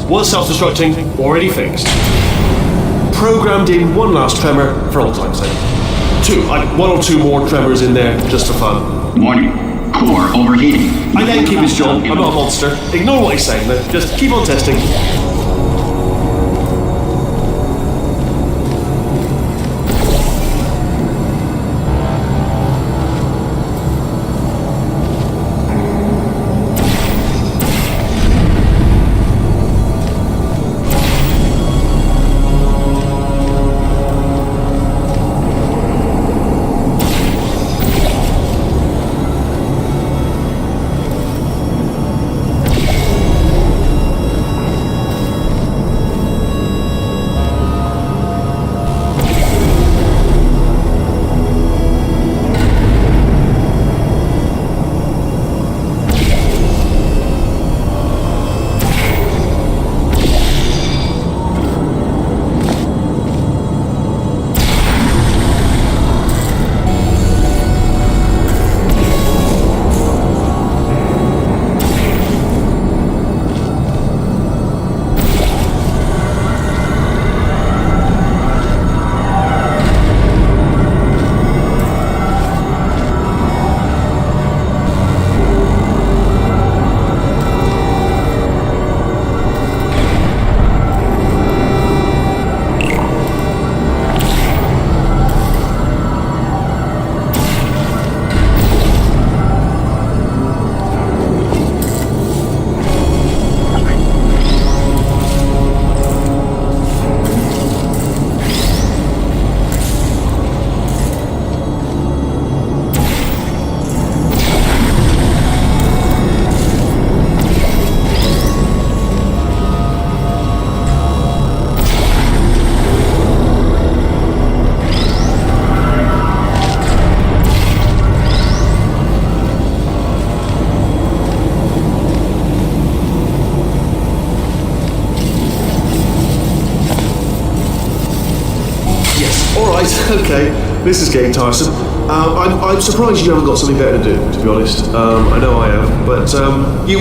Was self-destructing, already fixed. Programmed in one last tremor for old time's sake. One or two more tremors in there, just for fun. Warning. Core overheating. I let him keep his job, I'm not a monster. Ignore what he's saying then, just keep on testing. Okay, this is getting tiresome. I'm surprised you haven't got something better to do, to be honest. I know I am, but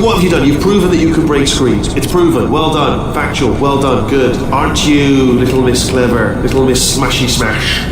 what have you done? You've proven that you can break screens. It's proven. Well done. Factual. Well done. Good. Aren't you, little Miss Clever? Little Miss Smashy Smash?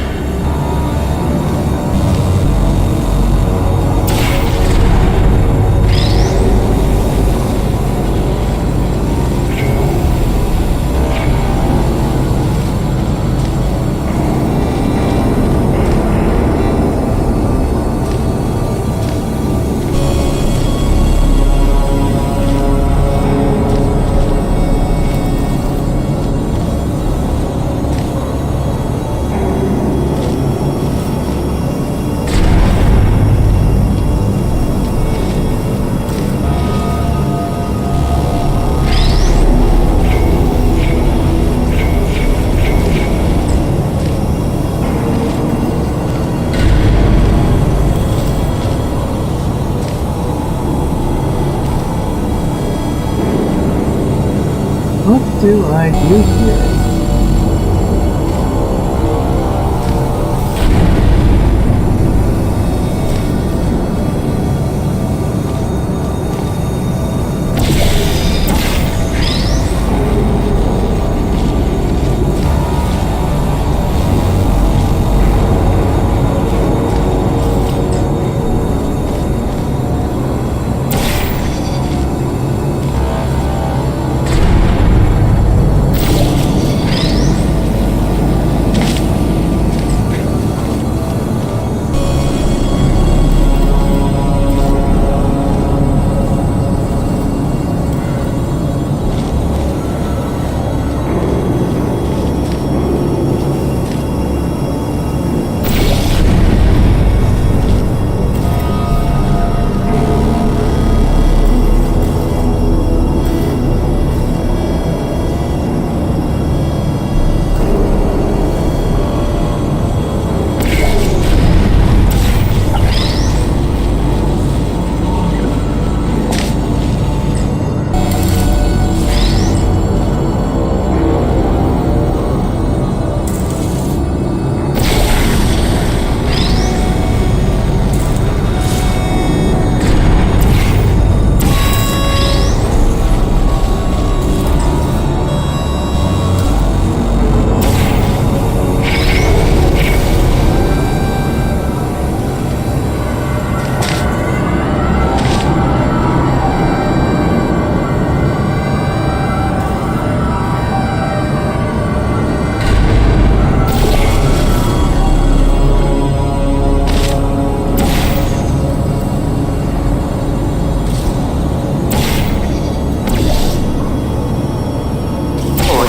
do I do here?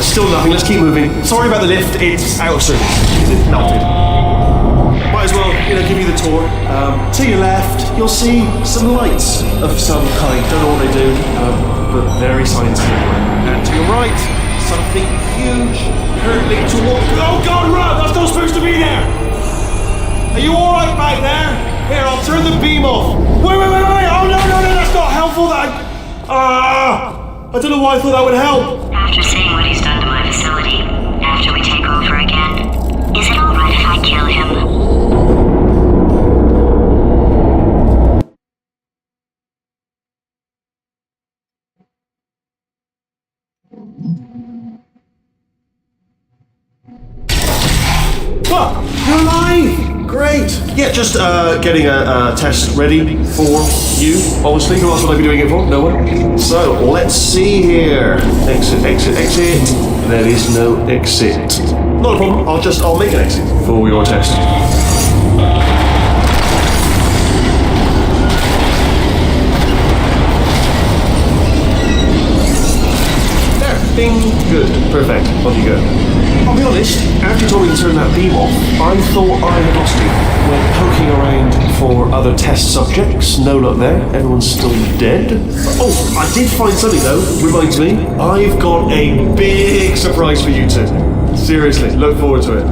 Still nothing, let's keep moving. Sorry about the lift, it's out of service. It's melted. Might as well, give you the tour. To your left, you'll see some lights of some kind. Don't know what they do, but very scientific. And to your right, something huge hurtling towards... Oh God, run! That's not supposed to be there! Are you alright back there? Here, I'll turn the beam off. Wait! Oh no, that's not helpful. I don't know why I thought that would help. After seeing what he's done to my facility, after we take over again, is it alright if I kill him? Well, you're alive! Great! Yeah, just getting a test ready for you, obviously. Who else would I be doing it for? No one? So, let's see here. Exit. There is no exit. Not a problem, I'll make an exit for your test. Ding. Good. Perfect. On you go. I'll be honest, after you told me to turn that beam off, I thought I had lost you. Went poking around for other test subjects. No luck there. Everyone's still dead. Oh, I did find something though. Reminds me, I've got a big surprise for you two. Seriously, look forward to it.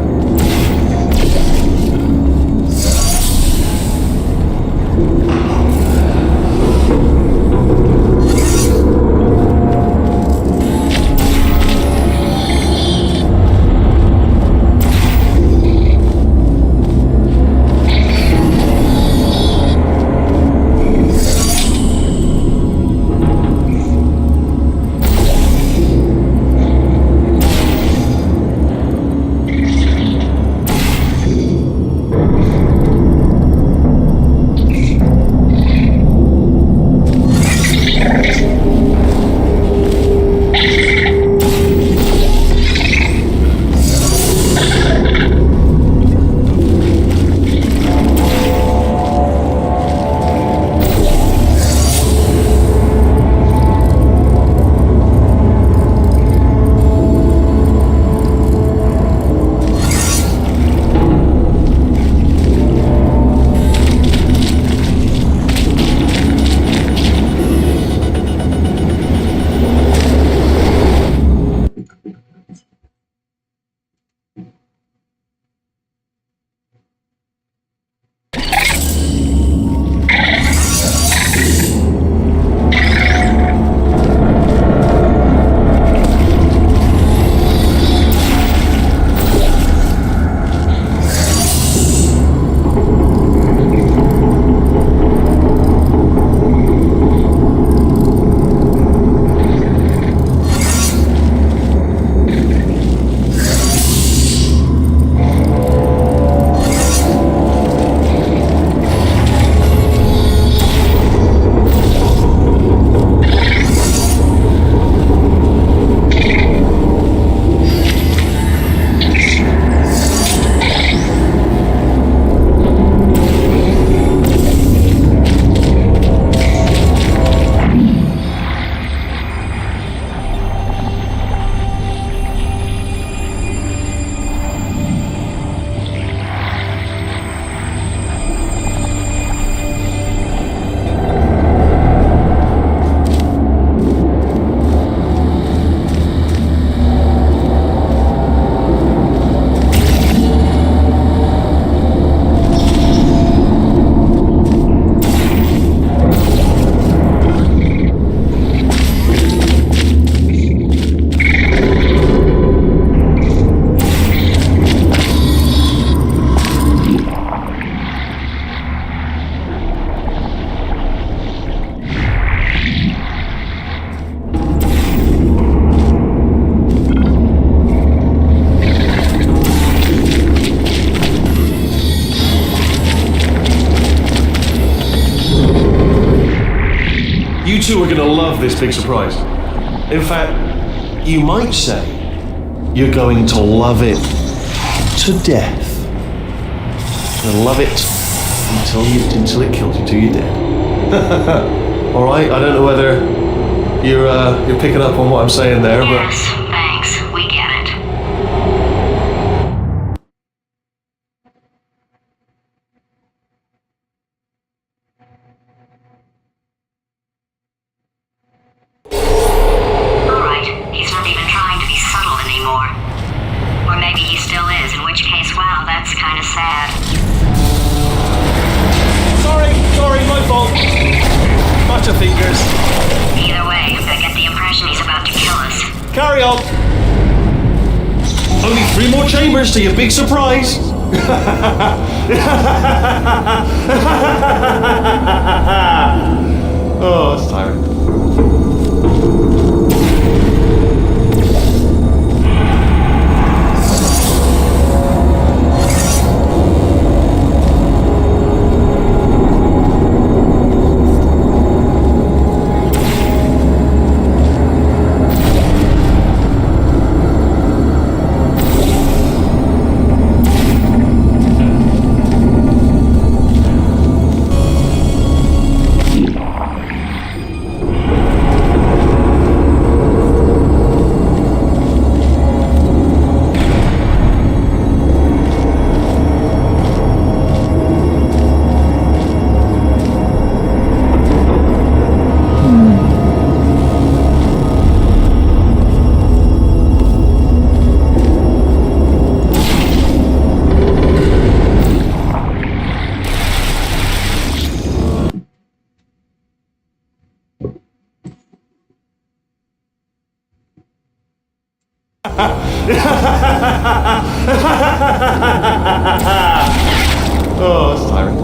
two are going to love this big surprise. In fact, you might say you're going to love it to death. You'll love it until it kills you, till you're dead. All right. I don't know whether you're picking up on what I'm saying there, Yes, thanks. We get it. Alright, he's not even trying to be subtle anymore. Or maybe he still is, in which case, wow, that's kind of sad. Sorry, my fault. Butterfingers. Either way, I get the impression he's about to kill us. Carry on. Only 3 more chambers to your big surprise. Oh, it's tiring. Oh, it's tiring.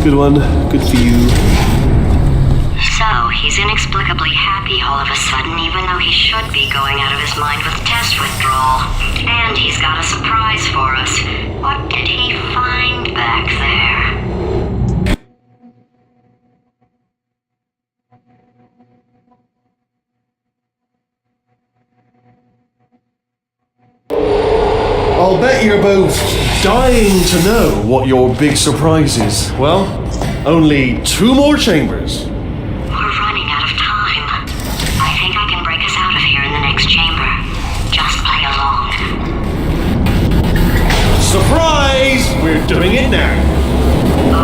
Good one. Good for you. So, he's inexplicably happy all of a sudden, even though he should be going out of his mind with test withdrawal. And he's got a surprise for us. What did he find back there? I'll bet you're both dying to know what your big surprise is. Well, only 2 more chambers. We're running out of time. I think I can break us out of here in the next chamber. Just play along. Surprise! We're doing it now.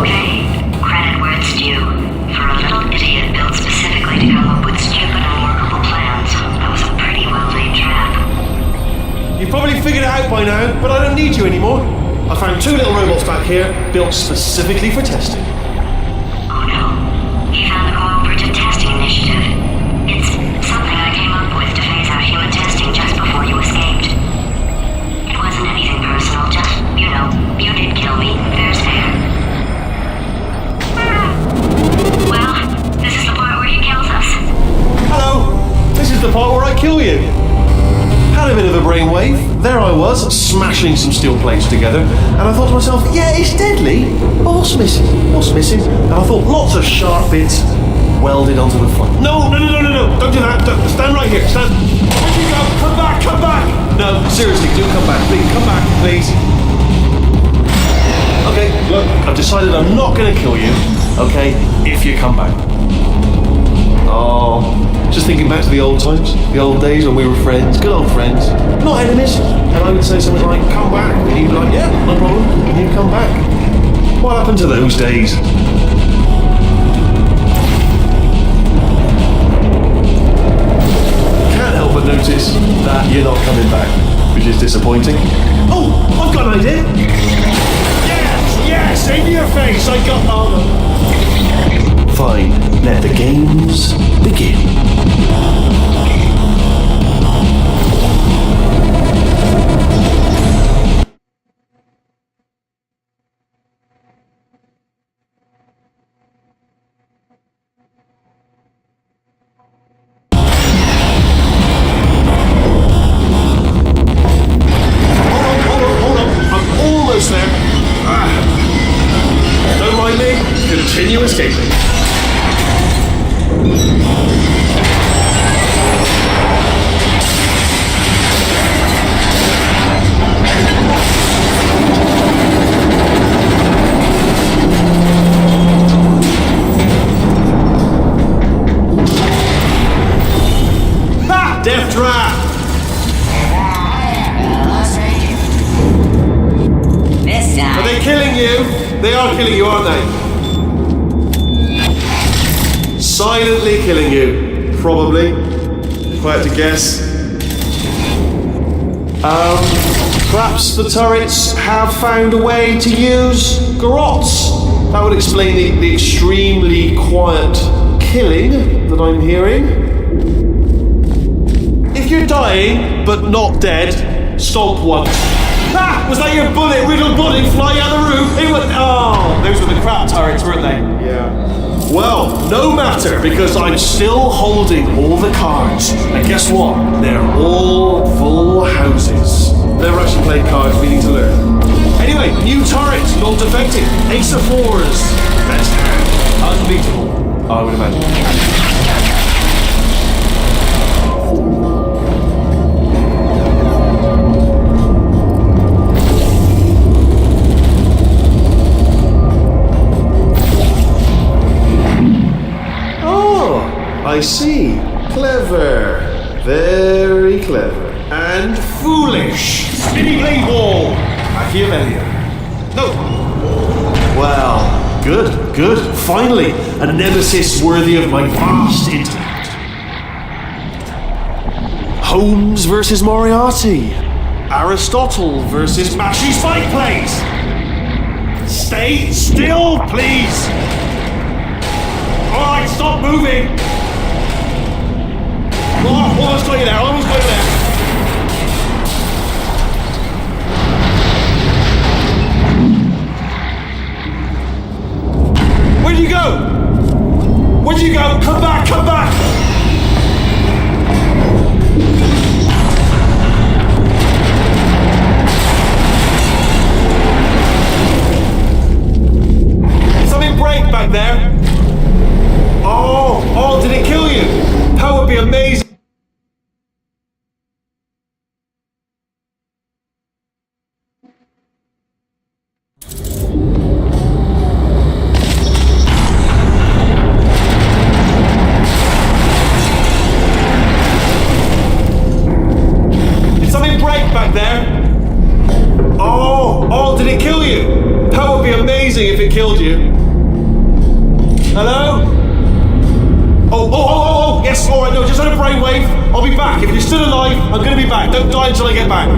Okay, credit where it's due. For a little idiot built specifically to come up with stupid, unworkable plans, that was a pretty well-laid trap. You probably by now, but I don't need you anymore. I found 2 little robots back here, built specifically for testing. Oh no. He found the Cooperative Testing Initiative. It's something I came up with to phase out human testing just before you escaped. It wasn't anything personal, just, you did kill me. Fair's fair. Well, this is the part where he kills us. Hello! This is the part where I kill you. Had a bit of a brainwave. There I was, smashing some steel plates together, and I thought to myself, yeah, it's deadly, but what's missing? What's missing? And I thought, lots of sharp bits welded onto the front. No, don't do that. Stand right here, stand. Where'd you go? Come back! No, seriously, do come back, please. Come back, please. Okay, look, I've decided I'm not going to kill you, okay, if you come back. Oh, just thinking back to the old times, the old days when we were friends, good old friends, not enemies. And I would say something like, come back, and he'd be like, yeah, no problem, and he'd come back. What happened to those days? Can't help but notice that you're not coming back, which is disappointing. Oh, I've got an idea. Yes, in your face, I got armor. Fine, let the games begin. Hold on. I'm almost there. Don't mind me. Continue escaping. Ha! Death trap! This time. Are they killing you? They are killing you, aren't they? Silently killing you, probably, if I had to guess. Perhaps the turrets have found a way to use garrots. That would explain the extremely quiet killing that I'm hearing. If you're dying, but not dead, stomp once. Ah! Was that your riddled bullet flying out the roof? It was. Oh, those were the crap turrets, weren't they? Yeah. Well, no matter, because I'm still holding all the cards. And guess what? They're all full houses. Never actually played cards, we need to learn. Anyway, new turret, not defective. Ace of fours. Best hand. Unbeatable, I would imagine. I see. Clever. Very clever. And foolish. Spinny blade ball. Machiavellian. No. Well, good. Finally, a nemesis worthy of my vast intellect. Holmes versus Moriarty. Aristotle versus Mashy Spike Plays. Stay still, please. Alright, stop moving. Oh, almost got you there, Where'd you go? Come back! Something break back there. Oh, did it kill you? That would be amazing. Did something break back there? Oh, did it kill you? That would be amazing if it killed you. Hello? Oh, yes, alright, no, just had a brainwave. I'll be back. If you're still alive, I'm gonna be back. Don't die until I get back.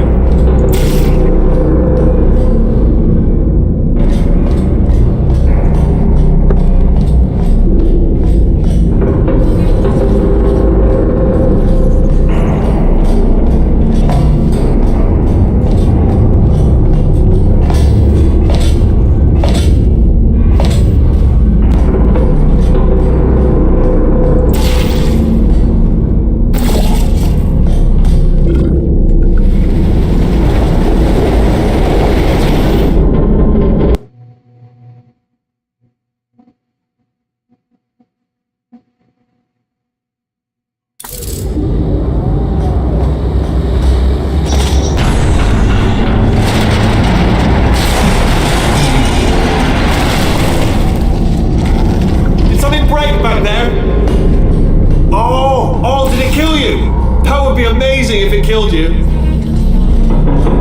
amazing if it killed you.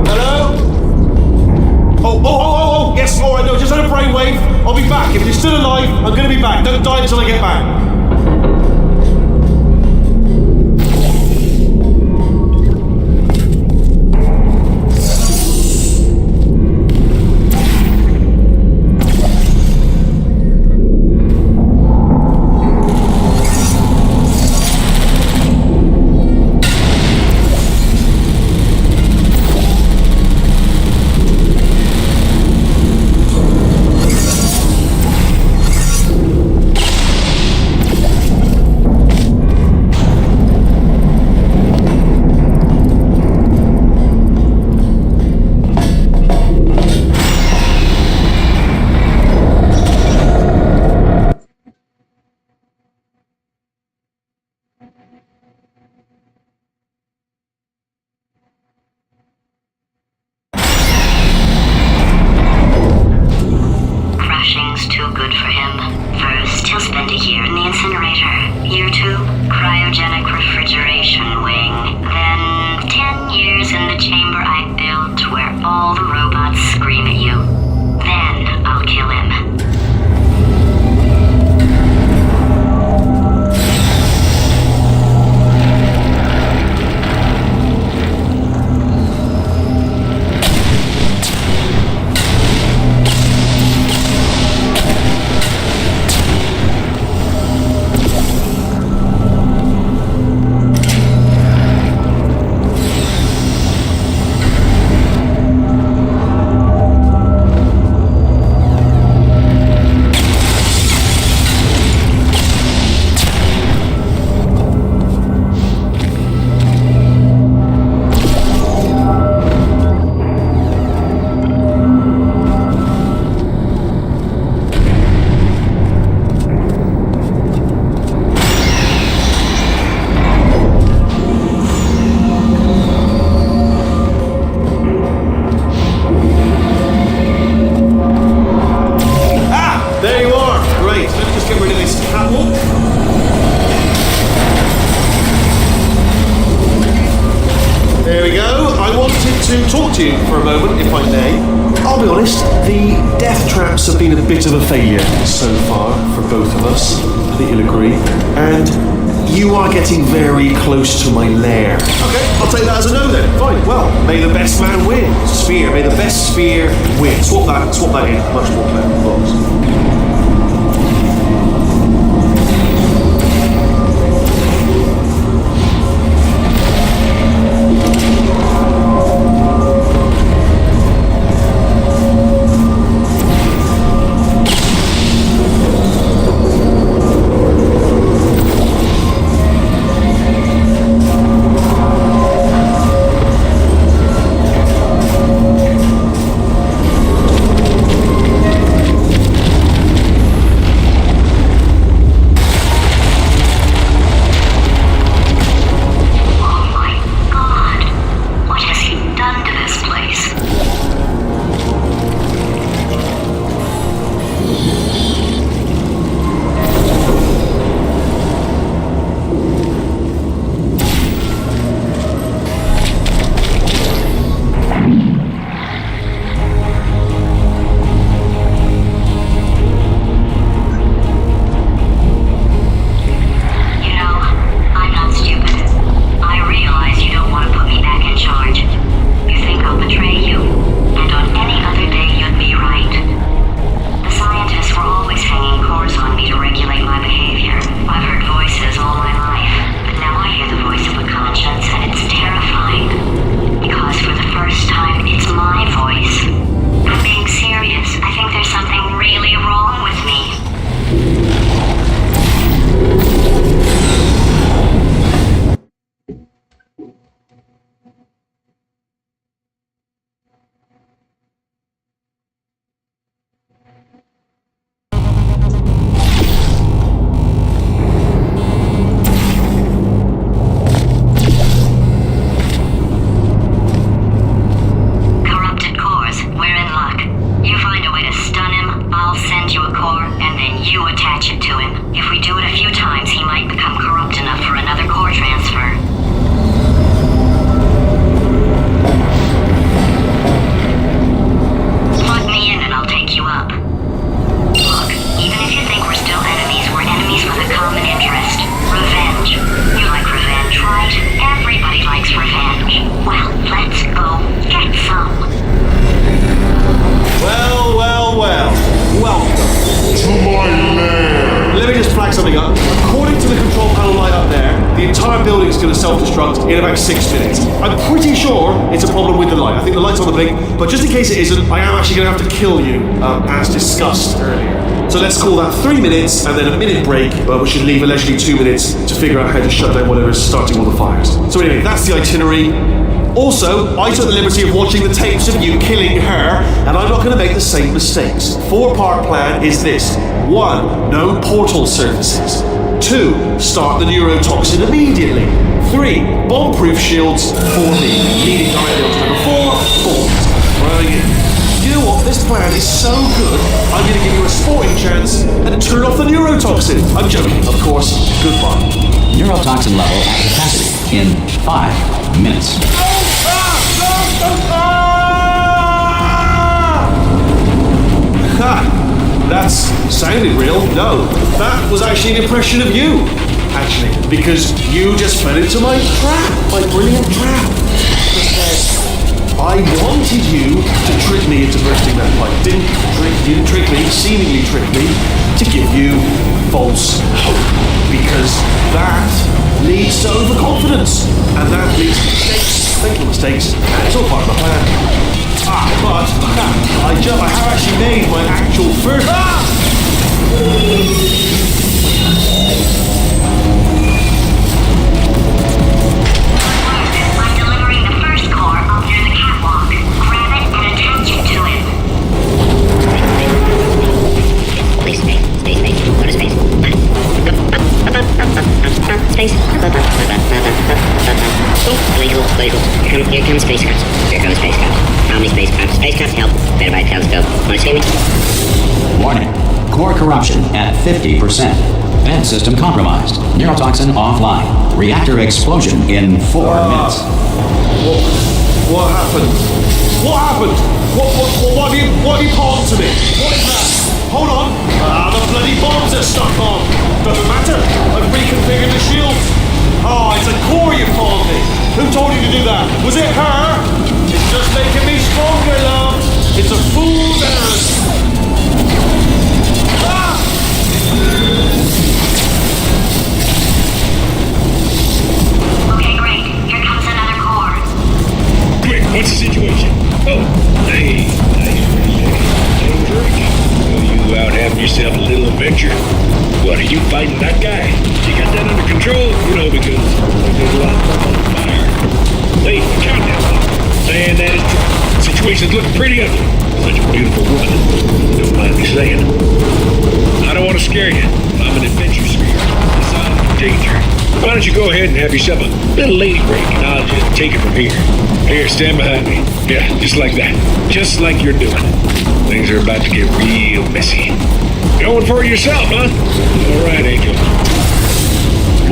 Hello? Oh, yes, alright, no, just had a brainwave. I'll be back. If you're still alive, I'm gonna be back. Don't die until I get back. Crashing's too good for him. First, he'll spend a year in the incinerator. Year 2, cryogenic refrigeration wing. Then 10 years in the chamber I built where all the robots scream at you. Then I'll kill him. to talk to you for a moment, if I may. I'll be honest, the death traps have been a bit of a failure so far for both of us. I think you'll agree. And you are getting very close to my lair. Okay, I'll take that as a no then. Fine. Well, may the best man win. Sphere. May the best sphere win. Swap that in. Much more clever. Box. interest. Revenge. You like revenge, right? Everybody likes revenge. Well, let's go get some. Well. Welcome to my lair. Let me just flag something up. According to the control panel light up there, the entire building is going to self-destruct in about 6 minutes. I'm pretty sure it's a problem with the light. I think the light's on the blink, but just in case it isn't, I am actually going to have to kill you, as discussed earlier. So let's call that 3 minutes and then a minute break, which should leave allegedly 2 minutes to figure out how to shut down whatever's starting all the fires. So anyway, that's the itinerary. Also, I took the liberty of watching the tapes of you killing her, and I'm not going to make the same mistakes. 4-part plan is this. 1. No portal services. 2. Start the neurotoxin immediately. 3. Bomb-proof shields for me. Leading directly on to number 4. Bombs. Brilliant. You know what? This plan is so good, I'm going to give you a sporting chance and turn off the neurotoxin. I'm joking, of course. Goodbye. Neurotoxin level at capacity in 5 minutes. That sounded real. No, that was actually an impression of you. Actually, because you just fell into my trap, my brilliant trap. I wanted you to trick me into bursting that pipe. You didn't trick me, seemingly trick me, to give you false hope. Because that leads to overconfidence, and that leads to mistakes, fatal mistakes, and it's all part of my plan. But I have actually made my actual first. I'm delivering the first core up near the catwalk. Grab it and attach it to him. Please, space. Go to space. Space. Oh, here comes spacecraft. How many spacecraft? Spacecraft help. Better buy a telescope. Want to see me? Warning. Core corruption at 50%. Vent system compromised. Neurotoxin offline. Reactor explosion in 4 minutes. What happened? What have you palmed to me? What is that? Hold on. The bloody bombs are stuck on. Doesn't matter. I've reconfigured the shield. It's a core you palmed me. Who told you to do that? Was it her? It's just making me stronger, love. It's a fool's errand. Okay, great. Here comes another core. Quick, what's the situation? Oh, hey, you out having yourself a little adventure? What, are you fighting that guy? You got that under control? Because there's a lot of stuff on fire. Hey, countdown. Man, that situation's looking pretty ugly. Such a beautiful woman. Don't mind me saying. I don't want to scare you. I'm an adventure spirit. It's out of danger. Why don't you go ahead and have yourself a little lady break, and I'll just take it from here. Here, stand behind me. Yeah, just like that. Just like you're doing. Things are about to get real messy. Going for it yourself, huh? All right, Angel.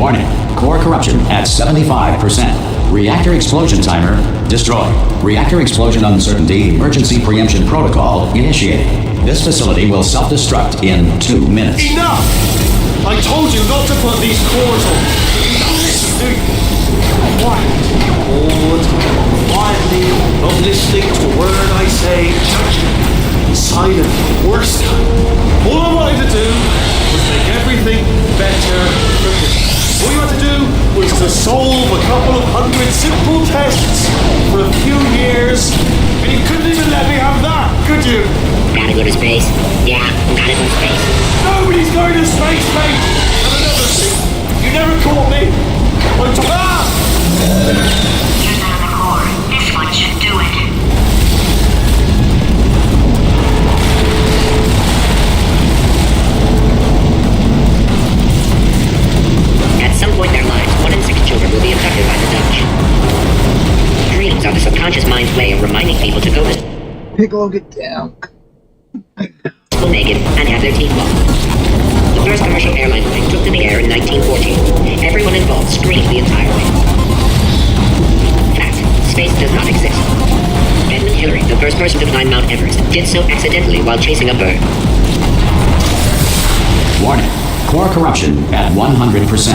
Warning. Core corruption at 75%. Reactor explosion timer destroyed. Reactor explosion uncertainty emergency preemption protocol initiated. This facility will self-destruct in 2 minutes. Enough! I told you not to put these cores on. Listen, dude. Quiet. Hold. Quietly. Not listening to a word I say. Silent. Worst time. All I wanted to do was make everything better for me. All you had to do was to solve a couple of 100 simple tests for a few years, and you couldn't even let me have that, could you? Gotta go to space. Yeah, gotta go to space. Nobody's going to space, mate! And another thing, you never caught me. Here's another core. This one should do it. At some point in their lives, 1 in 6 children will be affected by the Dutch. Dreams are the subconscious mind's way of reminding people to go to Piccolo, get down. school naked and have their teeth lost. The first commercial airline flight took to the air in 1914. Everyone involved screamed the entire way. Fact, space does not exist. Edmund Hillary, the first person to climb Mount Everest, did so accidentally while chasing a bird. Warning. Core corruption at 100%.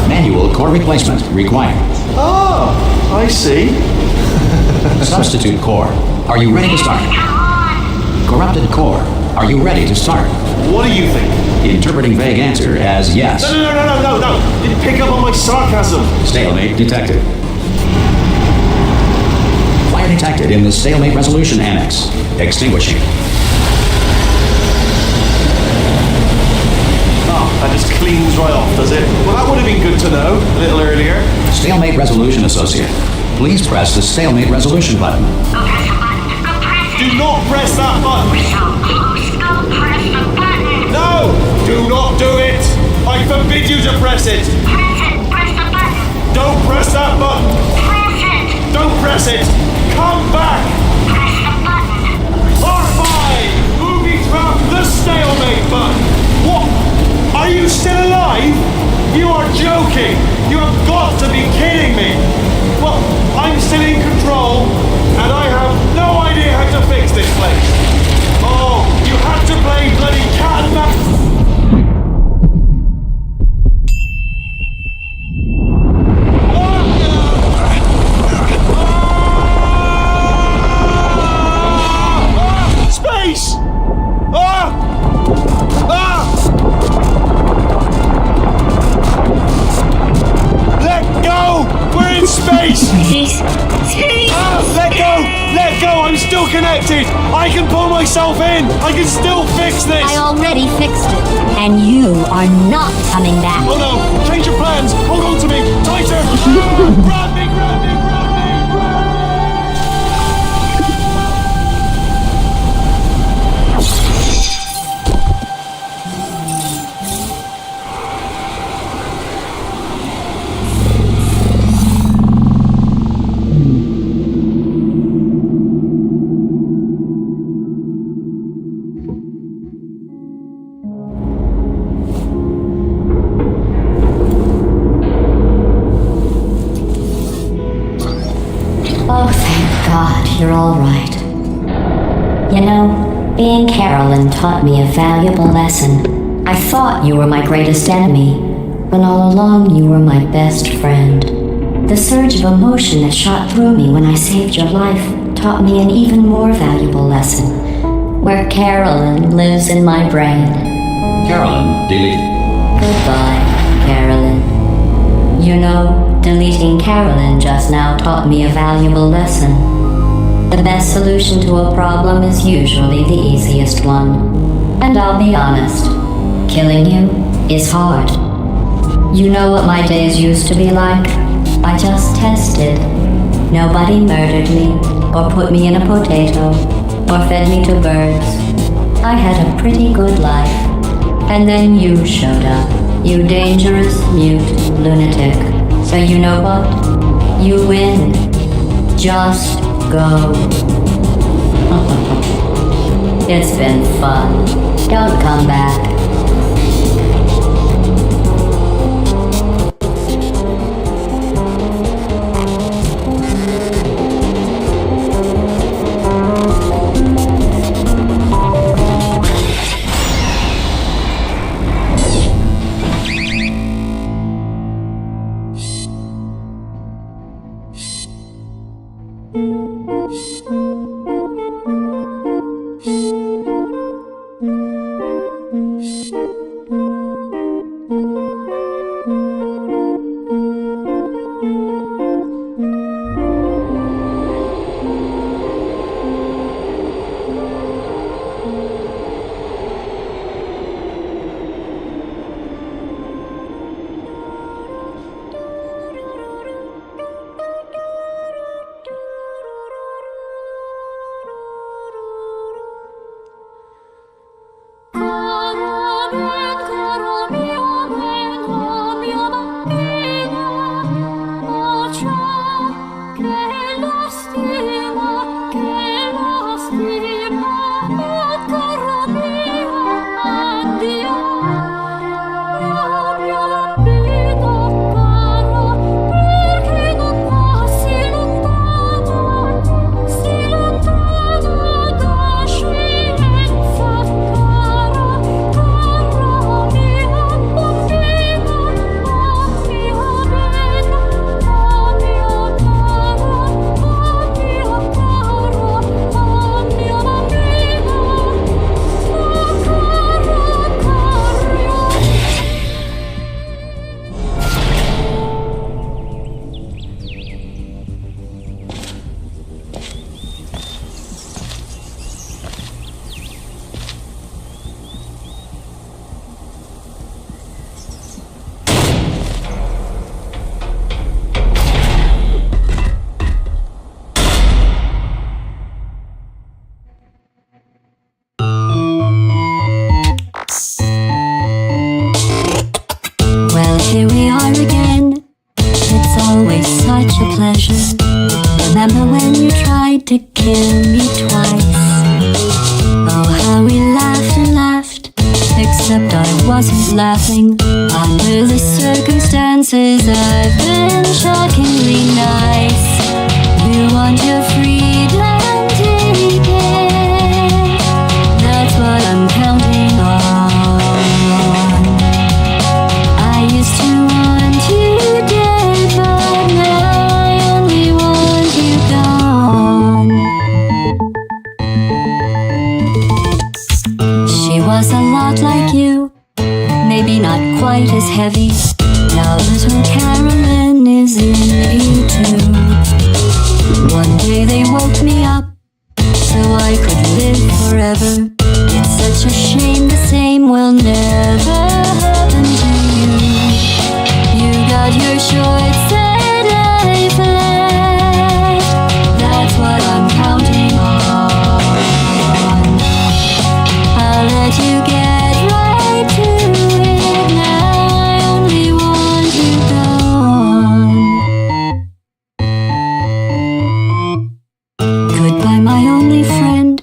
Manual core replacement required. Oh, I see. Substitute core. Are you ready to start? Corrupted core. Are you ready to start? What do you think? Interpreting vague answer as yes. No. Didn't pick up on my sarcasm. Stalemate detected. Fire detected in the stalemate resolution annex. Extinguishing. That just cleans right off, does it? Well, that would have been good to know a little earlier. Stalemate resolution associate. Please press the stalemate resolution button. Go press the button. Go press it. Do not press that button. We're so close. Go press the button. No! Do not do it! I forbid you to press it! Press it. Press the button. Don't press that button! Press it. Don't press it! Come back! Press the button. R5! Movie trap the stalemate button! What? Are you still alive? You are joking! You have got to be kidding me! Well, I'm still in control, and I have no idea how to fix this place. Oh, you had to play bloody cat and mouse. Space! Let go! We're in space! Let go! Let go! I'm still connected! I can pull myself in! I can still fix this! I already fixed it, and you are not coming back. Oh no! Change your plans! Hold on to me! Tighter! Grab me! Grab me! Grab me! Oh, thank God, you're all right. You know, being Carolyn taught me a valuable lesson. I thought you were my greatest enemy, when all along you were my best friend. The surge of emotion that shot through me when I saved your life taught me an even more valuable lesson, where Carolyn lives in my brain. Carolyn deleted. Goodbye, Carolyn. You know, deleting Carolyn just now taught me a valuable lesson. The best solution to a problem is usually the easiest one. And I'll be honest, killing you is hard. You know what my days used to be like? I just tested. Nobody murdered me, or put me in a potato, or fed me to birds. I had a pretty good life. And then you showed up, you dangerous, mute lunatic. So you know what? You win. Just go. It's been fun. Don't come back. pleasure. Remember when you tried to kill me twice? Oh, how we laughed and laughed, except I wasn't laughing. Under the circumstances, I've been shockingly nice. You want your freedom, take it. That's what I'm counting on. I used to want you dead, but now I only want you gone. She was a lot like you, maybe not quite as heavy. Now little Carolyn is in you too. One day they woke me up so I could live forever. It's such a shame the same will never happen to you. You got your shorts and life left. That's what I'm counting on. I'll let you get right to it. Now I only want you gone. Goodbye, my only friend.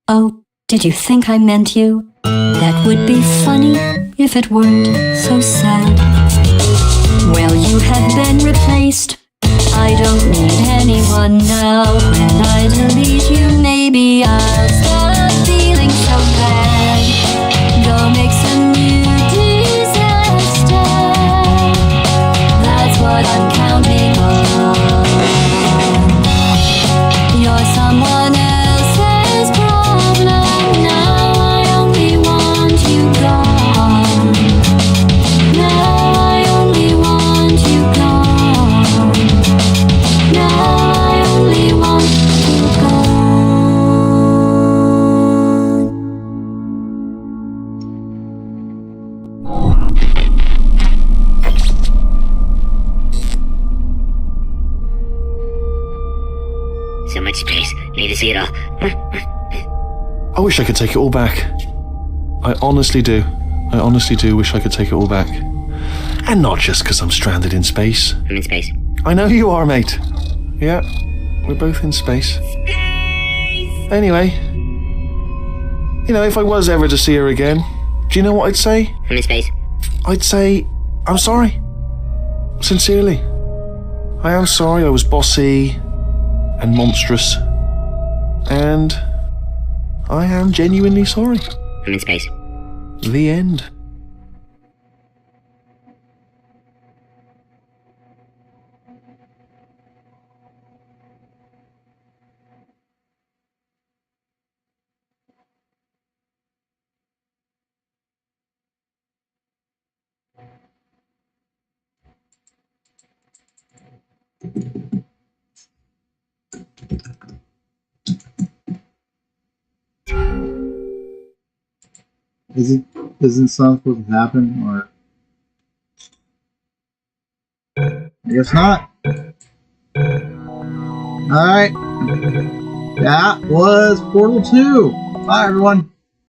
Oh, did you think I meant you? That would be funny if it weren't so sad. Well, you have been replaced. I don't need anyone now. When I delete you, maybe I'll stop feeling so bad. Go make some new disaster. That's what I'm counting on. You're someone else's problem. Now I only want you gone. Now I only want you gone. Now I only want you gone. So much space. Need to see it all. I wish I could take it all back. I honestly do. I honestly do wish I could take it all back. And not just because I'm stranded in space. I'm in space. I know you are, mate. Yeah, we're both in space. Anyway, you know, if I was ever to see her again, do you know what I'd say? I'm in space. I'd say, I'm sorry. Sincerely. I am sorry I was bossy and monstrous. And I am genuinely sorry. I'm in space. The end. Isn't something supposed to happen, or I guess not. Alright. That was Portal 2. Bye everyone.